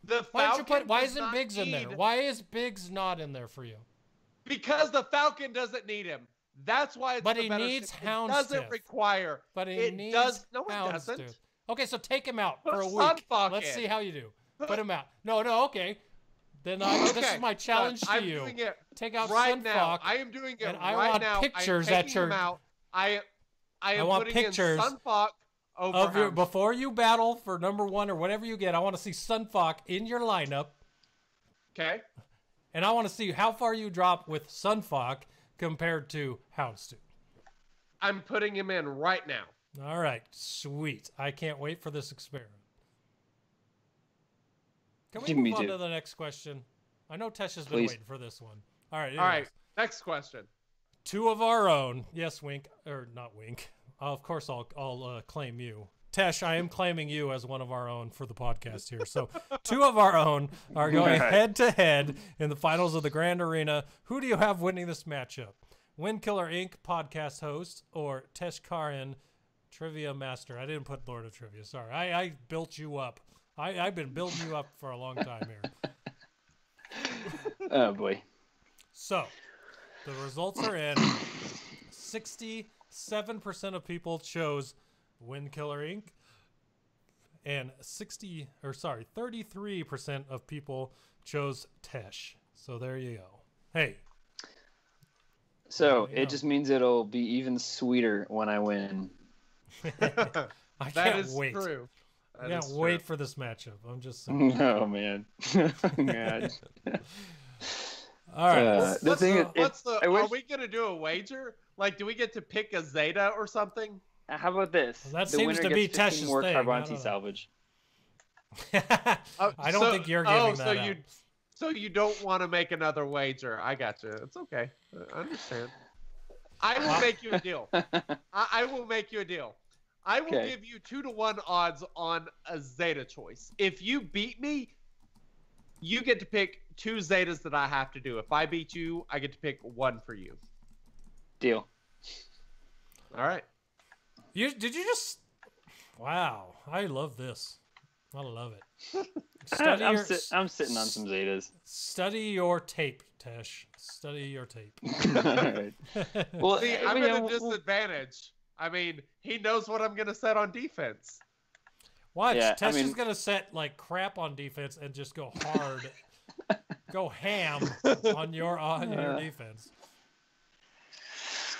Speaker 5: the
Speaker 2: Why don't you
Speaker 5: Falcon
Speaker 2: put? Why
Speaker 5: does
Speaker 2: isn't
Speaker 5: not
Speaker 2: Biggs in there?
Speaker 5: need-
Speaker 2: Why is Biggs not in there for you?
Speaker 5: Because the Falcon doesn't need him. That's why it's
Speaker 2: But
Speaker 5: the
Speaker 2: he
Speaker 5: better
Speaker 2: needs
Speaker 5: ship. It doesn't
Speaker 2: Houndstooth.
Speaker 5: require.
Speaker 2: But he
Speaker 5: it
Speaker 2: needs
Speaker 5: does. No, it doesn't.
Speaker 2: Houndstooth. Okay, so take him out
Speaker 5: Put
Speaker 2: for a week.
Speaker 5: Sunfuck
Speaker 2: Let's
Speaker 5: in.
Speaker 2: see how you do. Put him out. No, okay. Then this
Speaker 5: Okay,
Speaker 2: is my challenge to
Speaker 5: I'm
Speaker 2: you.
Speaker 5: doing it
Speaker 2: Take out
Speaker 5: right
Speaker 2: Sunfuck.
Speaker 5: now. I am doing it
Speaker 2: and I
Speaker 5: right
Speaker 2: want
Speaker 5: now.
Speaker 2: pictures
Speaker 5: I am
Speaker 2: at
Speaker 5: taking
Speaker 2: your-
Speaker 5: him out. I am
Speaker 2: want
Speaker 5: putting
Speaker 2: pictures
Speaker 5: in Sunfuck over
Speaker 2: of your
Speaker 5: Houndstooth.
Speaker 2: before you battle for number 1 or whatever you get. I want to see Sunfuck in your lineup,
Speaker 5: Okay.
Speaker 2: and I want to see how far you drop with Sunfuck compared to Houndstooth.
Speaker 5: I'm putting him in right now.
Speaker 2: All right, sweet. I can't wait for this experiment. Can we
Speaker 4: Me
Speaker 2: move on
Speaker 4: too.
Speaker 2: to the next question? I know Tesh has been
Speaker 4: Please.
Speaker 2: waiting for this one. All right.
Speaker 5: All right.
Speaker 2: anyways.
Speaker 5: Next question.
Speaker 2: 2 of our own. Yes, Wink. Or not Wink. Of course, I'll claim you. Tesh, I am claiming you as one of our own for the podcast here. So 2 of our own are going
Speaker 4: Alright.
Speaker 2: head to head in the finals of the Grand Arena. Who do you have winning this matchup? Windkiller Inc. podcast host or Tesh Karin, Trivia Master? I didn't put Lord of Trivia. Sorry. I built you up. I've been building you up for a long time here.
Speaker 4: Oh boy.
Speaker 2: So, the results are in. 67% of people chose Windkiller Inc. And 33% of people chose Tesh. So there you go. Hey.
Speaker 4: So
Speaker 2: There you
Speaker 4: it
Speaker 2: go.
Speaker 4: just means it'll be even sweeter when I win.
Speaker 2: I
Speaker 5: That
Speaker 2: can't
Speaker 5: is
Speaker 2: wait.
Speaker 5: true.
Speaker 2: I
Speaker 5: That
Speaker 2: can't
Speaker 5: is
Speaker 2: wait
Speaker 5: true.
Speaker 2: for this matchup. I'm just saying.
Speaker 4: Oh man. God.
Speaker 2: All right.
Speaker 4: The thing is, I
Speaker 5: Are
Speaker 4: wish-
Speaker 5: we gonna do a wager? Like, do we get to pick a Zeta or something?
Speaker 4: How about this?
Speaker 2: Well, that
Speaker 4: the
Speaker 2: seems
Speaker 4: winner
Speaker 2: to be
Speaker 4: gets 15
Speaker 2: Tesh's
Speaker 4: more
Speaker 2: thing. I don't
Speaker 4: Carbonti
Speaker 2: know.
Speaker 4: salvage.
Speaker 2: I don't think you're giving that out.
Speaker 5: So you don't want to make another wager? I got you. It's okay. I understand. I will make you a deal. I will make you a deal. I will
Speaker 4: Okay.
Speaker 5: give you 2-to-1 odds on a Zeta choice. If you beat me, you get to pick 2 Zetas that I have to do. If I beat you, I get to pick 1 for you.
Speaker 4: Deal.
Speaker 5: All right.
Speaker 2: Did you just? Wow, I love this. I love it.
Speaker 4: I'm sitting on some Zetas.
Speaker 2: Study your tape, Tesh. Study your tape.
Speaker 4: All right. Well,
Speaker 5: See,
Speaker 4: I
Speaker 5: I'm
Speaker 4: mean,
Speaker 5: at a
Speaker 4: we'll-
Speaker 5: disadvantage. I mean, he knows what I'm going to set on defense.
Speaker 2: Watch,
Speaker 4: Yeah,
Speaker 2: Tesh
Speaker 4: I mean-
Speaker 2: is gonna set like crap on defense and just go hard, go ham on your defense.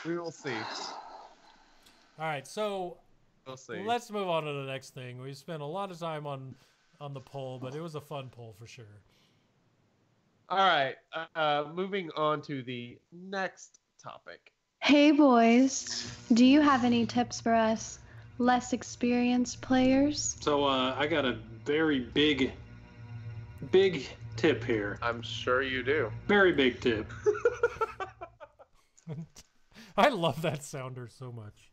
Speaker 5: We will see.
Speaker 2: All right, so
Speaker 5: We'll see.
Speaker 2: let's move on to the next thing. We spent a lot of time on the poll, but it was a fun poll for sure.
Speaker 5: All right. Moving on to the next topic.
Speaker 6: Hey boys, do you have any tips for us less experienced players?
Speaker 8: So I got a very big tip here.
Speaker 5: I'm sure you do.
Speaker 8: Very big tip.
Speaker 2: I love that sounder so much.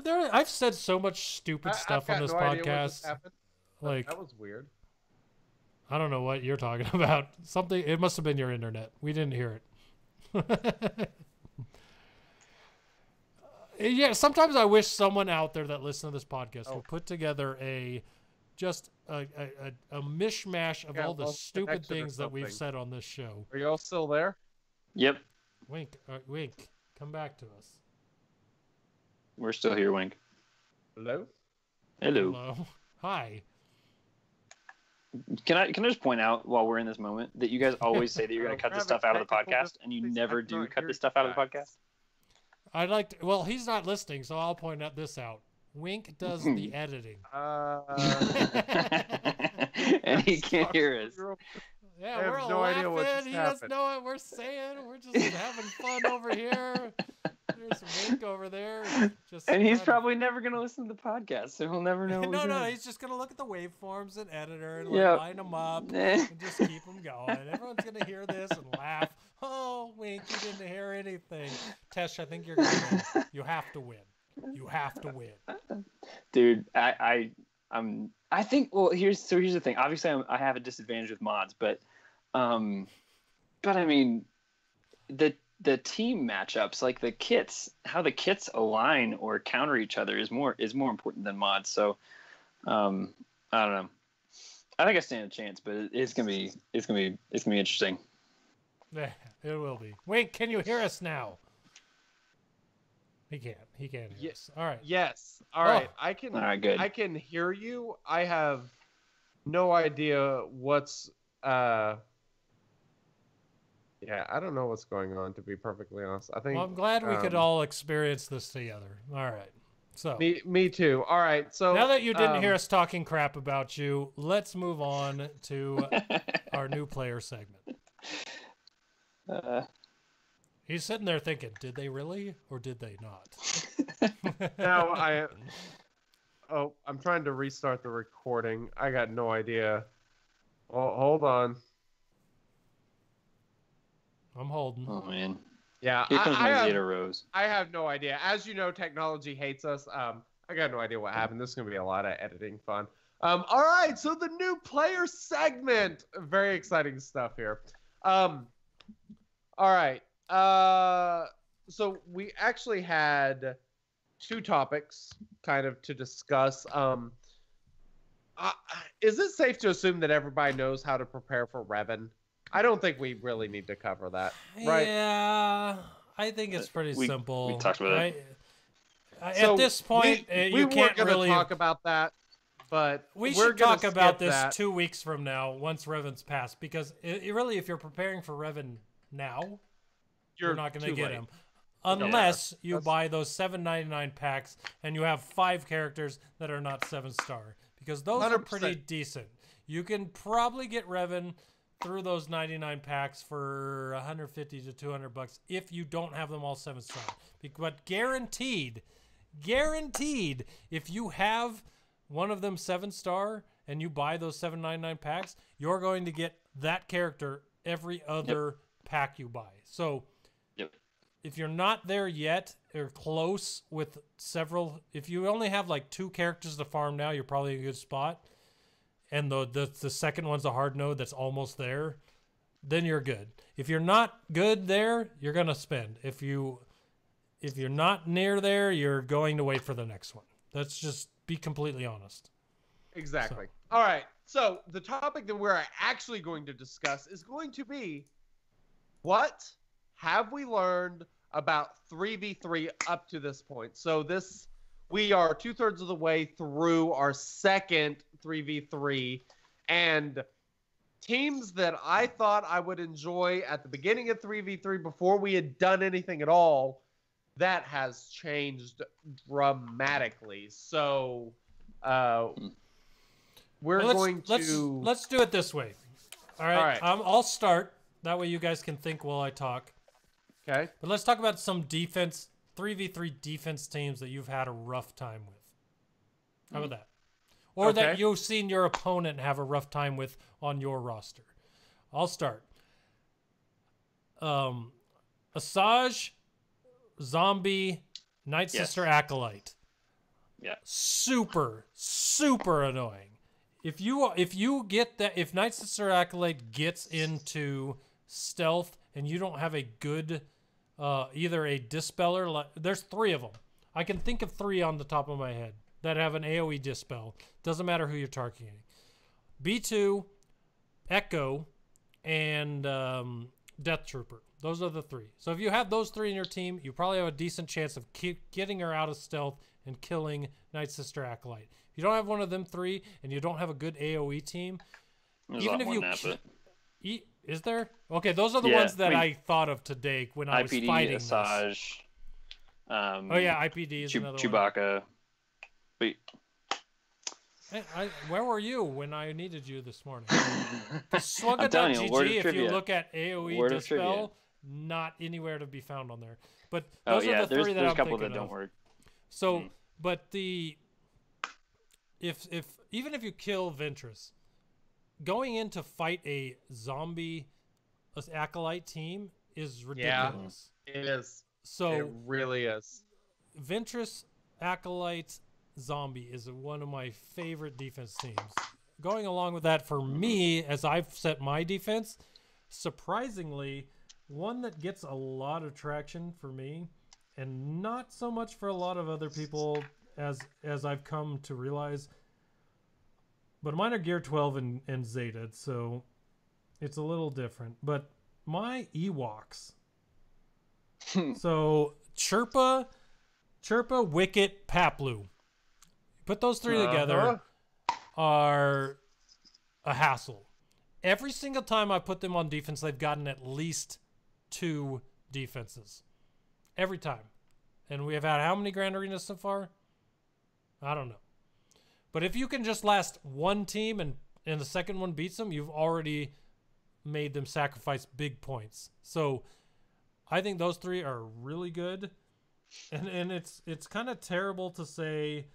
Speaker 2: I've said so much stupid stuff on this podcast. Like,
Speaker 5: That was weird.
Speaker 2: I don't know what you're talking about. Something. It must have been your internet. We didn't hear it. Yeah. Sometimes I wish someone out there that listens to this podcast would put together a mishmash of
Speaker 5: Yeah,
Speaker 2: all the
Speaker 5: lost
Speaker 2: stupid
Speaker 5: connection or
Speaker 2: things that we've
Speaker 5: something.
Speaker 2: said on this show.
Speaker 5: Are y'all still there?
Speaker 4: Yep.
Speaker 2: Wink, come back to us.
Speaker 4: We're still here, Wink.
Speaker 5: Hello?
Speaker 4: Hello.
Speaker 2: Hello. Hi.
Speaker 4: Can I just point out while we're in this moment that you guys always say that you're going to cut
Speaker 5: We're
Speaker 4: this stuff
Speaker 5: having
Speaker 4: out of the
Speaker 5: technical
Speaker 4: podcast, and you
Speaker 5: difficulties.
Speaker 4: never
Speaker 5: I
Speaker 4: do
Speaker 5: cannot
Speaker 4: cut
Speaker 5: hear
Speaker 4: this stuff out of the
Speaker 5: you guys.
Speaker 4: podcast?
Speaker 2: I'd like to. Well, he's not listening, so I'll point out this out. Wink does the editing.
Speaker 4: And he can't hear us.
Speaker 2: Yeah,
Speaker 5: I have
Speaker 2: we're all
Speaker 5: no idea what
Speaker 2: laughing.
Speaker 5: just
Speaker 2: He doesn't
Speaker 5: happened.
Speaker 2: know what we're saying. We're just having fun over here. There's Wink over there. Just
Speaker 4: And he's
Speaker 2: trying to-
Speaker 4: probably never going to listen to the podcast, so he'll never know what
Speaker 2: no,
Speaker 4: we
Speaker 2: no,
Speaker 4: said.
Speaker 2: he's just gonna look at the waveforms and editor and
Speaker 4: Yep.
Speaker 2: line them up and just keep them going. Everyone's gonna hear this and laugh. Oh, Wink, you didn't hear anything. Tesh, I think you're gonna win. You have to win. You have to win.
Speaker 4: Dude, I think. Well, here's the thing. Obviously, I have a disadvantage with mods, but I mean, the team matchups, like the kits, how the kits align or counter each other is more important than mods. So, I don't know. I think I stand a chance, but it's gonna be interesting.
Speaker 2: Yeah, it will be. Wink, can you hear us now? He can't. He can't hear us. All right.
Speaker 5: Yes. All right.
Speaker 2: Oh.
Speaker 5: I can.
Speaker 4: All right, good.
Speaker 5: I can hear you. I have no idea what's. Yeah, I don't know what's going on. To be perfectly honest, I think.
Speaker 2: Well, I'm glad we could all experience this together. All right. So.
Speaker 5: Me too. All right. So
Speaker 2: now that you didn't hear us talking crap about you, let's move on to our new player segment. He's sitting there thinking, did they really or did they not?
Speaker 5: now I'm trying to restart the recording. I got no idea. Oh, hold on.
Speaker 2: I'm holding.
Speaker 4: Oh man.
Speaker 5: Yeah,
Speaker 4: Here comes my Zeta Rose.
Speaker 5: I have no idea. As you know, technology hates us. I got no idea what happened. This is gonna be a lot of editing fun. All right, so the new player segment. Very exciting stuff here. All right. So we actually had two topics kind of to discuss. Is it safe to assume that everybody knows how to prepare for Revan? I don't think we really need to cover that, right?
Speaker 2: Yeah, I think it's pretty simple.
Speaker 4: We talked about it.
Speaker 5: So
Speaker 2: at this point,
Speaker 5: we
Speaker 2: you can't
Speaker 5: weren't going to
Speaker 2: really
Speaker 5: talk about that, but
Speaker 2: we
Speaker 5: we're
Speaker 2: should
Speaker 5: gonna
Speaker 2: talk about
Speaker 5: skip
Speaker 2: this
Speaker 5: that.
Speaker 2: 2 weeks from now, once Revan's passed, because really, if you're preparing for Revan now, you're not going to
Speaker 5: too
Speaker 2: get
Speaker 5: late.
Speaker 2: him. Unless you buy those $7.99 packs and you have 5 characters that are not 7-star, because those are pretty
Speaker 5: 100%.
Speaker 2: decent. You can probably get Revan through those 99 packs for $150 to $200 if you don't have them all 7-star. But guaranteed, if you have one of them 7-star and you buy those $7.99 packs, you're going to get that character every other pack you buy. So if you're not there yet or close with several, if you only have like 2 characters to farm now, you're probably in a good spot. And the second one's a hard node that's almost there, then you're good. If you're not good there, you're gonna spend. If you're not near there, you're going to wait for the next one. Let's just be completely honest.
Speaker 5: Exactly. All right. So the topic that we're actually going to discuss is going to be, what have we learned about 3v3 up to this point? So we are 2/3 of the way through our second 3v3, and teams that I thought I would enjoy at the beginning of 3v3 before we had done anything at all, that has changed dramatically. So
Speaker 2: let's do it this way. All right. I'll start. That way you guys can think while I talk.
Speaker 5: Okay.
Speaker 2: But let's talk about some 3v3 defense teams that you've had a rough time with. How about that? Or that you've seen your opponent have a rough time with on your roster. I'll start. Asajj, Zombie, Night Sister Acolyte.
Speaker 4: Yeah.
Speaker 2: Super annoying. If Night Sister Acolyte gets into stealth and you don't have a good either a dispeller, there's 3 of them. I can think of 3 on the top of my head that have an AoE dispel. Doesn't matter who you're targeting. B2, Echo, and Death Trooper. Those are the 3. So if you have those 3 in your team, you probably have a decent chance of getting her out of stealth and killing Night Sister Acolyte. If you don't have one of them 3 and you don't have a good AoE team, even if you is there? Okay, those are the ones that I thought of today when I was fighting
Speaker 4: Asajj,
Speaker 2: IPD is another one.
Speaker 4: Chewbacca. But
Speaker 2: Where were you when I needed you this morning?
Speaker 4: I'm telling you, word of
Speaker 2: Swugga.gg, if
Speaker 4: trivia.
Speaker 2: you look at AoE
Speaker 4: Word of trivia.
Speaker 2: Dispel, not anywhere to be found on there. But
Speaker 4: Oh
Speaker 2: those are
Speaker 4: yeah,
Speaker 2: the three that
Speaker 4: there's
Speaker 2: I'm
Speaker 4: a couple
Speaker 2: thinking
Speaker 4: that don't
Speaker 2: of.
Speaker 4: work.
Speaker 2: So, but if even if you kill Ventress, going in to fight a zombie acolyte team is ridiculous.
Speaker 5: It is.
Speaker 2: So
Speaker 5: It really is.
Speaker 2: Ventress acolyte zombie is one of my favorite defense teams. Going along with that, for me, as I've set my defense, surprisingly, one that gets a lot of traction for me, and not so much for a lot of other people, as I've come to realize. But mine are Gear 12 and Zeta, so it's a little different. But my Ewoks. So Chirpa, Wicket, Paplu. Put those three together are a hassle. Every single time I put them on defense, they've gotten at least 2 defenses. Every time. And we have had how many Grand Arenas so far? I don't know. But if you can just last one team and the second one beats them, you've already made them sacrifice big points. So I think those 3 are really good. And it's kind of terrible to say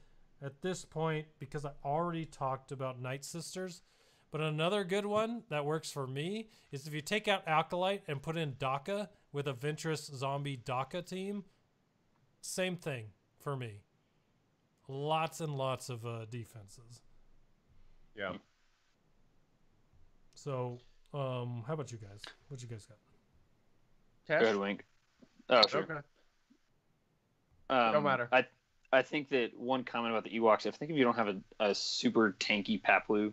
Speaker 2: at this point because I already talked about Night Sisters. But another good one that works for me is if you take out Acolyte and put in Daka with a Ventress zombie Daka team, same thing for me. Lots and lots of defenses.
Speaker 5: Yeah.
Speaker 2: So, how about you guys? What you guys got?
Speaker 4: Go ahead, Wink. Oh, sure.
Speaker 5: Okay.
Speaker 4: No
Speaker 5: matter.
Speaker 4: I think that one comment about the Ewoks, I think if you don't have a super tanky Paplu,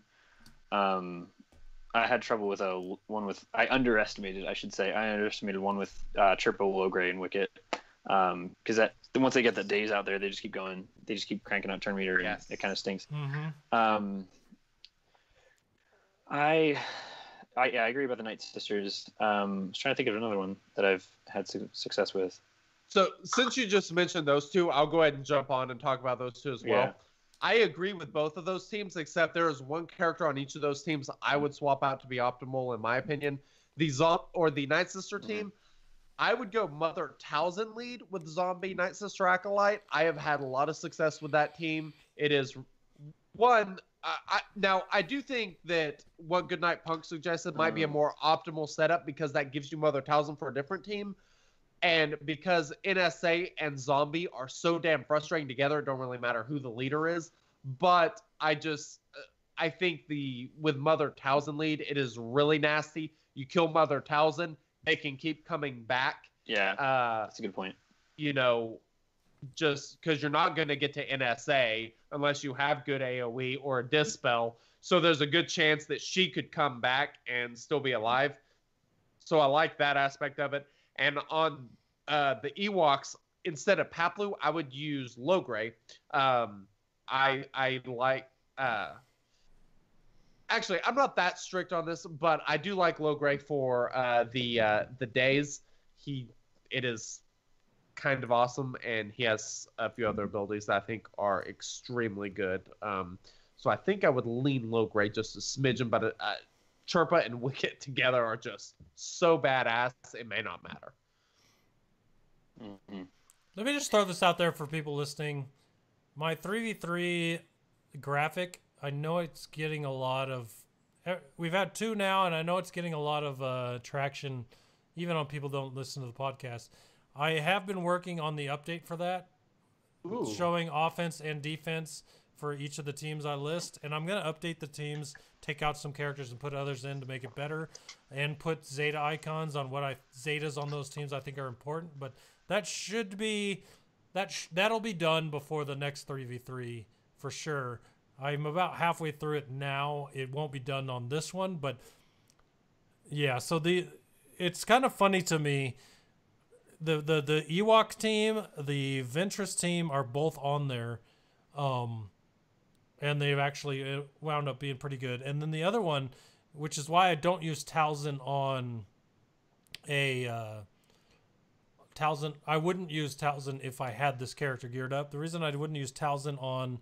Speaker 4: I had trouble with I underestimated one with Chirpa, Logray, and Wicket. Because once they get the days out there, they just keep going. They just keep cranking out turn meter, and it kind of stinks.
Speaker 2: Mm-hmm.
Speaker 4: I agree about the Night Sisters. I was trying to think of another one that I've had success with.
Speaker 5: So since you just mentioned those 2, I'll go ahead and jump on and talk about those 2 as well.
Speaker 4: Yeah.
Speaker 5: I agree with both of those teams, except there is one character on each of those teams I would swap out to be optimal, in my opinion. The Night Sister team, I would go Mother Townsend lead with Zombie Night Sister Acolyte. I have had a lot of success with that team. It is one. Now, I do think that what Goodnight Punk suggested might be a more optimal setup because that gives you Mother Townsend for a different team. And because NSA and Zombie are so damn frustrating together, it don't really matter who the leader is. But I think with Mother Townsend lead, it is really nasty. You kill Mother Townsend, they can keep coming back.
Speaker 4: Yeah, that's a good point.
Speaker 5: Just because you're not going to get to NSA unless you have good AoE or a Dispel. So there's a good chance that she could come back and still be alive. So I like that aspect of it. And on the Ewoks, instead of Paplu, I would use Logray. I like... Actually, I'm not that strict on this, but I do like Logray for the days. It is kind of awesome, and he has a few other abilities that I think are extremely good. So I think I would lean Logray just a smidgen, but Chirpa and Wicket together are just so badass, it may not matter.
Speaker 4: Mm-hmm.
Speaker 2: Let me just throw this out there for people listening. My 3v3 graphic, I know it's getting a lot of... We've had 2 now, and I know it's getting a lot of traction, even on people who don't listen to the podcast. I have been working on the update for that, showing offense and defense for each of the teams I list. And I'm going to update the teams, take out some characters and put others in to make it better, and put Zeta icons on Zetas on those teams I think are important. But that should be... That'll be done before the next 3v3 for sure. I'm about halfway through it now. It won't be done on this one, but yeah. So it's kind of funny to me. The Ewok team, the Ventress team are both on there, and they've actually wound up being pretty good. And then the other one, which is why I don't use Townsend on Talzin. I wouldn't use Talzin if I had this character geared up. The reason I wouldn't use Talzin on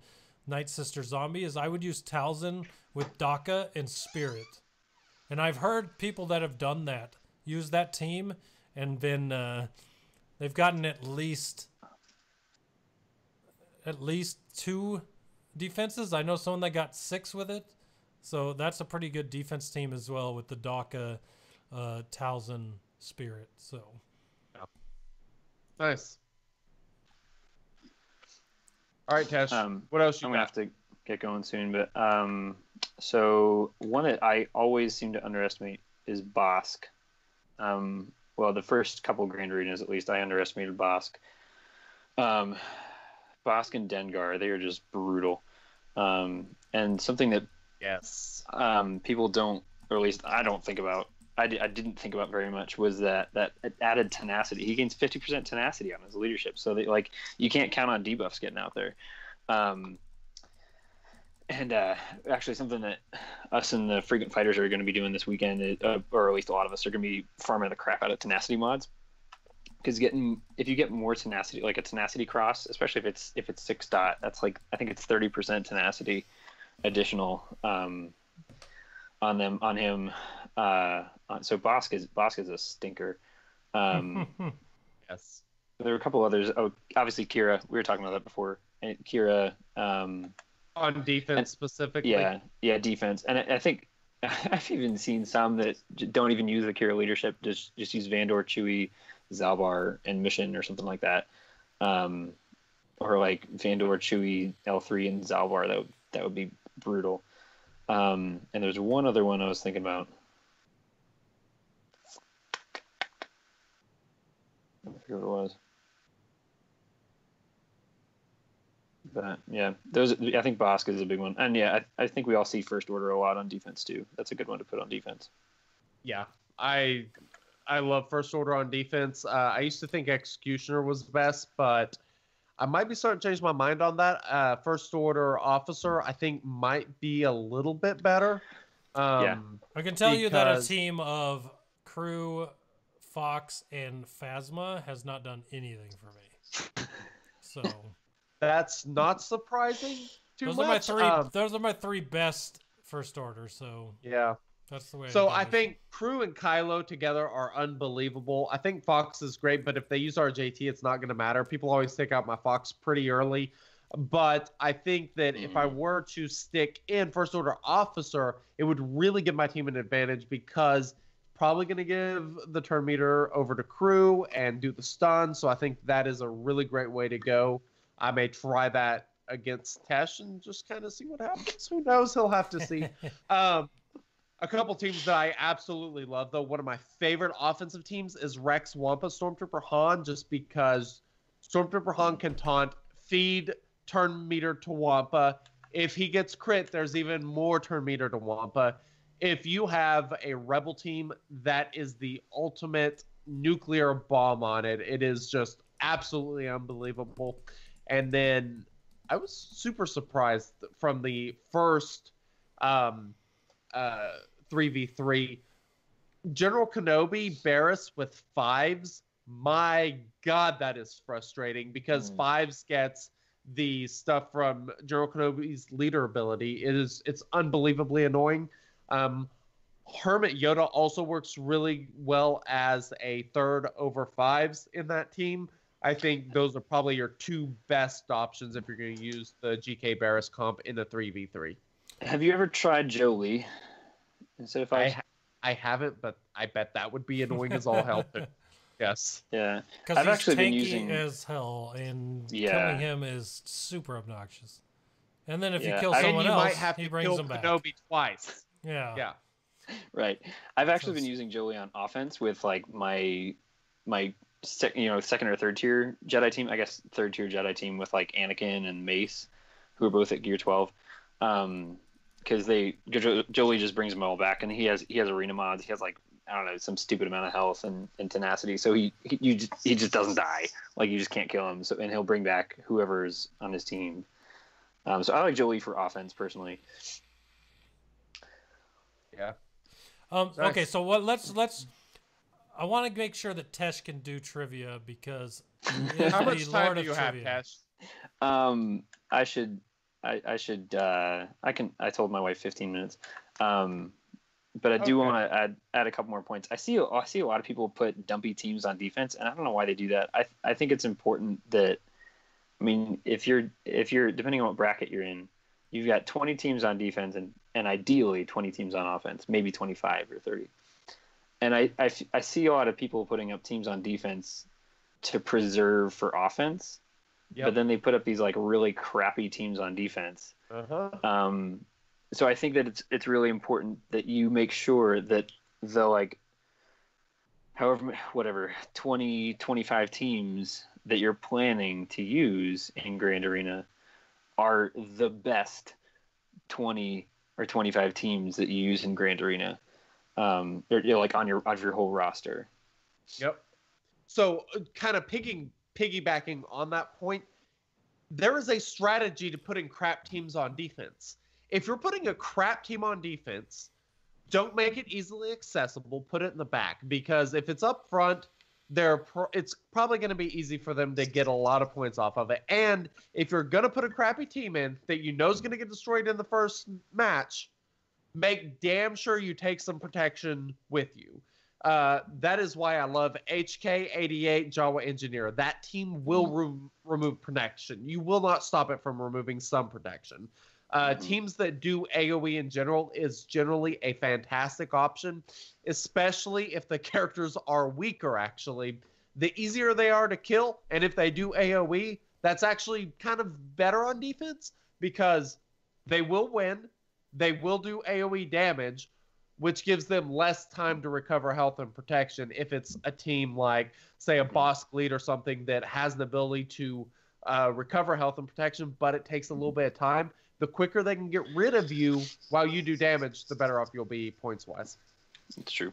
Speaker 2: Night Sister Zombie is I would use Talzin with Daka and Spirit. And I've heard people that have done that, use that team, and then they've gotten at least 2 defenses. I know someone that got 6 with it. So that's a pretty good defense team as well with the Daka, Talzin, Spirit. So
Speaker 5: nice. All right, Tesh. What else you
Speaker 4: I'm
Speaker 5: got?
Speaker 4: gonna have to get going soon, but so one that I always seem to underestimate is Bosk. Well, the first couple Grand Arenas, at least, I underestimated Bosk. Bosk and Dengar, they are just brutal. And something that people don't, or at least I don't think about, I didn't think about very much, was that added tenacity. He gains 50% tenacity on his leadership, so that, like, you can't count on debuffs getting out there. And actually something that us and the frequent fighters are going to be doing this weekend, or at least a lot of us are going to be farming the crap out of tenacity mods. Because if you get more tenacity, like a tenacity cross, especially if it's 6 dot, that's like, I think it's 30% tenacity additional on him. So Bosk is a stinker.
Speaker 5: Yes.
Speaker 4: There were a couple others. Oh, obviously Kira. We were talking about that before. And Kira.
Speaker 5: On defense specifically.
Speaker 4: Yeah, defense. And I think I've even seen some that don't even use the Kira leadership. Just use Vandor, Chewie, Zalbar, and Mission or something like that. Or like Vandor, Chewie, L3, and Zalbar. That would be brutal. And there's one other one I was thinking about. I forget what it was. But yeah, I think Bosk is a big one. And yeah, I think we all see First Order a lot on defense too. That's a good one to put on defense.
Speaker 5: Yeah, I love First Order on defense. I used to think Executioner was best, but I might be starting to change my mind on that. First Order Officer, I think, might be a little bit better.
Speaker 2: I can tell you that a team of Crew, Fox, and Phasma has not done anything for me. So
Speaker 5: that's not surprising too much.
Speaker 2: Those are my 3 best First Order. So
Speaker 5: yeah,
Speaker 2: that's the way.
Speaker 5: So I think Crew and Kylo together are unbelievable. I think Fox is great, but if they use RJT, it's not going to matter. People always take out my Fox pretty early. But I think that if I were to stick in First Order Officer, it would really give my team an advantage, because probably going to give the turn meter over to Crew and do the stun. So I think that is a really great way to go. I may try that against Tesh and just kind of see what happens. Who knows? He'll have to see. A couple teams that I absolutely love, though. One of my favorite offensive teams is Rex Wampa Stormtrooper Han, just because Stormtrooper Han can taunt, feed turn meter to Wampa. If he gets crit, there's even more turn meter to Wampa. If you have a Rebel team, that is the ultimate nuclear bomb on it. It is just absolutely unbelievable. And then I was super surprised from the first 3v3. General Kenobi, Barris with 5s. My God, that is frustrating, because 5s gets the stuff from General Kenobi's leader ability. It's unbelievably annoying. Hermit Yoda also works really well as a 3rd over 5s in that team. I think those are probably your 2 best options if you're going to use the GK Barris comp in a 3v3.
Speaker 4: Have you ever tried Jolie instead of 5s?
Speaker 5: I haven't, but I bet that would be annoying as all hell. Yes.
Speaker 4: Yeah.
Speaker 2: Because he's actually been using as hell, and killing him is super obnoxious. And then if you kill someone else, he brings them back.
Speaker 5: Kenobi twice.
Speaker 2: Yeah.
Speaker 5: Yeah.
Speaker 4: Right. I've actually been using Jolie on offense with like my second or third tier Jedi team. I guess 3rd tier Jedi team with like Anakin and Mace, who are both at gear 12. Because Jolie just brings them all back, and he has arena mods. He has like, I don't know, some stupid amount of health and tenacity. So he just doesn't die. Like, you just can't kill him. So, and he'll bring back whoever's on his team. So I like Jolie for offense personally.
Speaker 5: Yeah.
Speaker 2: Okay, so let's I want to make sure that Tesh can do trivia because
Speaker 5: How much time do you have, Tesh?
Speaker 4: I told my wife 15 minutes. But I do want to add a couple more points. I see a lot of people put dumpy teams on defense, and I don't know why they do that. I think it's important that, I mean, if you're depending on what bracket you're in, you've got 20 teams on defense and ideally 20 teams on offense, maybe 25 or 30. And I see a lot of people putting up teams on defense to preserve for offense, but then they put up these like really crappy teams on defense. So I think that it's really important that you make sure that the like however 20 25 teams that you're planning to use in Grand Arena are the best 20 or 25 teams that you use in Grand Arena. Like on your whole roster.
Speaker 5: Yep. So kind of piggybacking on that point, there is a strategy to putting crap teams on defense. If you're putting a crap team on defense, don't make it easily accessible. Put it in the back, because if it's up front, it's probably going to be easy for them to get a lot of points off of it. And if you're going to put a crappy team in that you know is going to get destroyed in the first match, make damn sure you take some protection with you. That is why I love HK88 Jawa Engineer. That team will remove protection. You will not stop it from removing some protection. Teams that do AoE in general is generally a fantastic option, especially if the characters are weaker, actually. The easier they are to kill, and if they do AoE, that's actually kind of better on defense, because they will win, they will do AoE damage, which gives them less time to recover health and protection if it's a team like, say, a boss lead or something that has the ability to recover health and protection, but it takes a little bit of time. The quicker they can get rid of you while you do damage, the better off you'll be points-wise.
Speaker 4: It's true.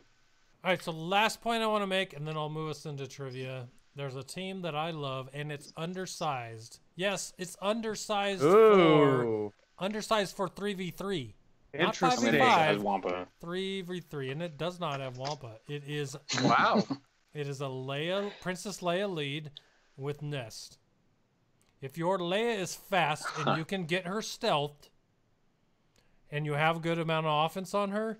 Speaker 2: All right, so last point I want to make, and then I'll move us into trivia. There's a team that I love, and it's undersized. Yes, it's undersized for 3v3.
Speaker 5: Interesting.
Speaker 2: Not 5v5,
Speaker 4: Has Wampa.
Speaker 2: 3v3, and it does not have Wampa. It is
Speaker 5: Wow.
Speaker 2: It is a Princess Leia lead with Nest. If your Leia is fast and you can get her stealthed and you have a good amount of offense on her,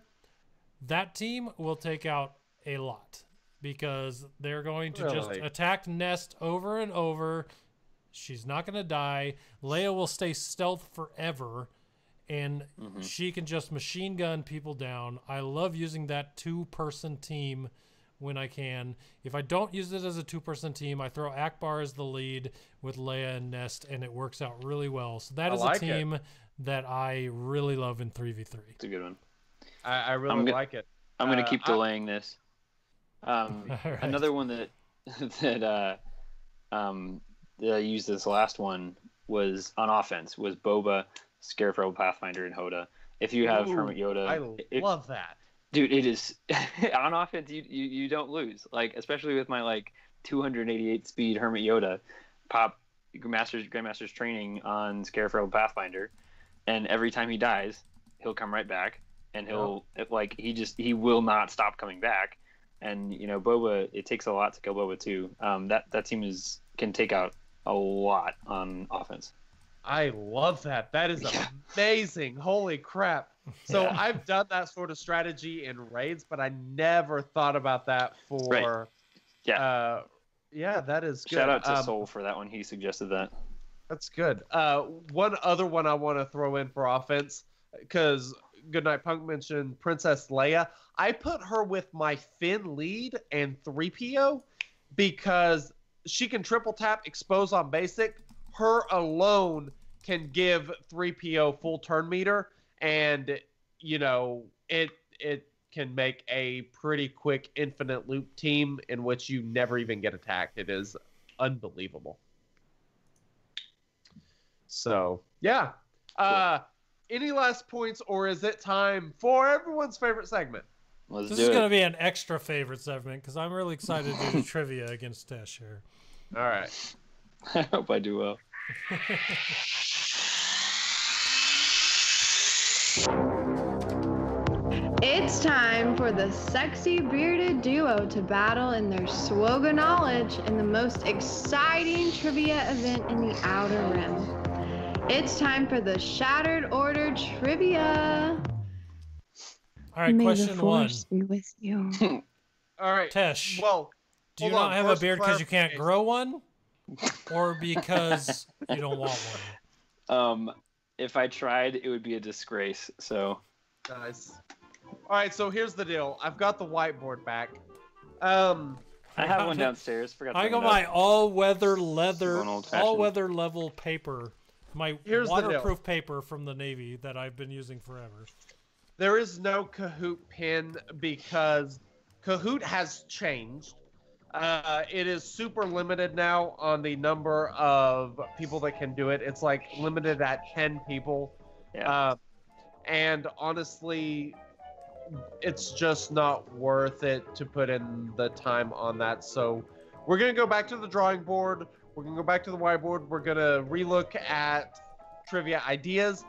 Speaker 2: that team will take out a lot, because they're going to just attack Nest over and over. She's not going to die. Leia will stay stealth forever, and she can just machine gun people down. I love using that two-person team when I can. If I don't use it as a two-person team, I throw Akbar as the lead with Leia and Nest, and it works out really well. So that is a team that I really love in 3v3.
Speaker 4: It's a good one.
Speaker 5: I really like it.
Speaker 4: I'm going to keep delaying this.
Speaker 2: Right.
Speaker 4: Another one that I used this last one was on offense was Boba, Scarecrow, Pathfinder, and Hoda. If you have Hermit Yoda,
Speaker 5: I love that.
Speaker 4: Dude, it is on offense. You don't lose, like, especially with my like 288 speed Hermit Yoda, pop Grandmaster's training on Scarecrow Pathfinder, and every time he dies, he'll come right back, and he will not stop coming back. And Boba, it takes a lot to kill Boba too. That team can take out a lot on offense.
Speaker 5: I love that. That is amazing. Holy crap. So I've done that sort of strategy in raids, but I never thought about that for...
Speaker 4: Right.
Speaker 5: Yeah, that is good.
Speaker 4: Shout out to Soul for that one. He suggested that.
Speaker 5: That's good. One other one I want to throw in for offense, because Goodnight Punk mentioned Princess Leia. I put her with my Finn lead and 3PO because she can triple tap expose on basic. Her alone can give 3PO full turn meter, and it can make a pretty quick infinite loop team in which you never even get attacked. It is unbelievable. So yeah. Any last points, or is it time for everyone's favorite segment?
Speaker 4: This
Speaker 2: is going to be an extra favorite segment because I'm really excited to do trivia against Tesh here.
Speaker 5: All right.
Speaker 4: I hope I do well.
Speaker 6: It's time for the sexy bearded duo to battle in their swoga knowledge in the most exciting trivia event in the Outer Rim. It's time for the Shattered Order Trivia.
Speaker 2: All right,
Speaker 6: May
Speaker 2: question
Speaker 6: the
Speaker 2: one.
Speaker 6: force be with you.
Speaker 5: All right.
Speaker 2: Tesh,
Speaker 5: Well,
Speaker 2: do you
Speaker 5: hold
Speaker 2: not
Speaker 5: on.
Speaker 2: have a
Speaker 5: First
Speaker 2: beard because you can't
Speaker 5: clarification.
Speaker 2: grow one? Or because you don't want one?
Speaker 4: If I tried, it would be a disgrace. So
Speaker 5: Nice. All right, so here's the deal. I've got the whiteboard back.
Speaker 4: I have one downstairs. Forgot. To
Speaker 2: I
Speaker 4: bring
Speaker 2: got
Speaker 4: it up.
Speaker 2: my all-weather leather,
Speaker 4: Going old-fashioned.
Speaker 2: all-weather level paper. My
Speaker 5: Here's the deal.
Speaker 2: waterproof paper from the Navy that I've been using forever.
Speaker 5: There is no Kahoot pin because Kahoot has changed. It is super limited now on the number of people that can do it. It's like limited at 10 people.
Speaker 4: Yeah.
Speaker 5: And honestly, it's just not worth it to put in the time on that. So we're going to go back to the drawing board. We're going to go back to the whiteboard. We're going to relook at trivia ideas.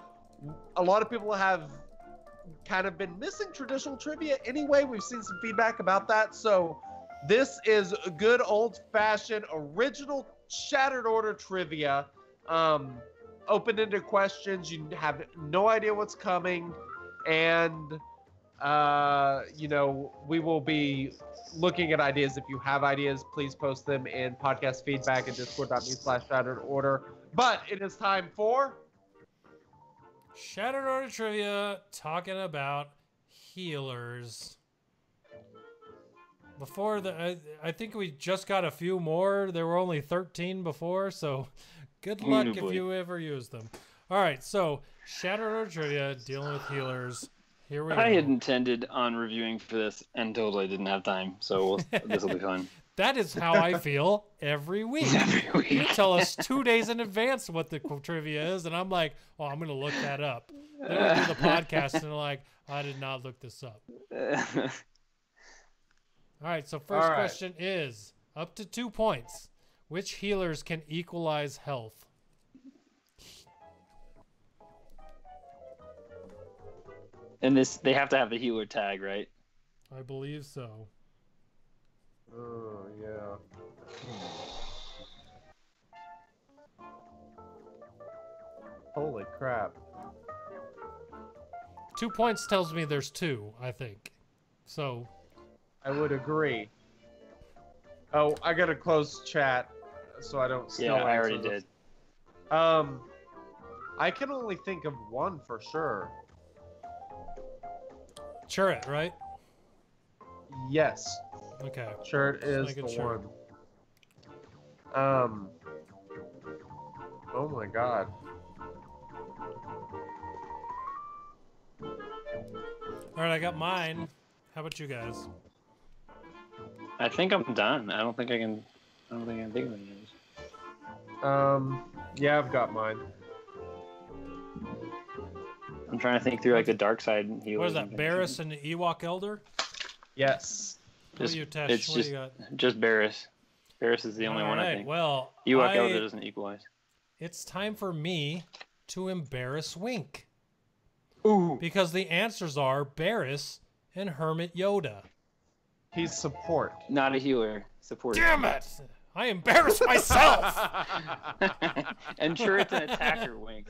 Speaker 5: A lot of people have kind of been missing traditional trivia anyway. We've seen some feedback about that. So this is good old-fashioned original Shattered Order trivia. Open-ended questions. You have no idea what's coming. And, you know, we will be looking at ideas. If you have ideas, please post them in podcast feedback at discord.me/shatteredorder. But it is time for...
Speaker 2: Shattered Order Trivia, talking about healers. Before I think we just got a few more. There were only 13 before, so good luck if you ever use them. All right, so Shattered Order Trivia, dealing with healers. Here we go.
Speaker 4: I had intended on reviewing for this and totally didn't have time, so this will be fun.
Speaker 2: That is how I feel every week.
Speaker 4: Every week.
Speaker 2: You tell us 2 days in advance what the trivia is, and I'm like, oh, I'm going to look that up. Then we do the podcast, and they're like, I did not look this up. All right, so first question is, up to 2 points, which healers can equalize health?
Speaker 4: And this, they have to have the healer tag, right?
Speaker 2: I believe so.
Speaker 5: Oh, yeah. Holy crap.
Speaker 2: 2 points tells me there's 2, I think. So,
Speaker 5: I would agree. Oh, I gotta close chat so I don't steal
Speaker 4: Yeah, I already
Speaker 5: answers.
Speaker 4: did.
Speaker 5: I can only think of one for sure.
Speaker 2: Churret, right?
Speaker 5: Yes,
Speaker 2: Okay.
Speaker 5: Shirt is
Speaker 2: making
Speaker 5: the
Speaker 2: sure.
Speaker 5: one. Oh my god.
Speaker 2: All right, I got mine. How about you guys?
Speaker 4: I think I'm done. I don't think I can think of any others.
Speaker 5: Yeah, I've got mine.
Speaker 4: I'm trying to think through like the dark side healers.
Speaker 2: What is that, Barris and the Ewok Elder?
Speaker 5: Yes.
Speaker 2: What about you, Tesh?
Speaker 4: It's
Speaker 2: What do you got?
Speaker 4: just Barris. Barris is the only one, I
Speaker 2: Alright,
Speaker 4: think.
Speaker 2: well,
Speaker 4: Ewok Elder doesn't equalize.
Speaker 2: it's time for me to embarrass Wink.
Speaker 4: Ooh.
Speaker 2: Because the answers are Barris and Hermit Yoda.
Speaker 5: He's support.
Speaker 4: Not a healer. Support.
Speaker 2: Damn it! I embarrassed myself!
Speaker 4: And sure it's an attacker, Wink.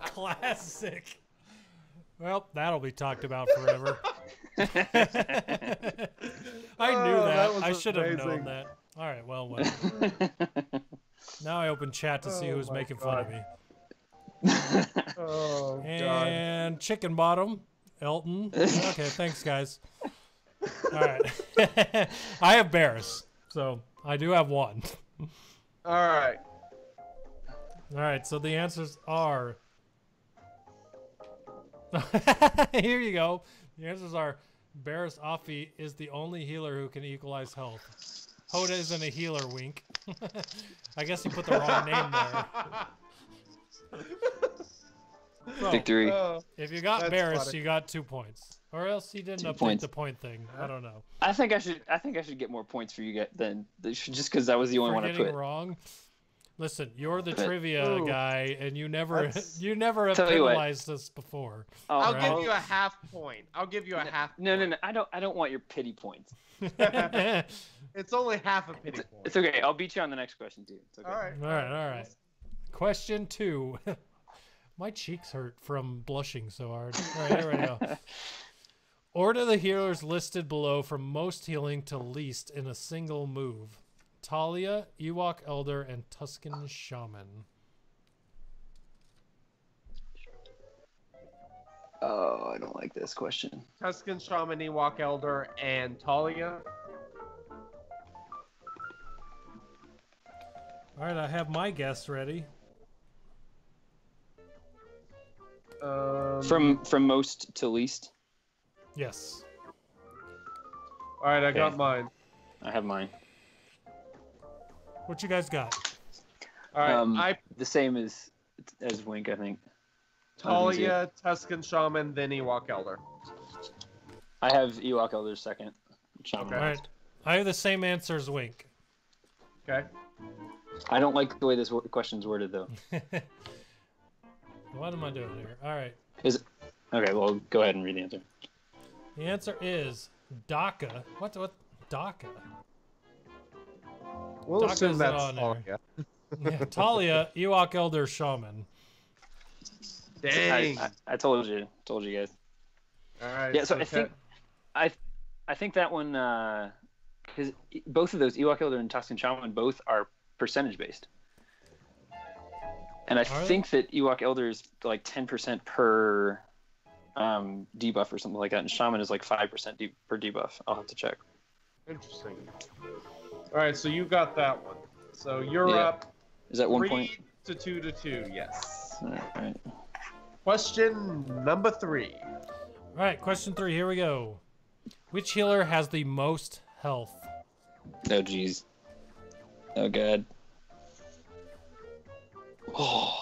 Speaker 2: Classic. Well, that'll be talked about forever. I knew that.
Speaker 5: that was
Speaker 2: I should have known
Speaker 5: amazing.
Speaker 2: that. All right, well. Now I open chat to see
Speaker 5: Oh
Speaker 2: who's
Speaker 5: my
Speaker 2: making fun of
Speaker 5: God.
Speaker 2: me.
Speaker 5: Oh, God.
Speaker 2: And Chicken Bottom, Elton. Okay, thanks, guys. All right. I have Barris, so I do have one.
Speaker 5: All right.
Speaker 2: All right, so the answers are... Here you go. The answers are Barris Offee is the only healer who can equalize health. Hoda isn't a healer, Wink. I guess you put the wrong name there. So,
Speaker 4: Victory.
Speaker 2: if you got
Speaker 5: That's
Speaker 2: Barris,
Speaker 5: funny.
Speaker 2: you got 2 points. Or else he didn't
Speaker 4: 2
Speaker 2: update
Speaker 4: points.
Speaker 2: the point thing. I don't know.
Speaker 4: I think I should get more points for you guys than just because that was the only
Speaker 2: For
Speaker 4: one I
Speaker 2: getting
Speaker 4: put.
Speaker 2: wrong. Listen, you're the
Speaker 4: But-
Speaker 2: trivia
Speaker 5: Ooh.
Speaker 2: guy, and you never
Speaker 5: That's-
Speaker 2: have
Speaker 4: Tell you what.
Speaker 2: penalized us before.
Speaker 5: I'll
Speaker 2: Right.
Speaker 5: give you a half point. I'll give you a half.
Speaker 4: No. I don't want your pity points.
Speaker 5: It's only half a pity point.
Speaker 4: It's okay. I'll beat you on the next question too. It's okay.
Speaker 5: All right.
Speaker 2: All right. Question 2. My cheeks hurt from blushing so hard. All right, here we go. Order the healers listed below from most healing to least in a single move. Talia, Ewok Elder, and Tuscan Shaman.
Speaker 4: Oh, I don't like this question.
Speaker 5: Tuscan Shaman, Ewok Elder, and Talia.
Speaker 2: All right, I have my guess ready.
Speaker 4: From most to least.
Speaker 2: Yes.
Speaker 5: All right, I got
Speaker 4: Okay.
Speaker 5: mine.
Speaker 4: I have mine.
Speaker 2: What you guys got?
Speaker 5: All right,
Speaker 4: The same as Wink, I think.
Speaker 5: Talia, Tuscan Shaman, then Ewok Elder.
Speaker 4: I have Ewok Elder second. Shaman
Speaker 5: Okay.
Speaker 2: All
Speaker 4: last.
Speaker 2: right. I have the same answer as Wink.
Speaker 5: Okay.
Speaker 4: I don't like the way this question's worded though.
Speaker 2: What am I doing here? All right.
Speaker 4: Okay, well, go ahead and read the answer.
Speaker 2: The answer is Daka. What? Daka?
Speaker 5: We'll
Speaker 2: Doc
Speaker 5: assume
Speaker 2: is
Speaker 5: that's
Speaker 2: on there.
Speaker 5: Talia.
Speaker 2: Yeah, Talia, Ewok Elder, Shaman.
Speaker 5: Dang.
Speaker 4: I told you guys.
Speaker 5: All right.
Speaker 4: Yeah, so I think that one because both of those Ewok Elder and Tuscan Shaman both are percentage based, and I
Speaker 2: Are they?
Speaker 4: think that Ewok Elder is like 10% per debuff or something like that, and Shaman is like 5% per debuff. I'll have to check.
Speaker 5: Interesting. All right, so you got that one. So you're
Speaker 4: Yeah.
Speaker 5: up
Speaker 4: Is that 1
Speaker 5: 3
Speaker 4: point?
Speaker 5: to 2 to 2. Yes.
Speaker 4: All right.
Speaker 5: Question number 3.
Speaker 2: All right, question 3. Here we go. Which healer has the most health?
Speaker 4: Oh jeez. Oh god. Oh.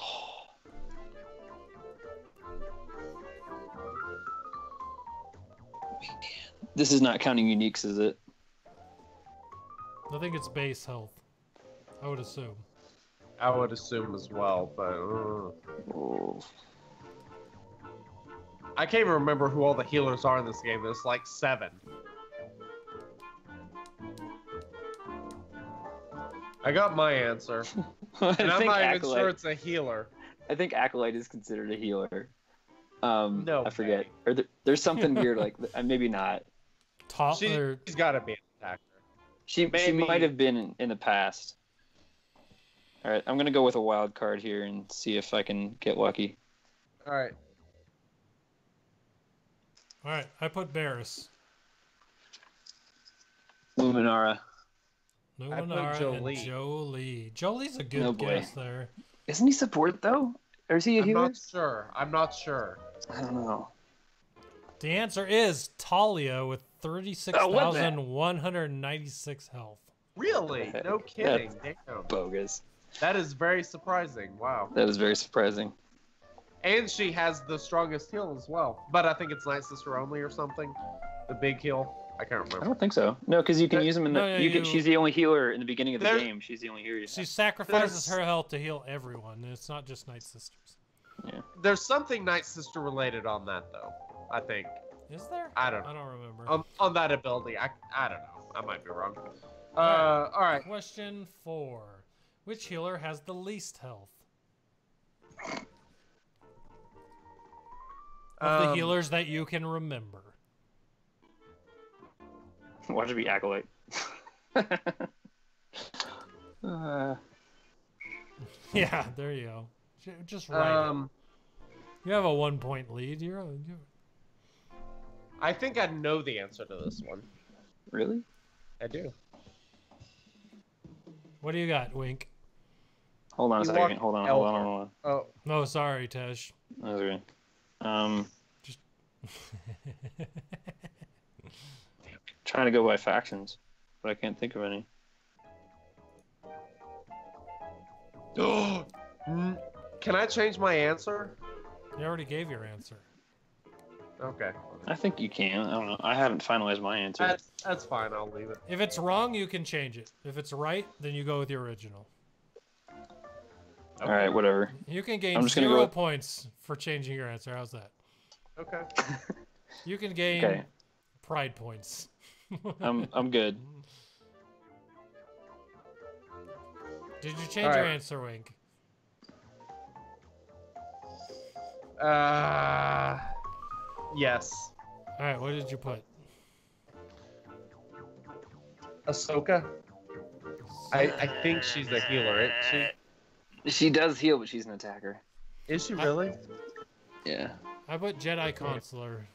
Speaker 4: This is not counting uniques, is it?
Speaker 2: I think it's base health. I would assume.
Speaker 5: I would assume as well, but
Speaker 4: Oh.
Speaker 5: I can't even remember who all the healers are in this game. There's like 7. I got my answer, and I'm not even sure it's a healer.
Speaker 4: I think Acolyte is considered a healer.
Speaker 5: No
Speaker 4: I forget.
Speaker 5: way.
Speaker 4: Or there's something weird like maybe not.
Speaker 5: She's got to be an attacker.
Speaker 4: She
Speaker 5: Maybe-
Speaker 4: might have been in the past. All right, I'm gonna go with a wild card here and see if I can get lucky.
Speaker 5: All right.
Speaker 2: All right, I put Barris.
Speaker 4: Luminara.
Speaker 2: Luminara and
Speaker 5: Jolie.
Speaker 2: Jolie. Jolie's a good
Speaker 4: Oh, boy.
Speaker 2: guess there.
Speaker 4: Isn't he support though? Or is he a
Speaker 5: I'm
Speaker 4: healer?
Speaker 5: not sure. I'm not sure.
Speaker 4: I don't know.
Speaker 2: The answer is Talia with
Speaker 4: Oh,
Speaker 2: 36,196 health.
Speaker 5: Really?
Speaker 4: What the
Speaker 5: No
Speaker 4: heck?
Speaker 5: kidding. Damn.
Speaker 4: Bogus.
Speaker 5: That is very surprising. Wow.
Speaker 4: That is very surprising.
Speaker 5: And she has the strongest heal as well. But I think it's Night Sister only or something. The big heal. I can't
Speaker 4: I
Speaker 5: remember.
Speaker 4: don't think so. No, because you can use them in the.
Speaker 2: No,
Speaker 4: you can.
Speaker 2: you-
Speaker 4: She's the only healer in the beginning of the
Speaker 5: There-
Speaker 4: game. She's the only healer.
Speaker 2: She sacrifices
Speaker 5: There's-
Speaker 2: her health to heal everyone, and it's not just Night Sisters.
Speaker 5: There's something Night Sister related on that though. I think.
Speaker 2: Is there?
Speaker 5: I don't know.
Speaker 2: I don't remember.
Speaker 5: On that ability. I don't know. I might be wrong. All right.
Speaker 2: Question 4. Which healer has the least health? Of the healers that you can remember.
Speaker 4: Watch it be Acolyte.
Speaker 2: Yeah, there you go. Just right. You have a 1-point lead.
Speaker 5: I think I know the answer to this one.
Speaker 4: Really?
Speaker 5: I do.
Speaker 2: What do you got, Wink?
Speaker 4: Hold on a
Speaker 5: You
Speaker 4: second.
Speaker 5: walk
Speaker 4: Hold on.
Speaker 5: Oh,
Speaker 2: No, sorry, Tesh.
Speaker 4: That's okay. Trying to go by factions, but I can't think of any.
Speaker 5: can I change my answer?
Speaker 2: You already gave your answer.
Speaker 5: Okay.
Speaker 4: I think you can. I don't know. I haven't finalized my answer.
Speaker 5: That's fine. I'll leave it.
Speaker 2: If it's wrong, you can change it. If it's right, then you go with the original.
Speaker 4: All right, whatever.
Speaker 2: You can gain
Speaker 4: I'm just gonna go
Speaker 2: 0
Speaker 4: with-
Speaker 2: points for changing your answer. How's that?
Speaker 5: Okay.
Speaker 2: You can gain
Speaker 4: Okay.
Speaker 2: pride points.
Speaker 4: I'm good.
Speaker 2: Did you change
Speaker 5: All
Speaker 2: your
Speaker 5: right.
Speaker 2: answer, Wink?
Speaker 5: Yes.
Speaker 2: All right, what did you put?
Speaker 5: Ahsoka. I think she's a healer, isn't
Speaker 4: She does heal, but she's an attacker.
Speaker 5: she? Is she really?
Speaker 4: Yeah.
Speaker 2: I put Jedi Consular.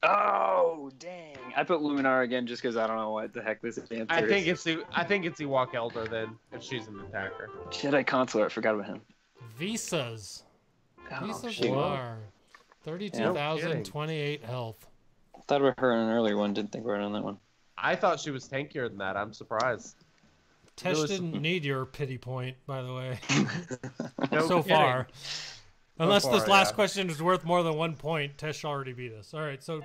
Speaker 4: Oh dang! I put Luminar again just because I don't know what the heck this answer
Speaker 5: I think
Speaker 4: is.
Speaker 5: it's Ewok Elder then, if she's an attacker.
Speaker 4: Jedi Consular. I forgot about him.
Speaker 2: Visas.
Speaker 4: Oh,
Speaker 2: Visas
Speaker 4: shoot.
Speaker 2: are 32,028 health.
Speaker 4: Thought about her in an earlier one. Didn't think about it on that one.
Speaker 5: I thought she was tankier than that. I'm surprised.
Speaker 2: Tesh
Speaker 5: Really
Speaker 2: didn't need your pity point, by the way.
Speaker 5: No
Speaker 2: So
Speaker 5: kidding.
Speaker 2: far. Unless this
Speaker 5: far,
Speaker 2: last
Speaker 5: yeah.
Speaker 2: question is worth more than 1 point, Tesh already beat us. All right, so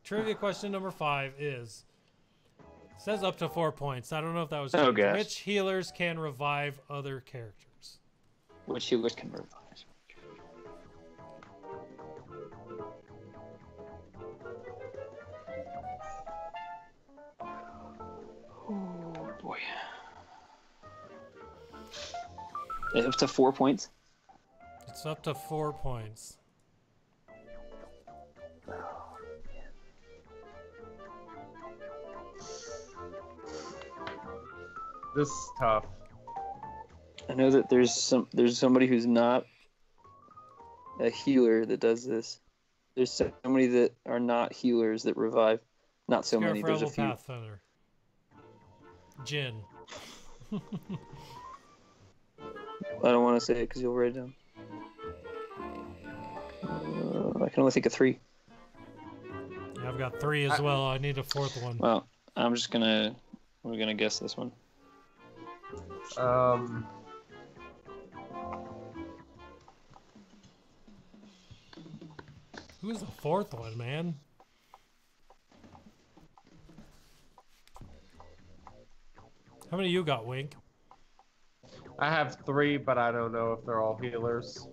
Speaker 2: trivia question number 5 is, says up to 4 points. I don't know if that was
Speaker 4: Oh,
Speaker 2: changed.
Speaker 4: gosh.
Speaker 2: Which healers can revive other characters?
Speaker 4: Which healers can revive? Oh boy. Up to 4 points.
Speaker 2: It's up to 4 points.
Speaker 5: This is tough.
Speaker 4: I know that there's somebody who's not a healer that does this. There's so many that are not healers that revive. Not so many. There's a
Speaker 2: Scarf
Speaker 4: few.
Speaker 2: Pathfinder. Jin.
Speaker 4: I don't want to say it because you'll write it down. I can only think of 3.
Speaker 2: Yeah, I've got 3 as well. I need a 4th one.
Speaker 4: Well, we're gonna guess this one.
Speaker 2: Who's the 4th one, man? How many you got, Wink?
Speaker 5: I have 3, but I don't know if they're all healers.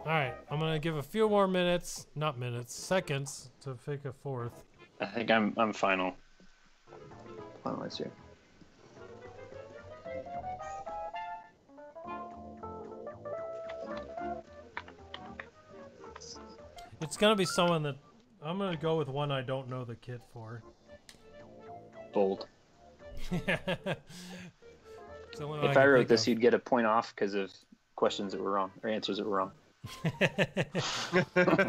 Speaker 2: Alright, I'm gonna give a few more minutes, not minutes, seconds to pick a 4th.
Speaker 4: I think I'm final. Finalized here.
Speaker 2: It's gonna be someone that I'm gonna go with one I don't know the kit for.
Speaker 4: Bold.
Speaker 2: It's the only one
Speaker 4: If I
Speaker 2: can
Speaker 4: wrote
Speaker 2: think
Speaker 4: this,
Speaker 2: of.
Speaker 4: you'd get a point off because of questions that were wrong or answers that were wrong.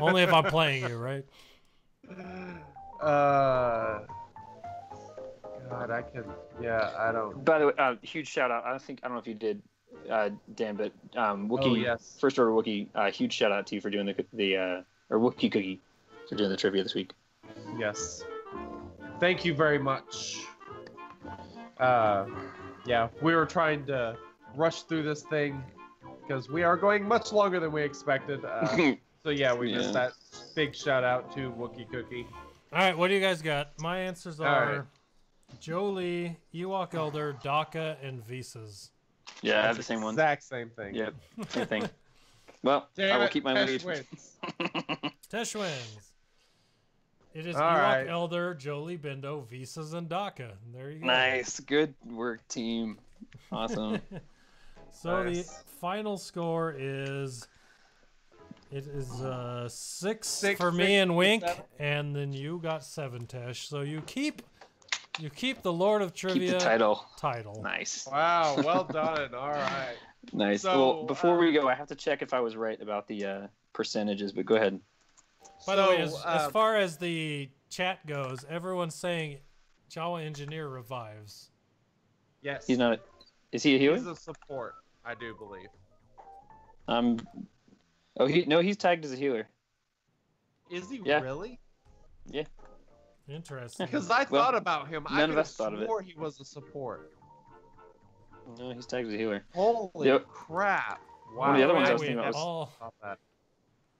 Speaker 2: Only if I'm playing you, right?
Speaker 5: God, I can. Yeah, I don't.
Speaker 4: By the way, huge shout out. I don't know if you did, Dan, but Wookie,
Speaker 5: Oh, yes.
Speaker 4: First Order Wookie, huge shout out to you for doing the or Wookie Cookie for doing the trivia this week.
Speaker 5: Yes. Thank you very much. Yeah, we were trying to rush through this thing because we are going much longer than we expected. So yeah, we missed that. Big shout out to Wookie Cookie.
Speaker 2: All right, what do you guys got? My answers
Speaker 5: All
Speaker 2: are
Speaker 5: right.
Speaker 2: Jolie, Ewok Elder, Daka, and Visas.
Speaker 4: Yeah, I have the same one.
Speaker 5: Exact same thing.
Speaker 4: Yep, same thing. Well,
Speaker 5: Damn
Speaker 4: I will
Speaker 5: it,
Speaker 4: keep my
Speaker 5: Tesh
Speaker 4: lead.
Speaker 5: wins.
Speaker 2: Tesh wins. It is
Speaker 5: All
Speaker 2: Ewok
Speaker 5: right.
Speaker 2: Elder, Jolie, Bindo, Visas, and Daka. There you go.
Speaker 4: Nice, good work, team. Awesome.
Speaker 2: So
Speaker 5: Nice.
Speaker 2: the final score is, it is 6 for me
Speaker 5: 6,
Speaker 2: and Wink,
Speaker 5: 7.
Speaker 2: and then you got 7, Tesh. So you keep the Lord of Trivia
Speaker 4: Keep the title.
Speaker 2: title.
Speaker 4: Nice.
Speaker 5: Wow, well done. All right.
Speaker 4: Nice.
Speaker 5: So,
Speaker 4: well, before we go, I have to check if I was right about the percentages, but go ahead.
Speaker 2: By the way,
Speaker 5: So,
Speaker 2: as far as the chat goes, everyone's saying Jawa Engineer revives.
Speaker 5: Yes.
Speaker 4: He's not. Is he a healer?
Speaker 5: He's a support, I do believe.
Speaker 4: Oh, he's tagged as a healer.
Speaker 5: Is he
Speaker 4: Yeah.
Speaker 5: really?
Speaker 4: Yeah.
Speaker 2: Interesting.
Speaker 5: Because I
Speaker 4: Well,
Speaker 5: thought about him. I
Speaker 4: none of
Speaker 5: could
Speaker 4: us
Speaker 5: have
Speaker 4: thought of it.
Speaker 5: swore he was a support.
Speaker 4: No, he's tagged as a healer.
Speaker 5: Holy
Speaker 4: Yep.
Speaker 5: crap! Wow.
Speaker 4: One of the other ones I
Speaker 2: Wait,
Speaker 4: was thinking
Speaker 2: wait,
Speaker 4: about was
Speaker 2: all-
Speaker 5: Stop that.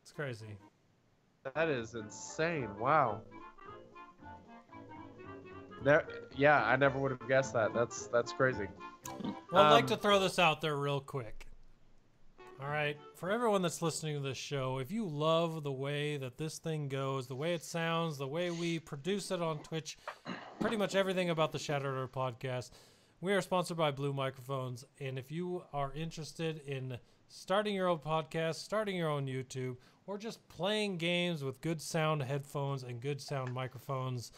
Speaker 2: It's crazy.
Speaker 5: That is insane. Wow. Yeah, I never would have guessed that. That's crazy.
Speaker 2: Well, I'd like to throw this out there real quick. All right, for everyone that's listening to this show, if you love the way that this thing goes, the way it sounds, the way we produce it on Twitch, pretty much everything about the Shattered Order podcast, we are sponsored by Blue Microphones. And if you are interested in starting your own podcast, starting your own YouTube, or just playing games with good sound headphones and good sound microphones,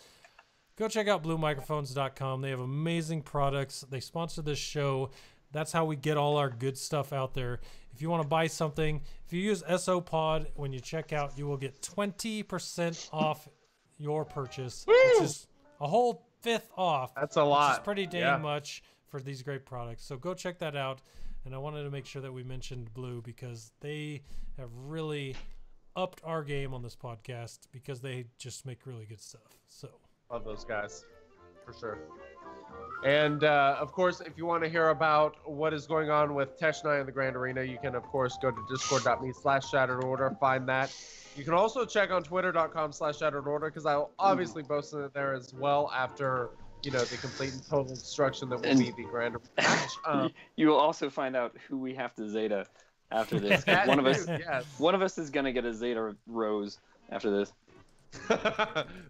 Speaker 2: go check out bluemicrophones.com. They have amazing products. They sponsor this show. That's how we get all our good stuff out there. If you want to buy something, if you use SOPOD when you check out, you will get 20% off your purchase, which is a whole fifth off.
Speaker 5: That's a lot.
Speaker 2: Which is pretty dang much for these great products. So go check that out. And I wanted to make sure that we mentioned Blue because they have really upped our game on this podcast because they just make really good stuff. So
Speaker 5: love those guys, for sure. And, of course, if you want to hear about what is going on with Tesh and I in the Grand Arena, you can, of course, go to discord.me/shatteredorder, find that. You can also check on twitter.com/shatteredorder because I'll obviously post it there as well after, the complete and total destruction that will be the Grand Arena match.
Speaker 4: You will also find out who we have to Zeta after this. One of us is going to get a Zeta rose after this.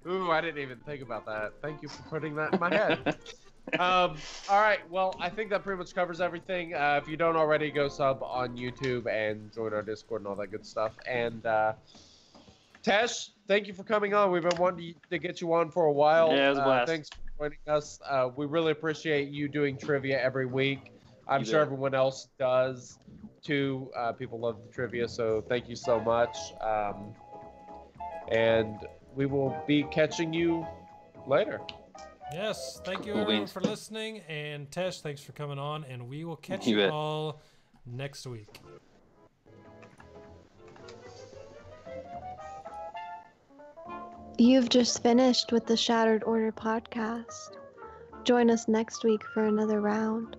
Speaker 5: Ooh, I didn't even think about that. Thank you for putting that in my head. All right, well, I think that pretty much covers everything. If you don't already, go sub on YouTube and join our Discord and all that good stuff. And Tesh, thank you for coming on. We've been wanting to get you on for a while.
Speaker 4: Yeah, it was a blast.
Speaker 5: Thanks for joining us. We really appreciate you doing trivia every week. I'm sure everyone else does too. People love the trivia, so thank you so much. And we will be catching you later.
Speaker 2: Yes, thank you everyone for listening, and Tesh, thanks for coming on, and we will catch you all next week.
Speaker 6: You've just finished with the Shattered Order podcast. Join us next week for another round.